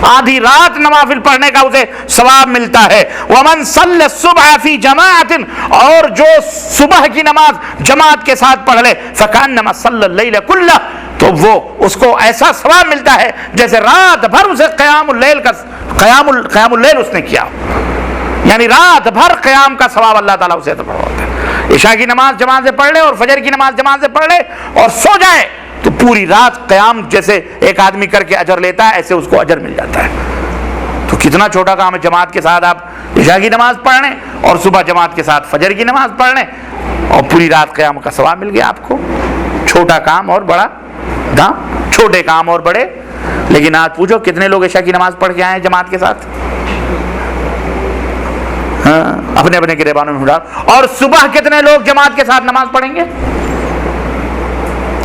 آدھی رات نوافل پڑھنے کا اسے ثواب ملتا ہے۔ ومن صلی الصبح فی جماعت، اور جو صبح کی نماز جماعت کے ساتھ پڑھ لے فکأنما صلی اللیل کلہ، تو وہ اس کو ایسا ثواب ملتا ہے جیسے رات بھر اسے قیام اللیل اس نے کیا، یعنی رات بھر قیام کا ثواب اللہ تعالیٰ اسے عطا فرماتا ہے۔ عشاء کی نماز جماعت سے پڑھ لے اور فجر کی نماز جماعت سے پڑھ لے اور سو جائے تو پوری رات قیام جیسے ایک آدمی کر کے اجر لیتا ہے ایسے اس کو اجر مل جاتا ہے. تو کتنا چھوٹا کام ہے جماعت کے ساتھ آپ عشاء کی نماز پڑھ لیں اور صبح جماعت کے ساتھ فجر کی نماز پڑھ لیں اور پوری رات قیام کا ثواب مل گیا آپ کو. چھوٹا کام اور بڑا کام, چھوٹے کام اور بڑے. لیکن آج پوچھو کتنے لوگ عشاء کی نماز پڑھ کے آئے ہیں جماعت کے ساتھ؟ اپنے اپنے گریبانوں میں ڈال. اور صبح کتنے لوگ جماعت کے ساتھ نماز پڑھیں گے؟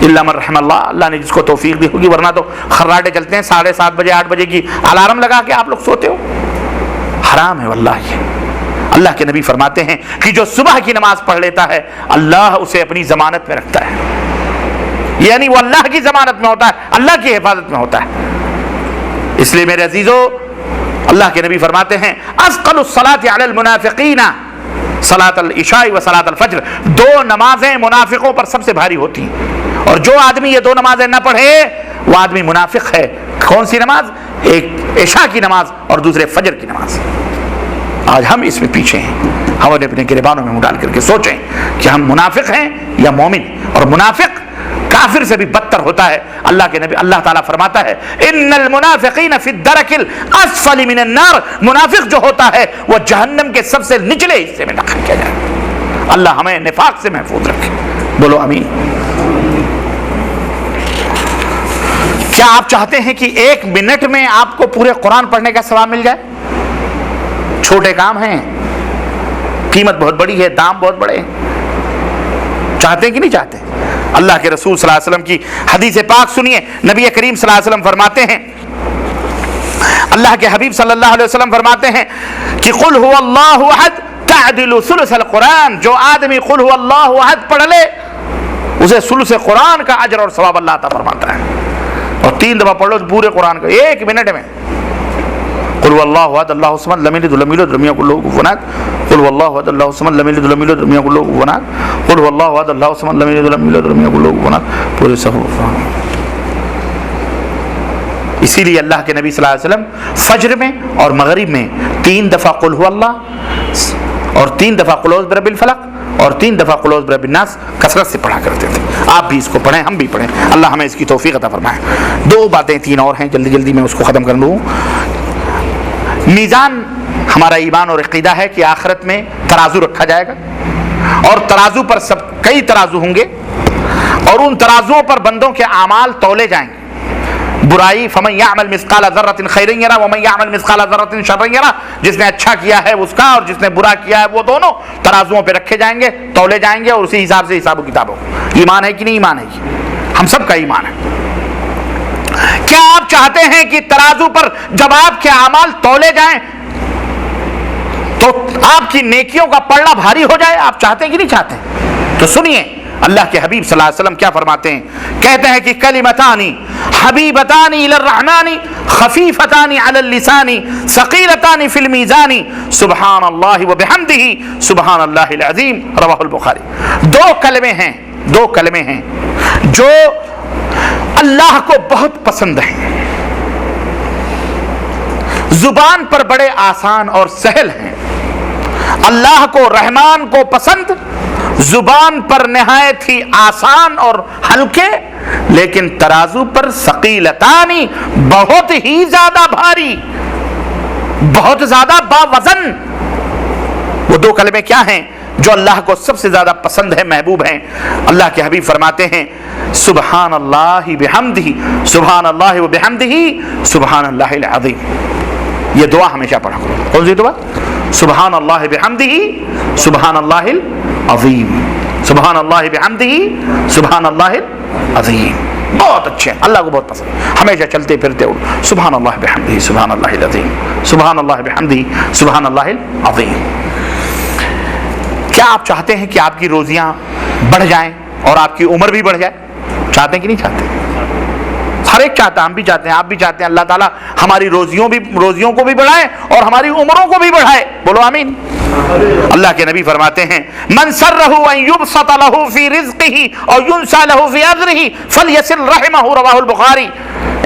الا من رحم اللہ, اللہ نے جس کو توفیق دی ہوگی, ورنہ تو خراٹے چلتے ہیں 7:30 بجے 8 بجے کی الارم لگا کے آپ لوگ سوتے ہو. حرام ہے واللہ. یہ اللہ کے نبی فرماتے ہیں کہ جو صبح کی نماز پڑھ لیتا ہے اللہ اسے اپنی ضمانت میں رکھتا ہے, یعنی وہ اللہ کی ضمانت میں ہوتا ہے, اللہ کی حفاظت میں ہوتا ہے. اس لیے میرے عزیزو اللہ کے نبی فرماتے ہیں اثقل الصلاة علی المنافقین صلاۃ العشاء و صلاۃ الفجر, دو نمازیں منافقوں پر سب سے بھاری ہوتی ہیں, اور جو آدمی یہ دو نمازیں نہ پڑھے وہ آدمی منافق ہے. کون سی نماز؟ ایک عشاء کی نماز اور دوسرے فجر کی نماز. آج ہم اس میں پیچھے ہیں. ہم اپنے گریبانوں میں منہ ڈال کر کے سوچیں کہ ہم منافق ہیں یا مومن. اور منافق کافر سے بھی بدتر ہوتا ہے. اللہ کے نبی اللہ تعالیٰ فرماتا ہے ان المنافقین فی الدرک الاسفل من النار, منافق جو ہوتا ہے وہ جہنم کے سب سے نچلے حصے میں داخل کیا جائے. اللہ ہمیں نفاق سے محفوظ رکھے. بولو آمین. کیا آپ چاہتے ہیں کہ 1 منٹ میں آپ کو پورے قرآن پڑھنے کا ثواب مل جائے؟ چھوٹے کام ہیں, قیمت بہت بڑی ہے, دام بہت بڑے ہیں. چاہتے ہیں کہ نہیں چاہتے؟ اللہ کے رسول صلی اللہ علیہ وسلم کی حدیث پاک سنیے. نبی کریم صلی اللہ علیہ وسلم فرماتے ہیں, اللہ کے حبیب صلی اللہ علیہ وسلم فرماتے ہیں کہ قل هو اللہ احد تعدل ثلث القرآن, جو آدمی قل هو اللہ احد پڑھ لے اسے ثلث قرآن کا اجر اور ثواب اللہ عطا فرماتا ہے. اور 3 دفعہ پڑھ لو پورے قرآن کا 1 منٹ میں. قل هو اللہ احد اللہ الصمد لم یلد ولم یولد ولم یکن له کفوا احد. قل هو اللہ احد اللہ الصمد لم یلد ولم یولد ولم یکن له کفوا احد. قل هو اللہ احد اللہ الصمد لم یلد ولم یولد ولم یکن له کفوا احد. پورے صحیح. اسی لیے اللہ کے نبی صلی اللہ علیہ وسلم فجر میں اور مغرب میں 3 دفعہ قل هو اللہ اور 3 دفعہ قل اعوذ برب الفلق اور 3 دفعہ قل اعوذ برب الناس کثرت سے پڑھا کرتے تھے. آپ بھی اس کو پڑھیں, ہم بھی پڑھیں. اللہ ہمیں اس کی توفیق عطا فرمائے. 2 باتیں 3 اور ہیں, جلدی جلدی میں اس کو ختم کر لوں. میزان ہمارا ایمان اور عقیدہ ہے کہ آخرت میں ترازو رکھا جائے گا, اور ترازو پر کئی ترازو ہوں گے, اور ان ترازوؤں پر بندوں کے اعمال تولے جائیں گے. برائی فمن یعمل مثقال ذرۃ خیرا یرہ ومن یعمل مثقال ذرۃ شرا یرہ, جس نے اچھا کیا ہے اس کا اور جس نے برا کیا ہے وہ دونوں ترازوؤں پہ رکھے جائیں گے, تولے جائیں گے, اور اسی حساب سے حساب و کتاب ہوگا. ایمان ہے کہ نہیں ایمان ہے؟ ہم سب کا ایمان ہے. کیا آپ چاہتے ہیں کہ ترازو پر جب آپ کے اعمال تولے جائیں تو آپ کی نیکیوں کا پلڑا بھاری ہو جائے؟ آپ چاہتے ہیں کہ نہیں چاہتے؟ تو سنیے اللہ کے حبیب صلی اللہ علیہ وسلم کیا فرماتے ہیں. کہتے ہیں کہ کلمتان حبیبتان الی الرحمن خفیفتان علی اللسان ثقیلتان فی المیزان سبحان اللہ وبحمدہ سبحان اللہ العظیم. رواہ البخاری. 2 کلمے ہیں جو اللہ کو بہت پسند ہیں, زبان پر بڑے آسان اور سہل ہیں. اللہ کو رحمان کو پسند, زبان پر نہایت ہی آسان اور ہلکے, لیکن ترازو پر ثقیلتانی بہت ہی زیادہ بھاری, بہت زیادہ باوزن. وہ 2 کلمے کیا ہیں جو اللہ کو سب سے زیادہ پسند ہے, محبوب ہیں؟ اللہ کے حبیب فرماتے ہیں سبحان اللہ بحمدہ سبحان اللہ وبحمدہ سبحان اللہ العظیم. یہ دعا ہمیشہ پڑھا کرو. کون سی دعا؟ سبحان اللہ بحمدہ سبحان اللہ العظیم, سبحان اللہ بحمدہ سبحان اللہ العظیم. بہت اچھے ہیں, اللہ کو بہت پسند. ہمیشہ چلتے پھرتے ہو سبحان اللہ بحمدہ سبحان اللہ العظیم, سبحان اللہ بحمدہ سبحان اللہ العظیم. کیا آپ چاہتے ہیں کہ آپ کی روزیاں بڑھ جائیں اور آپ کی عمر بھی بڑھ جائے؟ چاہتے ہیں کہ نہیں چاہتے؟ ہر ایک چاہتا ہے, ہم بھی چاہتے ہیں, آپ بھی چاہتے ہیں. اللہ تعالیٰ ہماری روزیوں کو بھی بڑھائے اور ہماری عمروں کو بھی بڑھائے. بولو آمین. اللہ کے نبی فرماتے ہیں من سرہ ان یبسط لہ فی رزقہ اور ینسى لہ فی اجرہ فلیصل رحمہ. رواہ البخاری.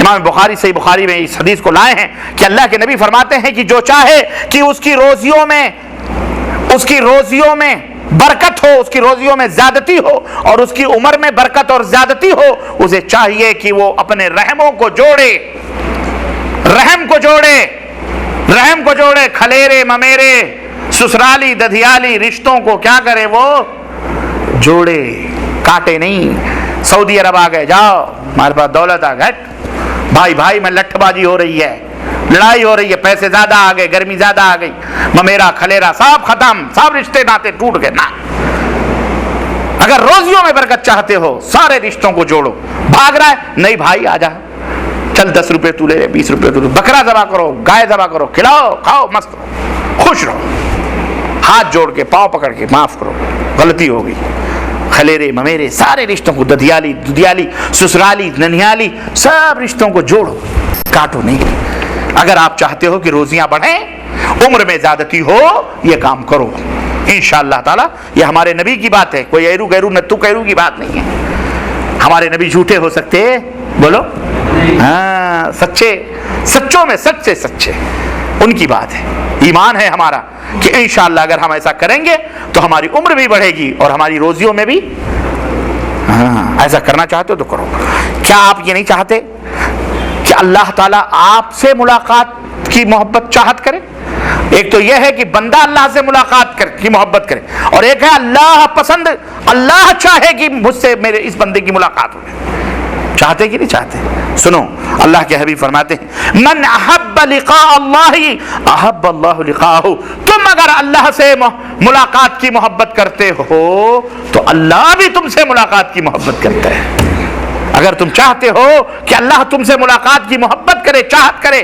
امام بخاری صحیح بخاری میں اس حدیث کو لائے ہیں کہ اللہ کے نبی فرماتے ہیں کہ جو چاہے کہ اس کی روزیوں میں برکت ہو، اس کی روزیوں میں زیادتی ہو اور اس کی عمر میں برکت اور زیادتی ہو، اسے چاہیے کہ وہ اپنے رحموں کو جوڑے، رحم کو جوڑے، رحم کو جوڑے، کھلیرے ممیرے سسرالی ددھیالی رشتوں کو کیا کرے، وہ جوڑے، کاٹے نہیں۔ سعودی عرب آ گئے، جاؤ ہمارے پاس دولت آ گئی، بھائی بھائی میں لٹھ بازی ہو رہی ہے، لڑائی ہو رہی ہے، پیسے زیادہ آ گئے، گرمی زیادہ آ گئی، ممیرا کھلیرا سب ختم، سب رشتے ناتے ٹوٹ گئے۔ نہ، اگر روزیوں میں برکت چاہتے ہو سارے رشتوں کو جوڑو۔ بھاگ رہا ہے، نہیں بھائی آ جا، چل 10 روپے تو لے، 20 روپے تو لے، بکرا ذبح کرو، گائے ذبح کرو، کھلاؤ کھاؤ مست رہو، خوش رہو، ہاتھ جوڑ کے پاؤں پکڑ کے معاف کرو، غلطی ہو گئی۔ خلیرے ممیرے سارے رشتوں کو، ددھیالی ددھیالی سسرالی ننھیالی سب رشتوں کو جوڑو، کاٹو نہیں۔ اگر آپ چاہتے ہو کہ روزیاں بڑھیں، عمر میں زیادتی ہو، یہ کام کرو انشاءاللہ تعالی۔ یہ ہمارے نبی کی بات ہے، کوئی ایرو گیرو نتو گیرو کی بات نہیں ہے۔ ہمارے نبی جھوٹے ہو سکتے، بولو ہاں، سچے، سچوں میں سچ سے سچے، ان کی بات ہے۔ ایمان ہے ہمارا کہ انشاءاللہ اگر ہم ایسا کریں گے تو ہماری عمر بھی بڑھے گی اور ہماری روزیوں میں بھی۔ ہاں، ایسا کرنا چاہتے ہو تو کرو۔ کیا آپ یہ نہیں چاہتے کہ اللہ تعالیٰ آپ سے ملاقات کی محبت چاہت کرے؟ ایک تو یہ ہے کہ بندہ اللہ سے ملاقات کی محبت کرے، اور ایک ہے اللہ پسند، اللہ چاہے کہ مجھ سے میرے اس بندے کی ملاقات ہو۔ چاہتے کہ نہیں چاہتے؟ سنو، اللہ کے حبیب فرماتے ہیں من احب لقاء اللہ احب اللہ لقاءہ، تم اگر اللہ سے ملاقات کی محبت کرتے ہو تو اللہ بھی تم سے ملاقات کی محبت کرتا ہے۔ اگر تم چاہتے ہو کہ اللہ تم سے ملاقات کی محبت کرے، چاہت کرے،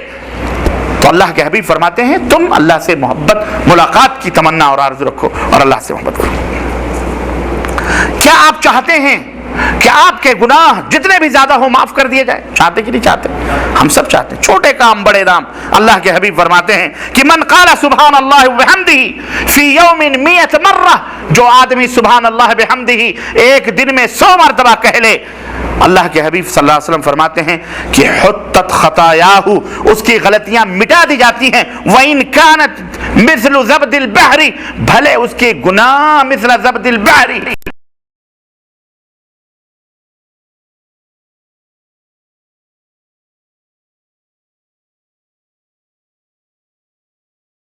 تو اللہ کے حبیب فرماتے ہیں تم اللہ سے محبت، ملاقات کی تمنا اور آرزو رکھو اور اللہ سے محبت کرو۔ کیا آپ چاہتے ہیں کہ آپ کے گناہ جتنے بھی زیادہ ہو معاف کر دیے جائیں؟ چاہتے کہ نہیں چاہتے؟ ہم سب چاہتے ہیں، چھوٹے کام بڑے دام۔ اللہ کے حبیب فرماتے ہیں کہ من قال سبحان اللہ وبحمدہ فی یوم 100 مرہ، جو آدمی سبحان اللہ بحمدہ ایک دن میں 100 مرتبہ کہہ لے، اللہ کے حبیب صلی اللہ علیہ وسلم فرماتے ہیں کہ حطت خطایاہ، اس کی غلطیاں مٹا دی جاتی ہیں، وَإِن كَانَتْ مِثْلُ زَبْدِ الْبَحْرِ، بھلے اس کے گناہ مثل زبد البحر